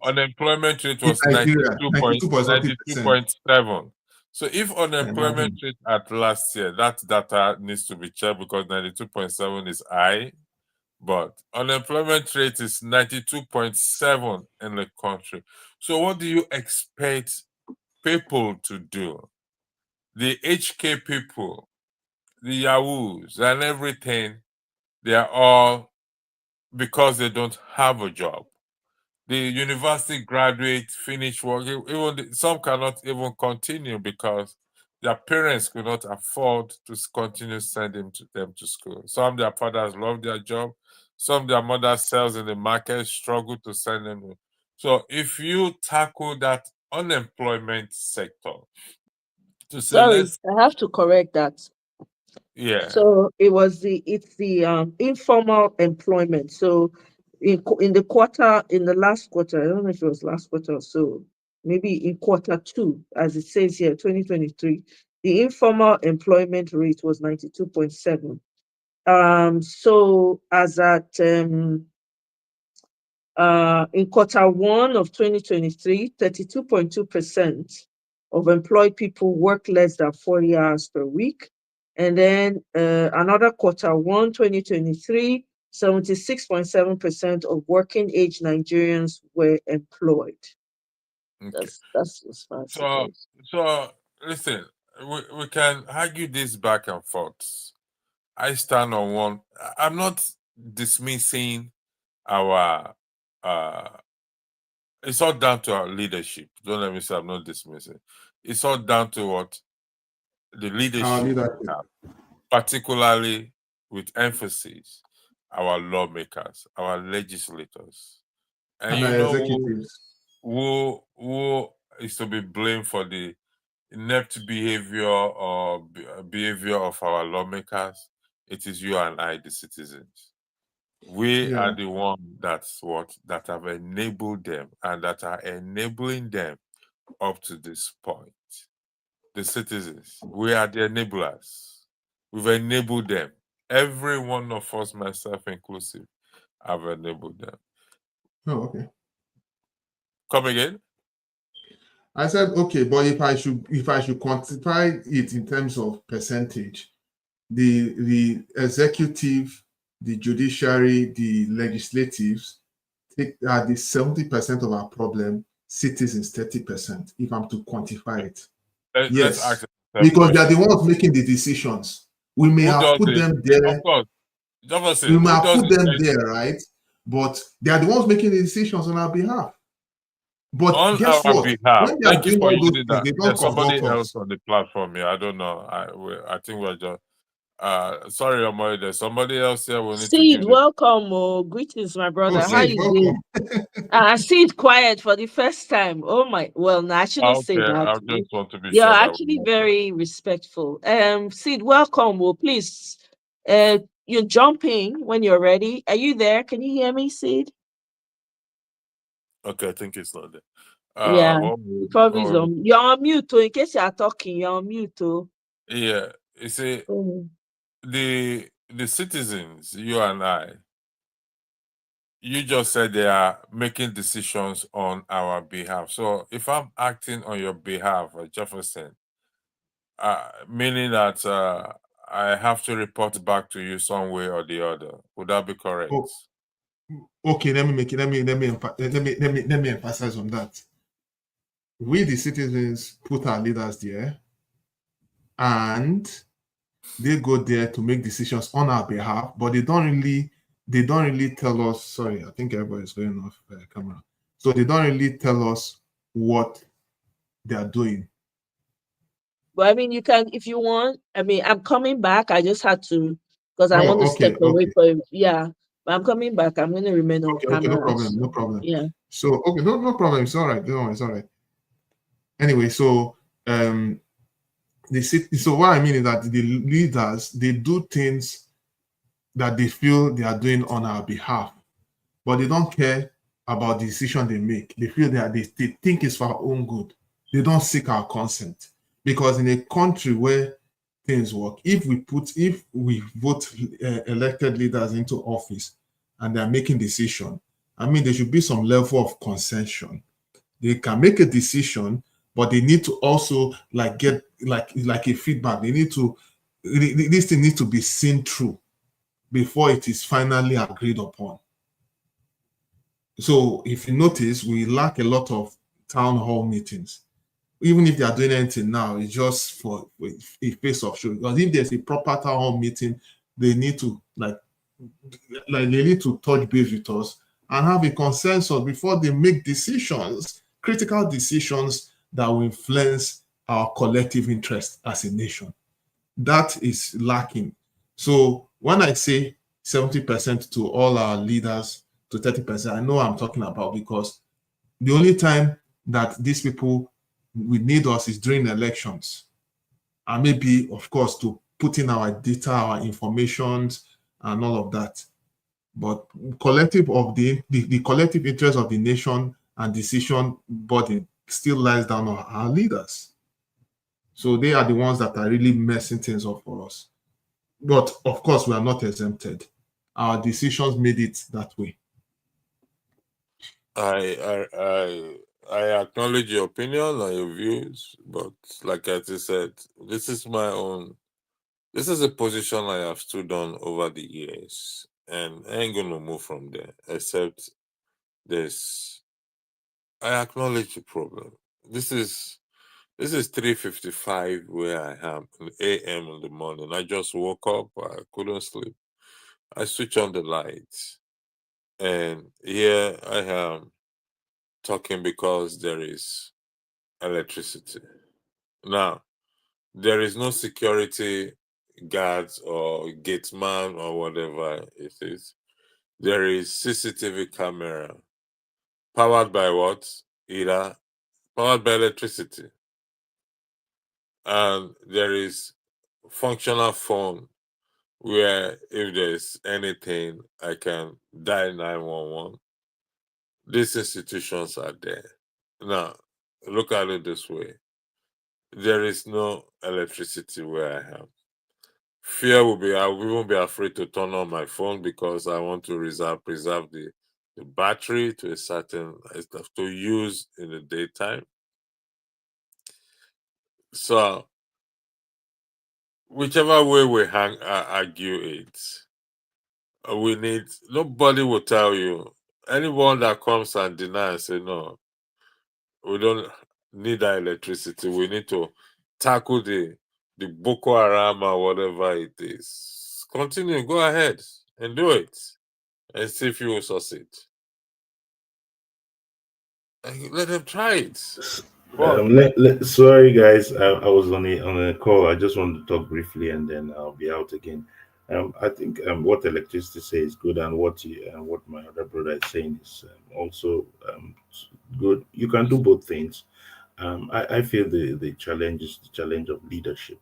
Unemployment rate In was Nigeria, 92.7. So if unemployment Imagine. rate at last year, that data needs to be checked because 92.7 is high, but unemployment rate is 92.7 in the country. So what do you expect people to do? The HK people, the Yahoos and everything, they are all because they don't have a job. The university graduates finish work, even some cannot even continue because their parents could not afford to continue sending them to school. Some their fathers love their job, some their mother sells in the market, struggle to send them. So if you tackle that unemployment sector, to say Sorry, I have to correct that. yeah. So it's the informal employment. So in the last quarter, I don't know if it was last quarter or so, maybe in quarter two, as it says here, 2023, the informal employment rate was 92.7. So as at in quarter one of 2023, 32.2% of employed people work less than 40 hours per week. And then another quarter one, 2023, 76.7% of working age Nigerians were employed. Okay. That's as far as it goes. So listen, we can argue this back and forth. I stand on one. I'm not dismissing our it's all down to our leadership. Don't let me say I'm not dismissing. It's all down to what the leadership we have, particularly with emphasis, our lawmakers, our legislators. And you our know executives. who is to be blamed for the inept behavior or behavior of our lawmakers? It is you and I, the citizens. We Yeah. are the one that have enabled them and that are enabling them up to this point. The citizens, we are the enablers. We've enabled them. Every one of us, myself inclusive, have enabled them. Oh, okay. Come again? I said okay, but if I should quantify it in terms of percentage, the executive, the judiciary, the legislatives take the 70% of our problem, citizens 30%, if I'm to quantify it. Let's ask Yes. the same Because they are the question. ones making the decisions. We may Who have does put it? them there. Of course. Jefferson, We may who have does put it? them there, right? But they are the ones making the decisions on our behalf. But On guess our what? behalf. When they are Thank you doing for all those using things, that. they don't There's somebody consult else us. on the platform here. I don't know. I think we're just sorry, Amoy. There's somebody else here. We need to Seed, give this. welcome. Oh, greetings, my Oh, brother. How Sid, you welcome. doing? I see it quiet for the first time. Oh my, well, no, I shouldn't say Okay, that. I just want to be You're sure that we're actually not. very respectful. Sid, welcome. Well, please, you jump in when you're ready. Are you there? Can you hear me, Sid? Okay, I think it's not there. Yeah, What you probably is we on. You're on mute. Oh, in case you are talking, you're on mute. Oh. yeah, you see, Mm. the citizens, you and I, you just said they are making decisions on our behalf. So if I'm acting on your behalf, Jefferson, meaning that I have to report back to you some way or the other. Would that be correct? Oh, okay, let me emphasize on that. We, the citizens, put our leaders there, and they go there to make decisions on our behalf, but they don't really tell us. Sorry, I think everybody's going off camera. So they don't really tell us what they are doing. But I mean, you can if you want. I mean, I'm coming back. I just had to because I want to Oh, step okay, away okay, from. Yeah, but I'm coming back. I'm going to remain on okay, no camera. problem, no So, problem. yeah. So okay, no problem. It's all right. No, it's all right. Anyway, so so what I mean is that the leaders, they do things that they feel they are doing on our behalf, but they don't care about the decision they make. They feel that they think it's for our own good. They don't seek our consent, because in a country where things work, if we vote elected leaders into office and they're making decision, I mean there should be some level of consension. They can make a decision, but they need to also get a feedback. They need to this thing needs to be seen through before it is finally agreed upon. So if you notice, we lack a lot of town hall meetings. Even if they are doing anything now, it's just for a face of show. Because if there's a proper town hall meeting, they need to they need to touch base with us and have a consensus before they make decisions, critical decisions that will influence our collective interest as a nation. That is lacking. So when I say 70% to all our leaders to 30%, I know what I'm talking about, because the only time that these people will need us is during elections. And maybe, of course, to put in our data, our information, and all of that. But collective of the collective interest of the nation and decision body still lies down on our leaders. So they are the ones that are really messing things up for us. But of course, we are not exempted. Our decisions made it that way. I acknowledge your opinion and your views, but like I just said, this is my own. This is a position I have stood on over the years, and I ain't gonna move from there. Except this, I acknowledge the problem. This is 3:55 where I am in the a.m. in the morning. I just woke up. I couldn't sleep. I switch on the lights, and here I am talking because there is electricity. Now, there is no security guards or gateman or whatever it is. There is CCTV camera powered by what? Either powered by electricity. And there is functional phone where if there's anything, I can dial 911. These institutions are there. Now, look at it this way. There is no electricity where I am. Fear will be, I will even be afraid to turn on my phone because I want to preserve the the battery to a certain stuff to use in the daytime. So whichever way we argue it, we need, nobody will tell you. Anyone that comes and denies, say no, we don't need that electricity. We need to tackle the Boko Haram or whatever it is. Continue, go ahead and do it, and see if you will succeed. And let them try it. Sorry, guys, I was on a call. I just wanted to talk briefly, and then I'll be out again. I think what electricity say is good, and what my other brother is saying is also good. You can do both things. I feel the challenge is the challenge of leadership.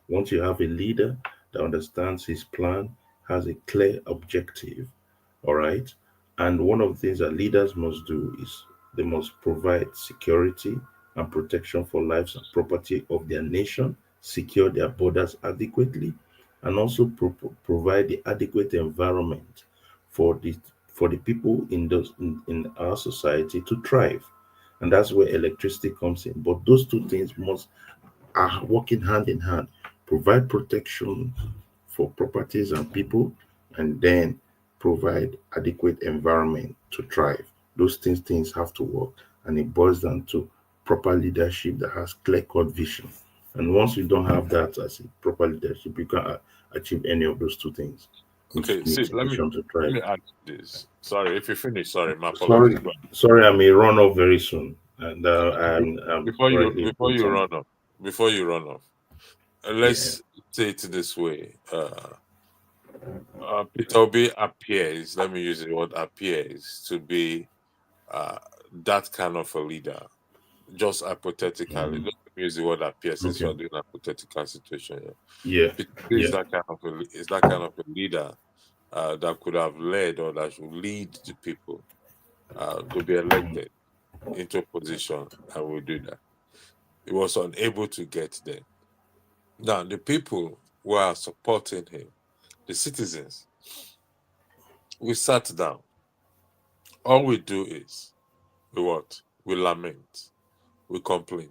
Once you have a leader that understands his plan, has a clear objective, all right. And one of the things that leaders must do is they must provide security and protection for lives and property of their nation, secure their borders adequately, and also provide the adequate environment for the people in our society to thrive. And that's where electricity comes in. But those two things must are working hand in hand. Provide protection for properties and people, and then provide adequate environment to thrive. Those things have to work, and it boils down to proper leadership that has clear-cut vision. And once you don't have that as a proper leadership, you can't achieve any of those two things. Okay, Which see, needs a nation to let thrive. me ask this. Sorry, if you finish, sorry, my Sorry, apologies. But sorry, I may run off very soon, and I'm currently before doing you something. run off, before you run off, Yeah. let's say it this way. Peter Obi appears, let me use the word appears, to be uh, that kind of a leader. Just hypothetically, Mhm. let me use the word appears since Okay. we're doing a hypothetical situation here. Yeah. Peter Obi is Yeah. that kind of is that kind of a leader that could have led or that should lead the people to be elected into position and will do that. He was unable to get there. Now, the people who are supporting him, the citizens, we sat down. All we do is we what? We lament, we complain.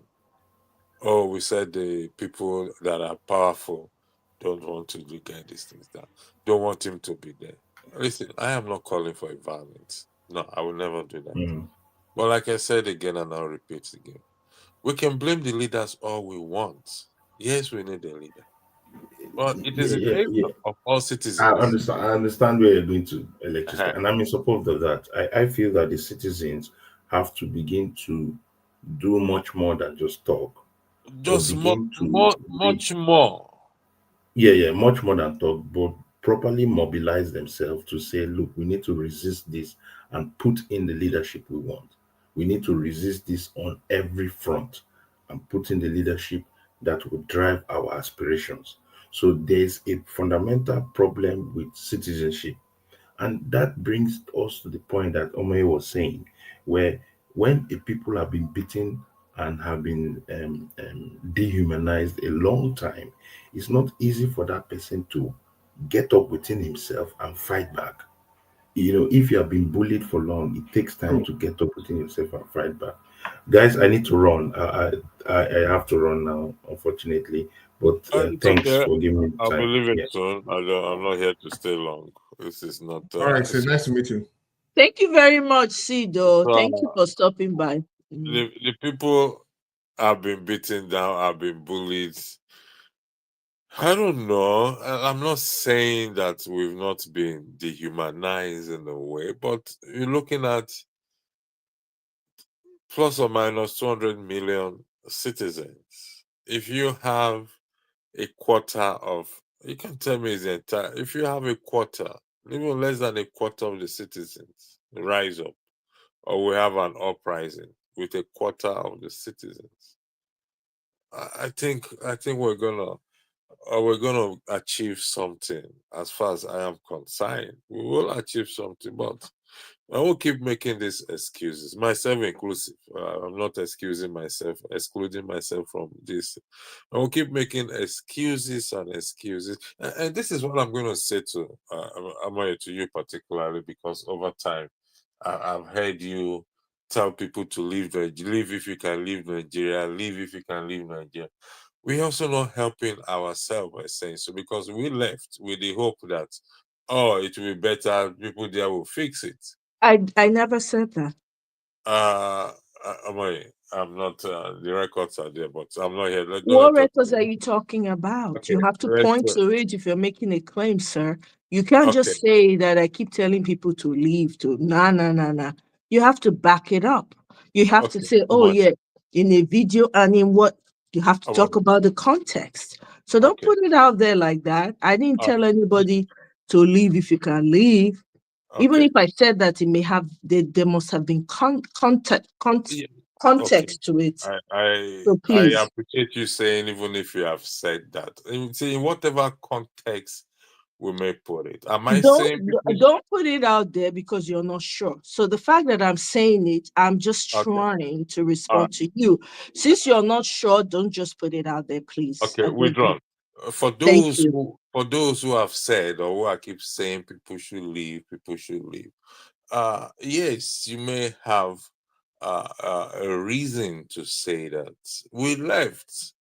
Oh, we said the people that are powerful don't want to get these things done, don't want him to be there. Listen, I am not calling for violence. No, I will never do that. Mm. But like I said again, and I'll repeat again, we can blame the leaders all we want. Yes, we need a leader. But it is Yeah, a yeah, favor yeah. of all citizens. I understand where you're going to electricity, Uh-huh. and I'm in support of that. I feel that the citizens have to begin to do much more than just talk, or Just begin to much more. yeah, much more than talk, but properly mobilize themselves to say, look, we need to resist this and put in the leadership we want. We need to resist this on every front and put in the leadership that will drive our aspirations. So there's a fundamental problem with citizenship. And that brings us to the point that Ome was saying, where when a people have been beaten and have been dehumanized a long time, it's not easy for that person to get up within himself and fight back. If you have been bullied for long, it takes time to get up within yourself and fight back. Guys, I need to run. I have to run now, unfortunately. But It's thanks okay. for giving me I'll be time. leaving Yeah. soon. I'm not here to stay long. This is not. All right, so nice to meet you. Thank you very much, Sido. Thank you So, for stopping by. Mhm. the people have been beaten down, have been bullied. I don't know. I'm not saying that we've not been dehumanized in a way, but you're looking at plus or minus 200 million citizens. If you have a quarter of, you can tell me it's the entire, if you have a quarter, even less than a quarter of the citizens rise up, or we have an uprising with a quarter of the citizens, I think we're gonna achieve something. As far as I am concerned, we will achieve something, but I won't keep making these excuses, myself inclusive. I'm not excusing myself, excluding myself from this. I will keep making excuses and excuses. And this is what I'm going to say to Amaya, to you particularly, because over time, I've heard you tell people to leave if you can leave Nigeria, leave if you can leave Nigeria. We're also not helping ourselves by saying so, because we left with the hope that, oh, it will be better, people there will fix it. I never said that. Uh, I'm not, the records are there, but I'm not here. Let's What talk records about are it. you talking about? Okay, You have to let's, point to it if you're making a claim, sir. You can't okay, just say that I keep telling people to leave. To nah, nah, nah, nah. You have to back it up. You have to okay, say, oh yeah, in a video and in what you have to talk Omar, about the context. So don't okay, put it out there like that. I didn't okay, tell anybody to leave if you can leave. Even okay. if I said that, it may have there must have been Yeah, okay. context to it. So I please. appreciate you saying, even if you have said that. See, in whatever context we may put it. Am I Don't saying people don't put it out there because you're not sure. So the fact that I'm saying it, I'm just okay. trying to All right. respond to you. Since you're not sure, don't just put it out there, please. Okay, I beg you. withdrawn. Thank you. For those who have said, or who I keep saying people should leave, people should leave. Yes, you may have a reason to say that we left,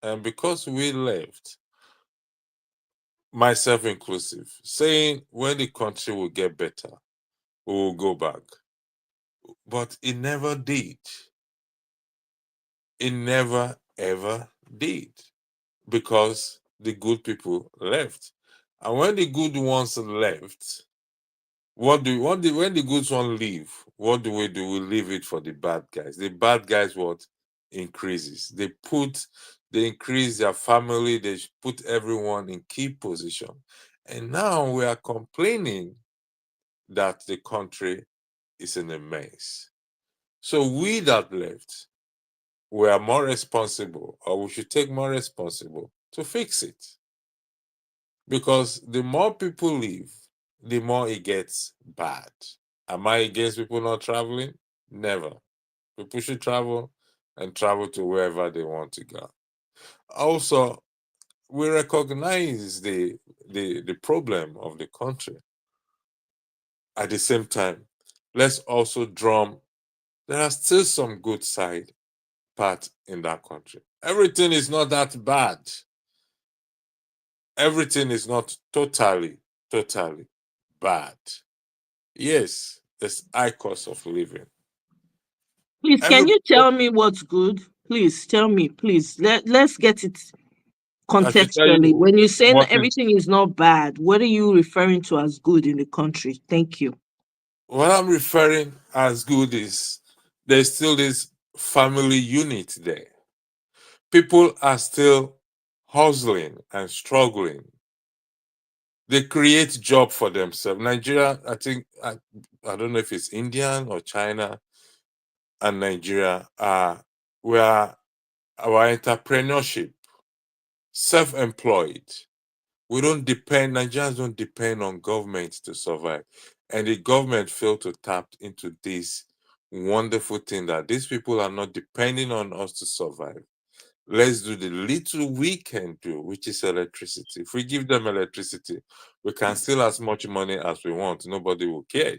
and because we left, myself inclusive, saying when the country will get better, we will go back. But it never did. It never ever did, because the good people left. And when the good ones left, when the good ones leave, what do? We leave it for the bad guys. The bad guys what increases. They increase their family, they put everyone in key position. And now we are complaining that the country is in a mess. So we that left, we are more responsible, or we should take more responsible to fix it. Because the more people leave, the more it gets bad. Am I against people not traveling? Never. People should travel and travel to wherever they want to go. Also, we recognize the problem of the country. At the same time, let's also drum. There are still some good side part in that country. Everything is not that bad. Everything is not totally bad. Yes, there's high cost of living. Please, can Every you tell me what's good? Please tell me, please. Let's get it I should tell contextually. you When you're saying what that is everything is not bad, what are you referring to as good in the country? Thank you. what I'm referring as good is there's still this family unit there. People are still hustling and struggling. They create job for themselves. Nigeria, I think, I don't know if it's Indian or China and Nigeria, where our entrepreneurship, self-employed. We don't depend, Nigerians don't depend on government to survive. And the government failed to tap into this wonderful thing that these people are not depending on us to survive. Let's do the little we can do, which is electricity. If we give them electricity, we can steal as much money as we want. Nobody will care.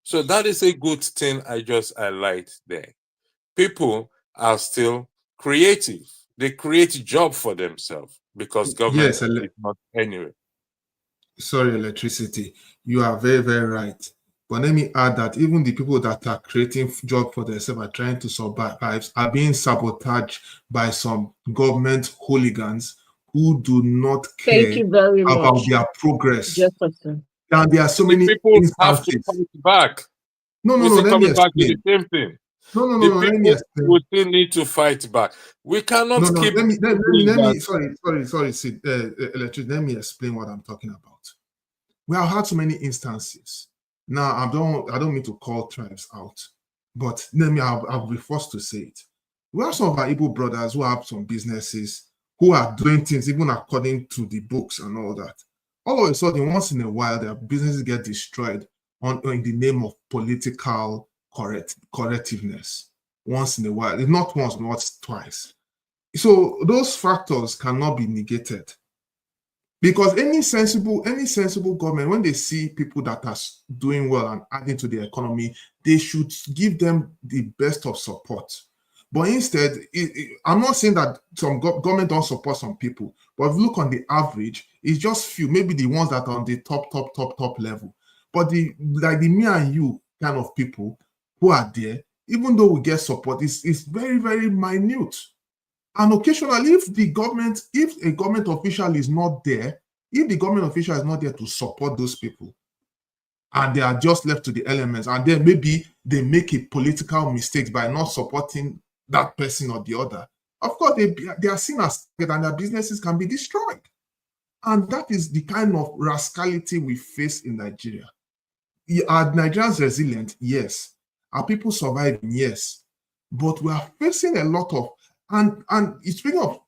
So that is a good thing I just highlight there. People are still creative. They create job for themselves because government Yes, is not anywhere. sorry, electricity. You are very, very right. But let me add that even the people that are creating job for themselves are trying to survive are being sabotaged by some government hooligans who do not Thank care you very about much, their progress. Jefferson. And there are so The many people have to instances. fight back. No, no, We're no, still let me coming back to the explain. same thing. No, no, no, The no, let me people explain. will still need to fight back. We No, cannot no, keep let that. me, sorry, Sid, electricity, let me explain what I'm talking about. We have had so many instances. Now, I don't mean to call tribes out, but I'll be forced to say it. We have some of our Igbo brothers who have some businesses who are doing things even according to the books and all that. All of a sudden, once in a while, their businesses get destroyed in the name of political correctiveness. Once in a while, not once, not twice. So those factors cannot be negated. Because any sensible government, when they see people that are doing well and adding to the economy, they should give them the best of support. But instead, I'm not saying that some government don't support some people, but if you look on the average, it's just few, maybe the ones that are on the top level. But the me and you kind of people who are there, even though we get support, it's very, very minute. And occasionally, if a government official is not there, if the government official is not there to support those people, and they are just left to the elements, and then maybe they make a political mistake by not supporting that person or the other, of course, they are seen as target and their businesses can be destroyed. And that is the kind of rascality we face in Nigeria. Are Nigerians resilient? Yes. Are people surviving? Yes. But we are facing a lot of, and speaking of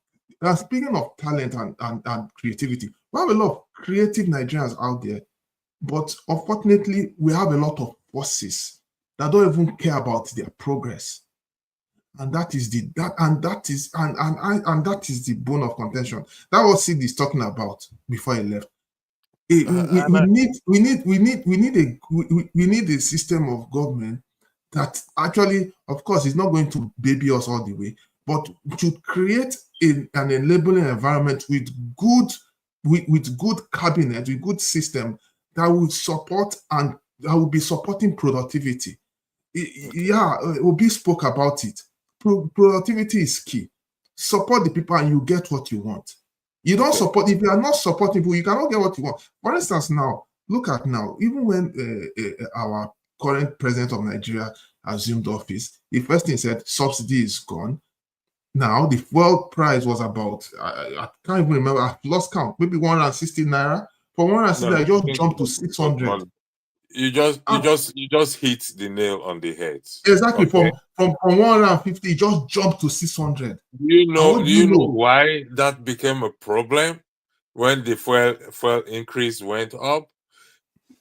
talent and creativity, we have a lot of creative Nigerians out there, but unfortunately, we have a lot of forces that don't even care about their progress. And that is the bone of contention. That was Sid is talking about before he left. We need a system of government that actually, of course, is not going to baby us all the way, but to create an enabling environment with good cabinet, with good system that will support and that will be supporting productivity. Obi spoke about it. Productivity is key. Support the people and you get what you want. You don't support, if you are not supporting people, you cannot get what you want. For instance, now, look at now, even when our current president of Nigeria assumed office, the first thing he said, subsidy is gone. Now, the fuel price was about, I can't even remember, I've lost count, maybe 160 naira. For 160 naira, just jumped to 600. You just hit the nail on the head. Exactly. Okay? From 150, it just jumped to 600. Do you know why that became a problem when the fuel increase went up?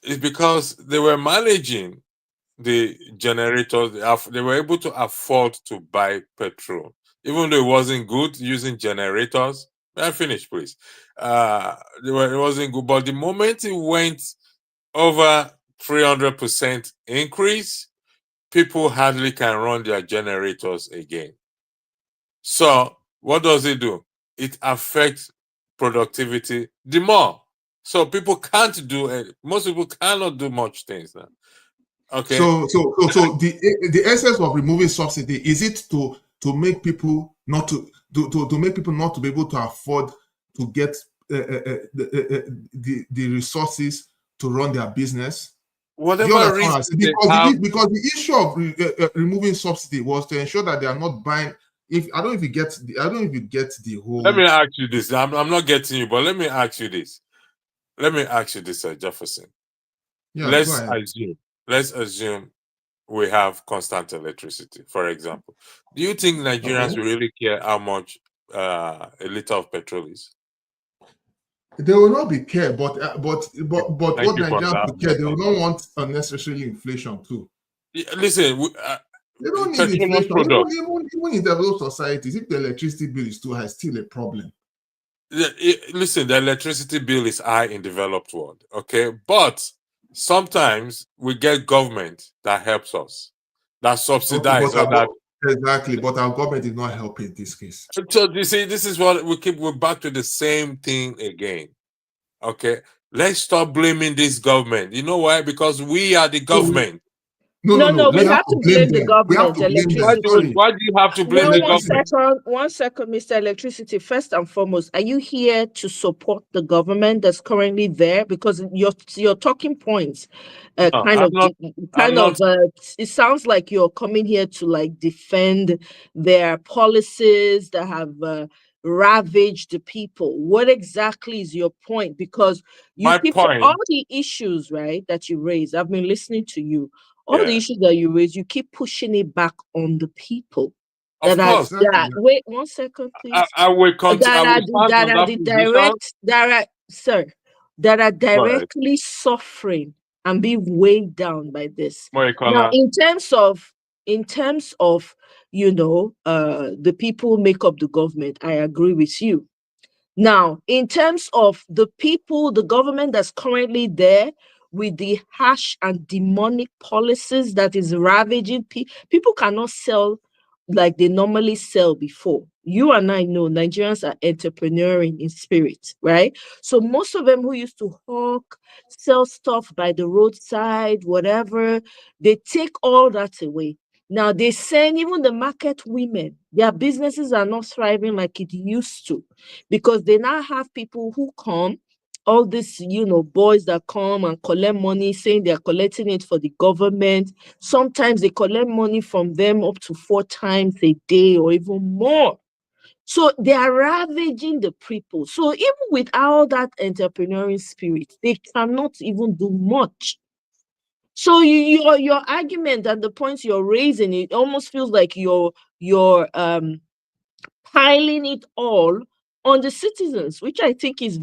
It's because they were managing the generators. They were able to afford to buy petrol, even though it wasn't good using generators. I finish, please. It wasn't good, but the moment it went over 300% increase, people hardly can run their generators again. So what does it do? It affects productivity the more. So people can't do it. Most people cannot do much things now. Okay. So the essence of removing subsidy, is it to make people not to make people not to be able to afford to get the resources to run their business? Whatever reason, because the issue of removing subsidy was to ensure that they are not buying. I don't know if you get the whole. Let me ask you this. I'm not getting you, but let me ask you this. Jefferson. Yeah, let's assume we have constant electricity, for example. Do you think Nigerians really care how much a liter of petrol is? They will not be care, but what Nigerians will care, they will not want unnecessarily inflation too. Listen, they don't need inflation. Even in developed societies, if the electricity bill is too high, still a problem. Listen, the electricity bill is high in developed world, okay? But sometimes we get government that helps us, that subsidize exactly, but our government is not helping in this case. So you see, this is what we're back to the same thing again. Okay, let's stop blaming this government. You know why? Because we are the government. No, we have to blame the government. Why do you have to blame the government? One second, Mr. Electricity. First and foremost, are you here to support the government that's currently there? Because your talking points, it sounds like you're coming here to like defend their policies that have ravaged the people. What exactly is your point? Because all the issues, right, that you raise, I've been listening to you. All the issues that you raise, you keep pushing it back on the people. Wait 1 second, please. That are directly suffering and being weighed down by this. Now, in terms of the people who make up the government, I agree with you. Now, in terms of the people, the government that's currently there with the harsh and demonic policies that is ravaging people cannot sell like they normally sell before. You and I know Nigerians are entrepreneuring in spirit, right? So most of them who used to hawk, sell stuff by the roadside, whatever, they take all that away. Now they send even the market women, their businesses are not thriving like it used to because they now have people who come, all these, boys that come and collect money saying they're collecting it for the government. Sometimes they collect money from them up to 4 times a day or even more. So they are ravaging the people. So even with all that entrepreneurial spirit, they cannot even do much. So your argument and the points you're raising, it almost feels like you're piling it all on the citizens, which I think is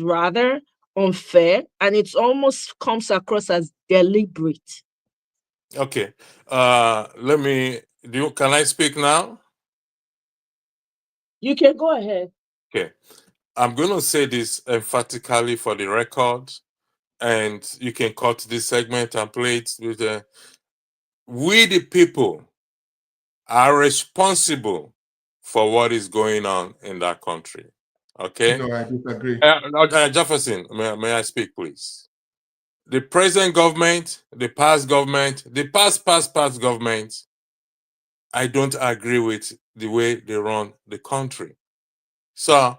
rather unfair, and it almost comes across as deliberate. Okay. Let me can I speak now? You can go ahead. Okay. I'm going to say this emphatically for the record, and you can cut this segment and play it with we the people are responsible for what is going on in that country. Okay? No, I disagree. Jefferson, may I speak, please? The present government, the past government, the past government, I don't agree with the way they run the country. So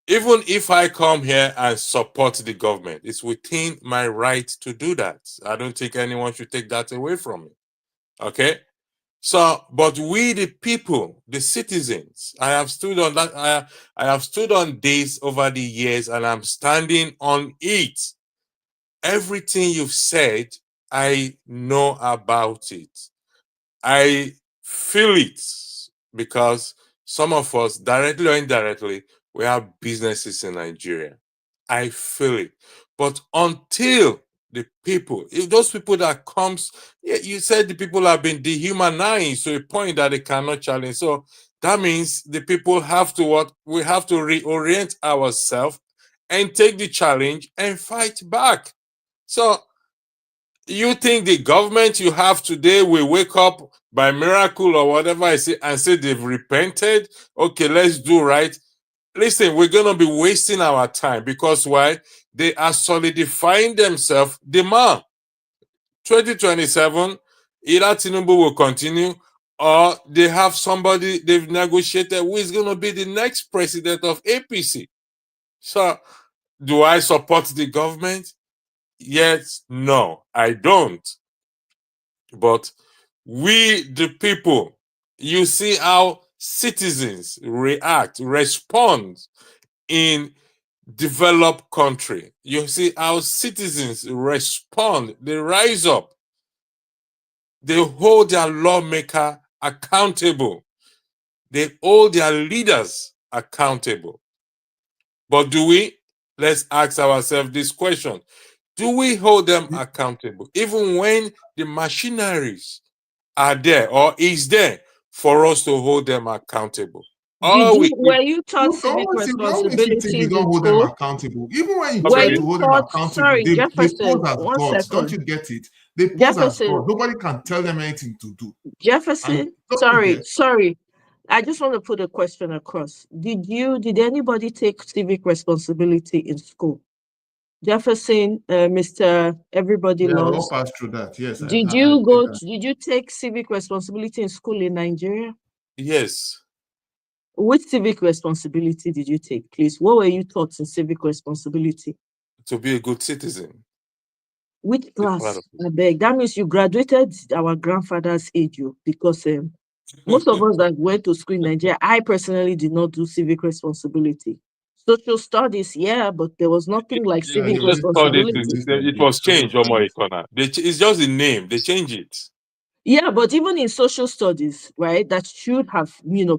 even if I come here and support the government, it's within my right to do that. I don't think anyone should take that away from me. Okay? So, but we the people, the citizens, I have stood on that, I have stood on this over the years and I'm standing on it. Everything you've said, I know about it. I feel it because some of us, directly or indirectly, we have businesses in Nigeria. I feel it. But until the people, if those people that comes, yeah, you said the people have been dehumanized to a point that they cannot challenge. So that means the people have to what? We have to reorient ourselves and take the challenge and fight back. So you think the government you have today will wake up by miracle or whatever I say and say they've repented? Okay, let's do right. Listen, we're going to be wasting our time because why? They are solidifying themselves. The man, 2027, either Tinubu will continue or they have somebody they've negotiated who is going to be the next president of APC. So, do I support the government? Yes, no, I don't. But we, the people, you see how citizens react, respond in developed country. You see how citizens respond, they rise up, they hold their lawmaker accountable, they hold their leaders accountable. But do we? Let's ask ourselves this question. Do we hold them accountable even when the machineries are there or is there for us to hold them accountable? Were you taught civic How makes you think you responsibilities don't in hold them school? accountable? Even when you Were try to you hold them taught, accountable, sorry, they Jefferson, pose as 1 gods. Don't second. you get it? They pose as Jefferson, gods. Nobody can tell them anything to do. Jefferson, Don't you get? sorry. I just want to put a question across. Did anybody take civic responsibility in school? Jefferson, Mr. Everybody Yeah, we all Loves. passed through that. Yes, I Did did that. did you take civic responsibility in school in Nigeria? Yes. Which civic responsibility did you take, please? What were you taught in civic responsibility? To be a good citizen. Which class? I beg. That means you graduated our grandfather's age, because most of us that went to school in Nigeria, I personally did not do civic responsibility. Social studies, yeah, but there was nothing like civic responsibility. It was changed, it's just the name, they change it. Yeah, but even in social studies, right, that should have,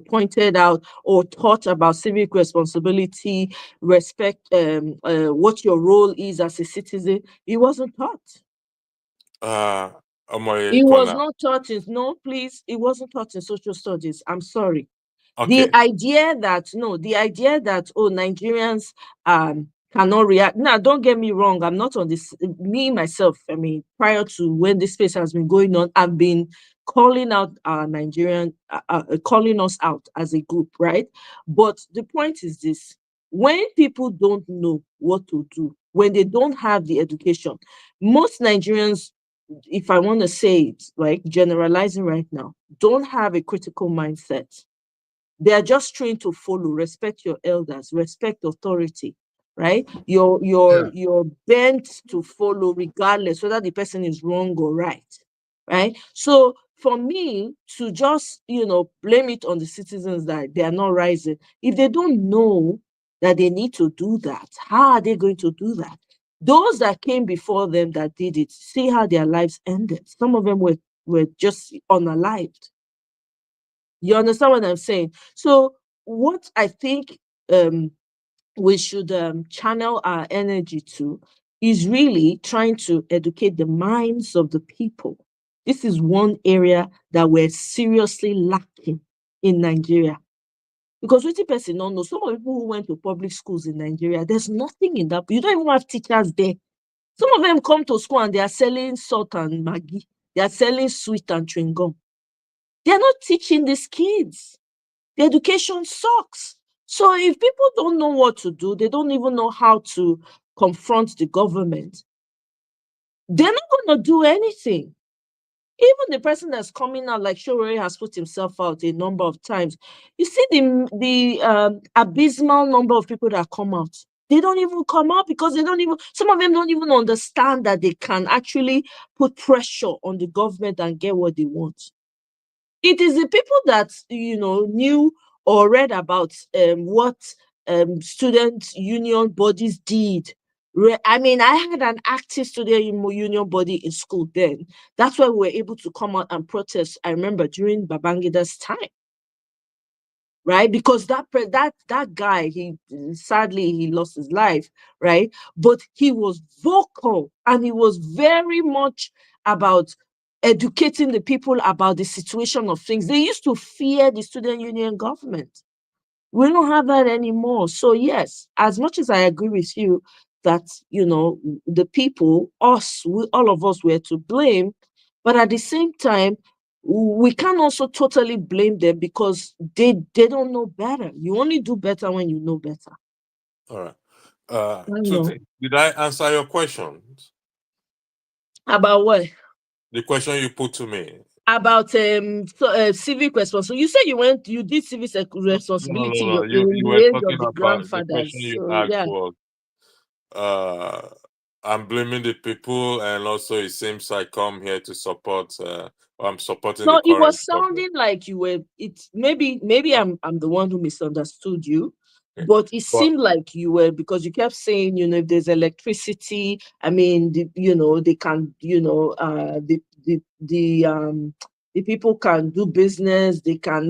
pointed out or taught about civic responsibility, respect, what your role is as a citizen, it wasn't taught. It was not taught in, no, please, it wasn't taught in social studies. I'm sorry. The Okay. idea that Nigerians cannot react. Now, don't get me wrong. I'm not on this. Me myself. I mean, prior to when this space has been going on, I've been calling out calling us out as a group, right? But the point is this: when people don't know what to do, when they don't have the education, most Nigerians, if I want to say it, like generalizing right now, don't have a critical mindset. They are just trained to follow, respect your elders, respect authority, right? You're bent to follow regardless whether the person is wrong or right, right? So for me to just blame it on the citizens that they are not rising, if they don't know that they need to do that, how are they going to do that? Those that came before them that did it, see how their lives ended. Some of them were just unalived. You understand what I'm saying? So what I think um, we should channel our energy to is really trying to educate the minds of the people. This is one area that we're seriously lacking in Nigeria. Because what person don't know, some of the people who went to public schools in Nigeria, there's nothing in that. You don't even have teachers there. Some of them come to school and they are selling salt and Maggi. They are selling sweet and chewing gum. They are not teaching these kids. The education sucks. So if people don't know what to do, they don't even know how to confront the government, they're not going to do anything. Even the person that's coming out, like Showore has put himself out a number of times. You see the abysmal number of people that come out. They don't even come out because some of them don't even understand that they can actually put pressure on the government and get what they want. It is the people that knew or read about what student union bodies did. I mean, I had an active student union body in school then. That's why we were able to come out and protest. I remember during Babangida's time, right? Because that guy, he sadly he lost his life, right? But he was vocal and he was very much about educating the people about the situation of things. They used to fear the student union government. We don't have that anymore. So yes, as much as I agree with you that the people, all of us were to blame, but at the same time, we can't also totally blame them because they don't know better. You only do better when you know better. All right. I Two know. things. Did I answer your questions? About what? The question you put to me. About civic responsibility. You said you did civic responsibility No. in You the were age talking of the about the question grandfathers. you So asked yeah. was I'm blaming the people, and also it seems I come here to support I'm supporting the No, it current was government. sounding like you were. It maybe I'm the one who misunderstood you, Okay. but it But seemed like you were because you kept saying, if there's electricity, I mean, they can, the people can do business. They can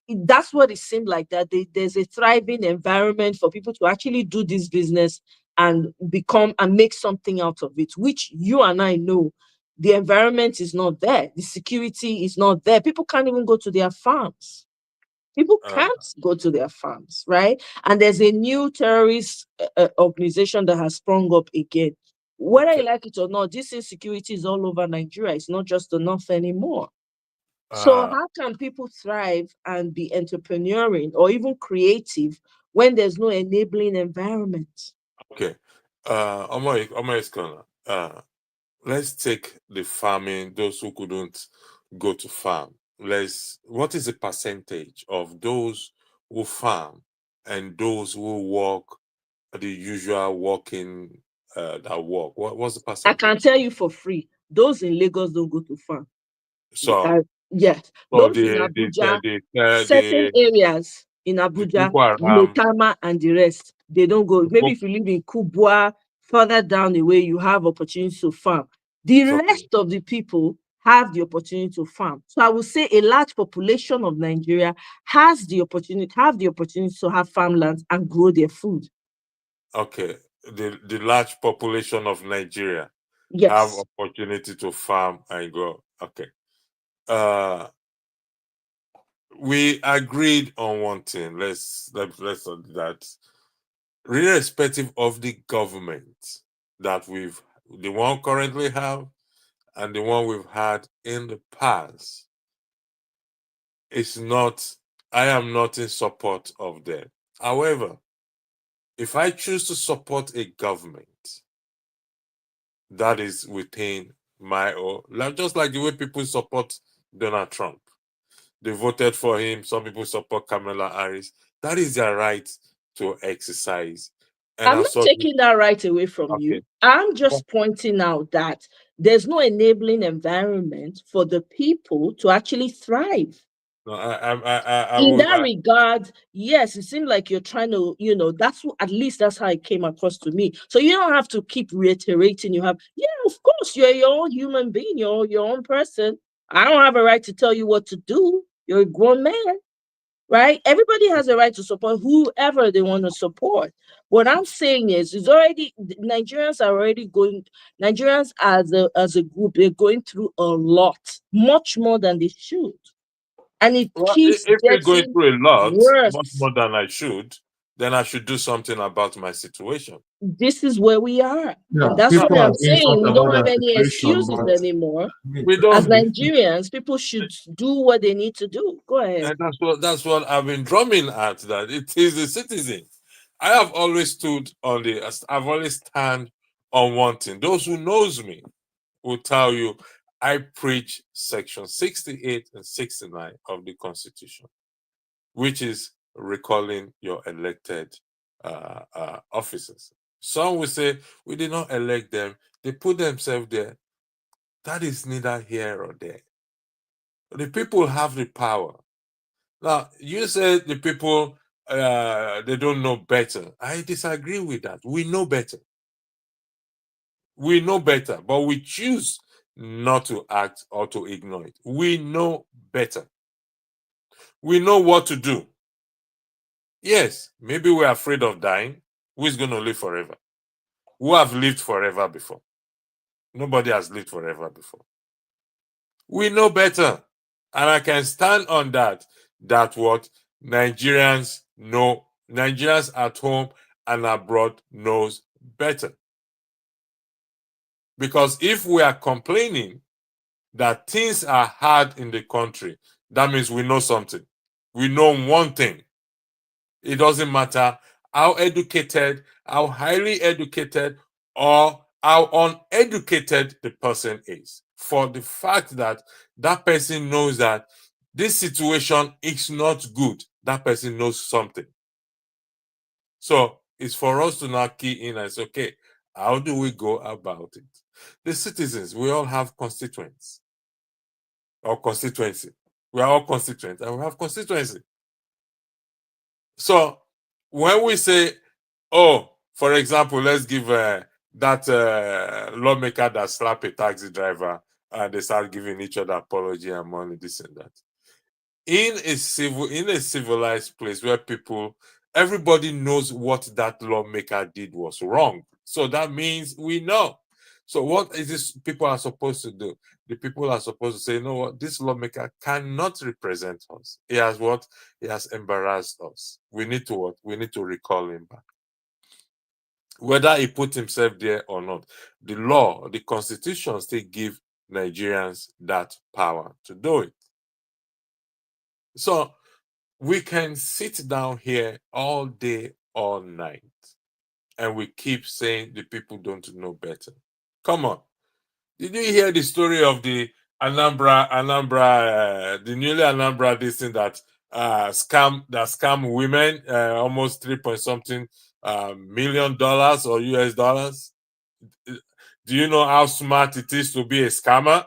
that's what it seemed like, that there's a thriving environment for people to actually do this business and become and make something out of it, which you and I know the environment is not there. The security is not there. People can't even go to their farms. People can't go to their farms, right? And there's a new terrorist organization that has sprung up again. Whether you like it or not, this insecurity is all over Nigeria. It's not just the north anymore. So how can people thrive and be entrepreneurial or even creative when there's no enabling environment? okay. Omo is gonna let's take the farming, those who couldn't go to farm. What is the percentage of those who farm and those who work the usual working that work? What's the I percentage? can tell you for free, those in Lagos don't go to farm. So Yes, so those in Abuja, the certain areas in Abuja, Boko Haram, Letama and the rest, they don't go. Maybe if you live in Kubwa, further down the way, you have opportunity to farm. The rest of the people have the opportunity to farm. So I would say a large population of Nigeria have the opportunity to have farmlands and grow their food. okay, the large population of Nigeria have Yes. opportunity to farm and grow. Okay. Uh we agreed on one thing. Let's do that. Irrespective of the government that the one currently have and the one we've had in the past, I am not in support of them. However, if I choose to support a government that is within my own, just like the way people support Donald Trump, they voted for him. Some people support Kamala Harris. That is their right to exercise. And I'm not taking that right away from you. I'm just pointing out that there's no enabling environment for the people to actually thrive. No, In that regard, yes, it seems like you're trying to, at least that's how it came across to me. So you don't have to keep reiterating. Yeah, of course, you're your own human being, you're your own person. I don't have a right to tell you what to do. You're a grown man, right? Everybody has a right to support whoever they want to support. What I'm saying is Nigerians are already Nigerians as a group, they're going through a lot, much more than they should. And it keeps if you're going getting through a lot, worse. much more than I should, then I should do something about my situation. This is where we are. Yeah, and that's why I'm saying we don't have any situation, excuses but anymore. We don't. As Nigerians, people should do what they need to do. Go ahead. And that's what I've been drumming at, that it is the citizen. I have always stood on I've always stand on one thing. Those who knows me will tell you I preach section 68 and 69 of the Constitution, which is recalling your elected officers. Some will say, we did not elect them. They put themselves there. That is neither here or there. The people have the power. Now, you said the people, they don't know better. I disagree with that. We know better. We know better, but we choose not to act or to ignore it. We know better. We know what to do. Yes, maybe we're afraid of dying. Who is going to live forever? Who have lived forever before? Nobody has lived forever before. We know better. And I can stand on that what Nigerians know, Nigerians at home and abroad knows better. Because if we are complaining that things are hard in the country, that means we know something. We know one thing. It doesn't matter how educated, how highly educated, or how uneducated the person is. For the fact that that person knows that this situation is not good, that person knows something. So it's for us to now key in and say, okay, how do we go about it? The citizens, we all have constituents or constituency. We are all constituents and we have constituency. So when we say, oh, for example, let's give that lawmaker that slap a taxi driver and they start giving each other apology and money, this and that. In a civilized place where everybody knows what that lawmaker did was wrong. So that means we know. So what is this people are supposed to do? The people are supposed to say, you know what, this lawmaker cannot represent us. He has embarrassed us. We need to recall him back. Whether he put himself there or not, the law, the constitution still give Nigerians that power to do it. So we can sit down here all day, all night, and we keep saying the people don't know better. Come on. Did you hear the story of the Anambra, the newly Anambra, this thing that scam women, almost 3 point something $million or US dollars? Do you know how smart it is to be a scammer?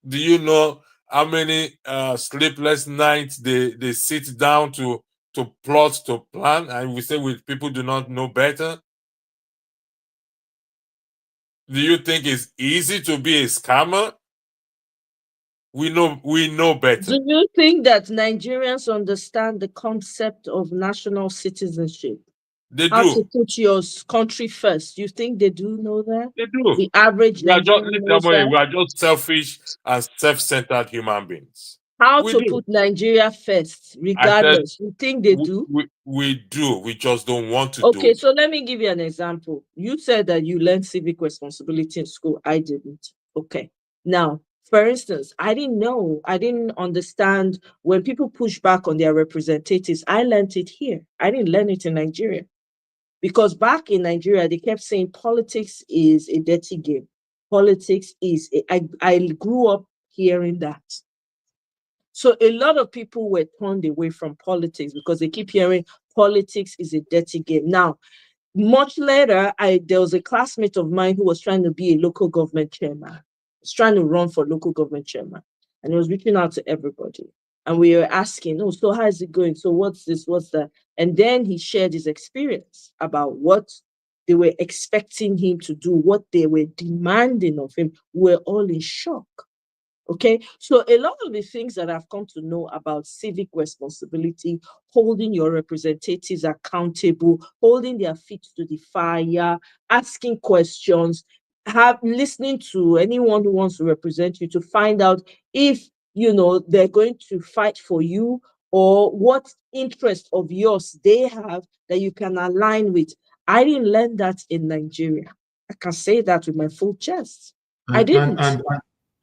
Do you know how many sleepless nights they sit down to plot, to plan, and we say people do not know better? Do you think it's easy to be a scammer? We know better. Do you think that Nigerians understand the concept of national citizenship? They How do. to put your country first? You think they do know that? They do. The average Nigerian knows that? We are just selfish and self-centered human beings. how We to do. put Nigeria first, I said regardless. You think they do? we do. We just don't want to do Okay, it. so let me give you an example. You said that you learned civic responsibility in school. I didn't. Okay. Now, for instance, I didn't understand when people push back on their representatives. I learned it here. I didn't learn it in Nigeria. Because back in Nigeria, they kept saying politics is a dirty game. Politics is, I grew up hearing that. So a lot of people were turned away from politics because they keep hearing politics is a dirty game. Now, much later, there was a classmate of mine who was trying to be a local government chairman. Was trying to run for local government chairman, and he was reaching out to everybody. And we were asking, "Oh, so how is it going? So what's this? What's that?" And then he shared his experience about what they were expecting him to do, what they were demanding of him. We're all in shock. Okay, so a lot of the things that I've come to know about civic responsibility, holding your representatives accountable, holding their feet to the fire, asking questions, listening to anyone who wants to represent you to find out if they're going to fight for you or what interest of yours they have that you can align with. I didn't learn that in Nigeria. I can say that with my full chest. I And didn't.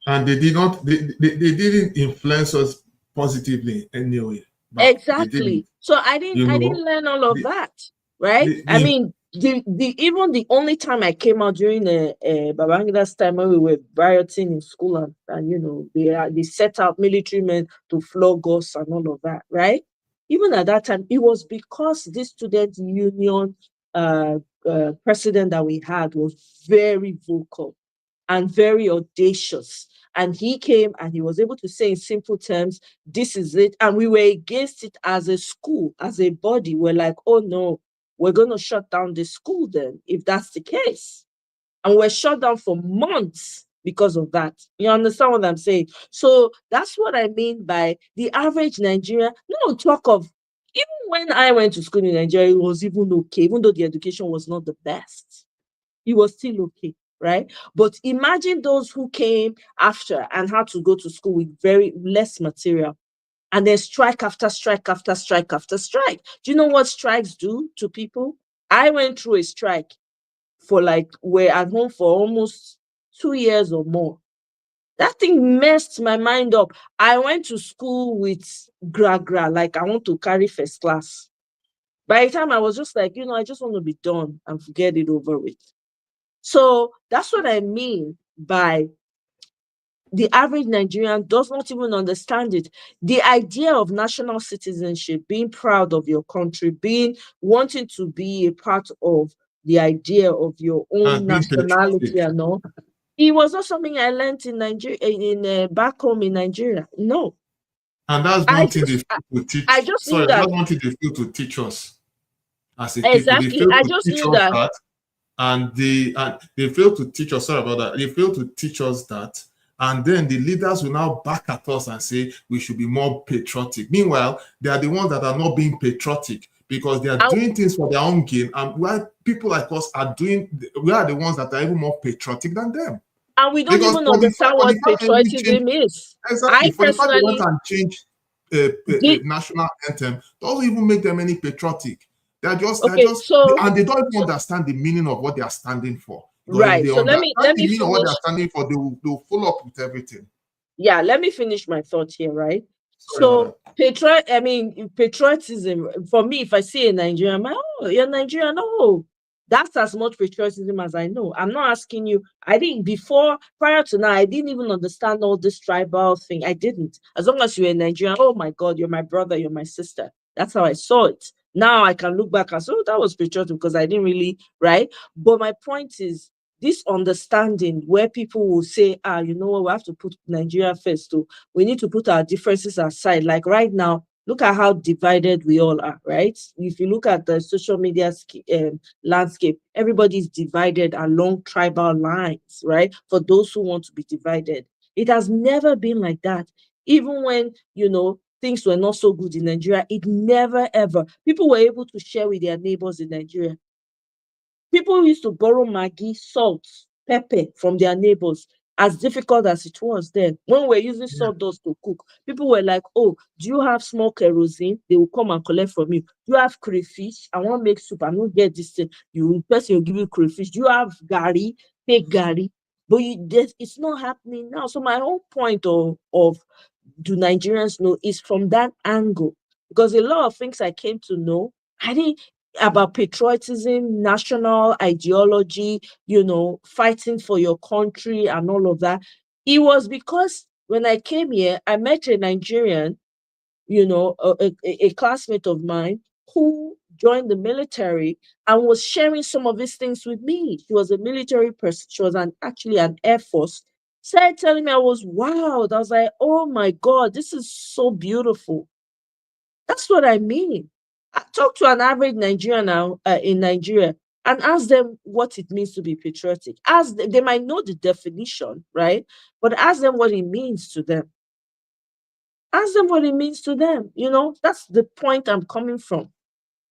and they did not they didn't influence us positively anyway. Exactly. So I didn't learn all of that, right? I mean, even the only time I came out during Babangida's time when we were rioting in school and they set out military men to flog us and all of that, right? Even at that time, it was because this student union president that we had was very vocal and very audacious. And he came and he was able to say in simple terms, this is it. And we were against it as a school, as a body. We're like, oh no, we're going to shut down the school then, if that's the case. And we're shut down for months because of that. You understand what I'm saying? So that's what I mean by the average Nigerian. No talk of, even when I went to school in Nigeria, it was even okay, even though the education was not the best. It was still okay, right? But imagine those who came after and had to go to school with very less material and then strike after strike after strike after strike. Do you know what strikes do to people? I went through a strike for we're at home for almost 2 years or more. That thing messed my mind up. I went to school with gra, like I want to carry first class. By the time I was just like, I just want to be done and forget it over with. So that's what I mean by the average Nigerian does not even understand it. The idea of national citizenship, being proud of your country, wanting to be a part of the idea of your own nationality and all, it was not something I learned in Nigeria, back home in Nigeria. No. And that's one thing they fail to teach. I just knew That's that. one thing they fail to teach us as a people. Exactly. They fail I to just teach knew us that. and they fail to teach us. Sorry about that. They fail to teach us that, and then the leaders will now back at us and say we should be more patriotic. Meanwhile, they are the ones that are not being patriotic because they are doing things for their own gain, and while people like us are doing, we are the ones that are even more patriotic than them. And we don't even understand what patriotism is. Exactly. For the fact they went and changed national anthem, doesn't even make them any patriotic. They're just, and they don't even understand the meaning of what they are standing for. Right. If they understand the meaning of what they are standing for, they'll follow up with everything. Yeah, let me finish my thought here, right? So patriotism, for me, if I see a Nigerian, you're Nigerian, no. That's as much patriotism as I know. I'm not asking you. Prior to now, I didn't even understand all this tribal thing. I didn't. As long as you're a Nigerian, oh my God, you're my brother, you're my sister. That's how I saw it. Now I can look back and say, oh, that was patriotic because I didn't really, right? But my point is, this understanding where people will say, you know what, we have to put Nigeria first. So we need to put our differences aside. Like right now, look at how divided we all are, right? If you look at the social media landscape, everybody's divided along tribal lines, right? For those who want to be divided. It has never been like that. Even when, things were not so good in Nigeria, it never ever. People were able to share with their neighbors in Nigeria. People used to borrow Maggi, salt, pepper from their neighbors. as difficult as it was then. When we're using sawdust to cook, people were like, oh, do you have small kerosene? They will come and collect from you. Do you have crayfish? I want to make soup. I don't get this thing. Person will give you crayfish. Do you have gari? Take gari. But it's not happening now. So my whole point of do Nigerians know is from that angle. Because a lot of things I came to know, I didn't about patriotism, national ideology, fighting for your country and all of that. It was because when I came here, I met a Nigerian, a classmate of mine who joined the military and was sharing some of these things with me. She was a military person. She was actually an Air Force. Started telling me, I was wowed. I was like, oh my God, this is so beautiful. That's what I mean. I talk to an average Nigerian now in Nigeria and ask them what it means to be patriotic. They might know the definition, right? But ask them what it means to them. Ask them what it means to them. That's the point I'm coming from.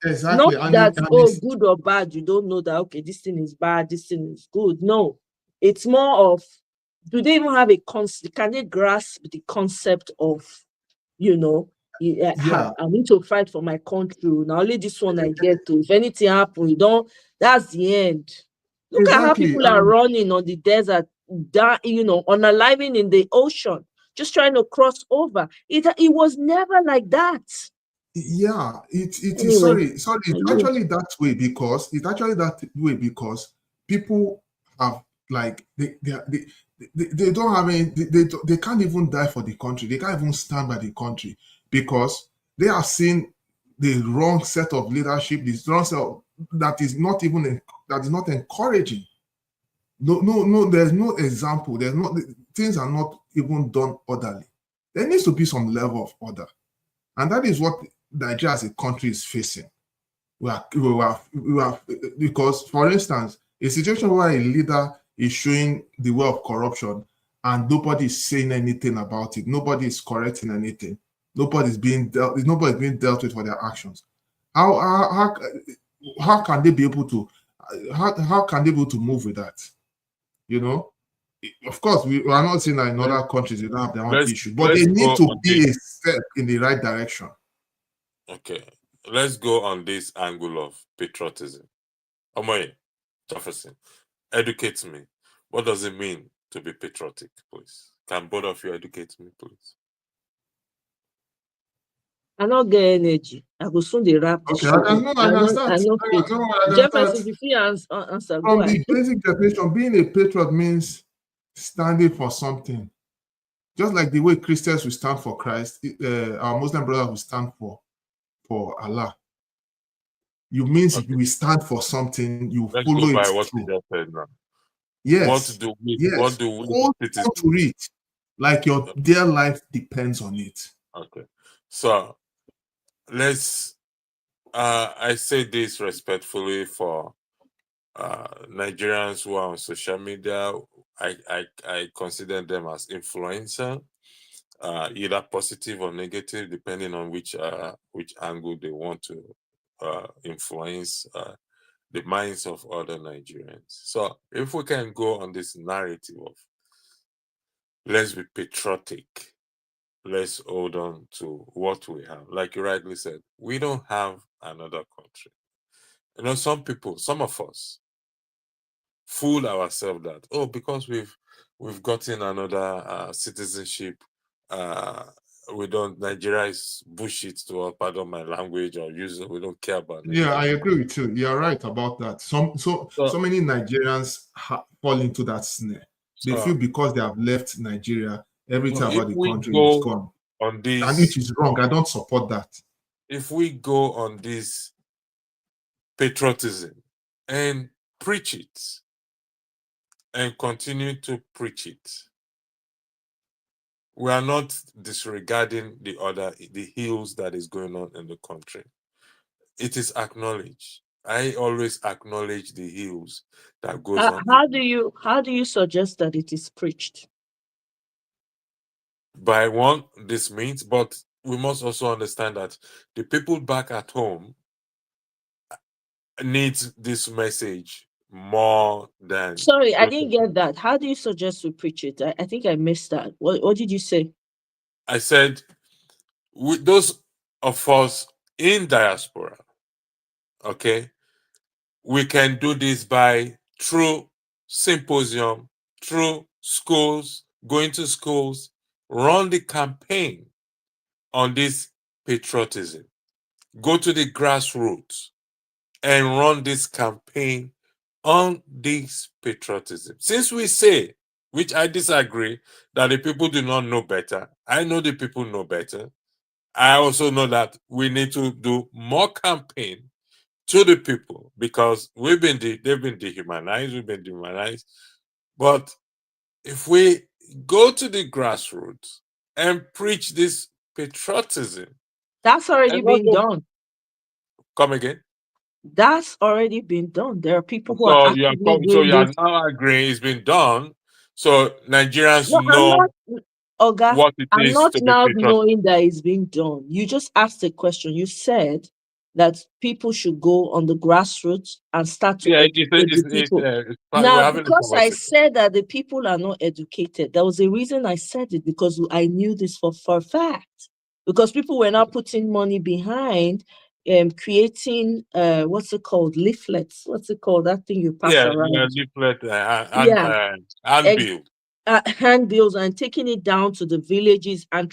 Not Exactly. that, good or bad, you don't know that, okay, this thing is bad, this thing is good. No. It's more of, do they even have can they grasp the concept of, I need to fight for my country. Now only this one I get to. If anything happens, that's the end. Look at how people are running on the desert, unaliving in the ocean, just trying to cross over. It was never like that. Yeah, it is Anyway, sorry. It's actually that way because people have like they don't have any they can't even die for the country. They can't even stand by the country because they have seen the wrong set of leadership, this wrong set that is not encouraging. No, there's no example. Things are not even done orderly. There needs to be some level of order. And that is what Nigeria as a country is facing. Because, for instance, a situation where a leader is showing the way of corruption and nobody is saying anything about it, nobody is correcting anything, nobody's being dealt with for their actions. How can they be able to move with that? Of course, we are not saying that in other countries they don't have their own issue, but they need to be a step in the right direction. Okay, let's go on this angle of patriotism. Omoye, Jefferson, educate me. What does it mean to be patriotic, please? Can both of you educate me, please? I don't get energy. I go soon the rap. Okay, I can Jefferson, if you answer, from the basic definition, being a patriot means standing for something. Just like the way Christians will stand for Christ, our Muslim brothers will stand for Allah. You means we stand for something, you Let's follow go by it what through. you just said now. Yes. What do we hold on to it, like your dear life depends on it. Okay. So let's I say this respectfully for Nigerians who are on social media. I consider them as influencer, either positive or negative, depending on which angle they want to influence the minds of other Nigerians. So if we can go on this narrative of let's be patriotic, let's hold on to what we have. Like you rightly said, we don't have another country. Some of us fool ourselves that, because we've gotten another citizenship, Nigeria is bullshit to us, pardon my language, or use it, we don't care about Nigeria. Yeah, I agree with you. You're right about that. So many Nigerians fall into that snare. They feel because they have left Nigeria, everything about the country is gone. On this, and which is wrong. I don't support that. If we go on this patriotism and preach it and continue to preach it, we are not disregarding the ills that is going on in the country. It is acknowledged. I always acknowledge the ills that goes on. How do you suggest that it is preached? By this means, but we must also understand that the people back at home need this message more than. Sorry, I those didn't of get us. that. How do you suggest we preach it? I think I missed that. What did you say? I said, with those of us in diaspora, okay, we can do this by through symposium, through schools, going to schools, run the campaign on this patriotism. Go to the grassroots and run this campaign on this patriotism. Since we say, which I disagree, that the people do not know better, I know the people know better. I also know that we need to do more campaign to the people because they've been dehumanized, we've been dehumanized. But if we go to the grassroots and preach this patriotism, That's already and been also done. come again. That's already been done. There are people who are So actively so doing you are this. now agreeing it's been done. So Nigerians No, I'm know not, Oga, what it I'm is not to be now patriotic. knowing that it's being done. You just asked a question. You said that people should go on the grassroots and start to Yeah, educate the people. we're Now, having a because I conversation. said that the people are not educated, there was a reason I said it because I knew this for a fact. Because people were not putting money behind creating what's it called? Leaflets. What's it called? That thing you pass Yeah, around. leaflet Yeah. and bill. Handbills and taking it down to the villages and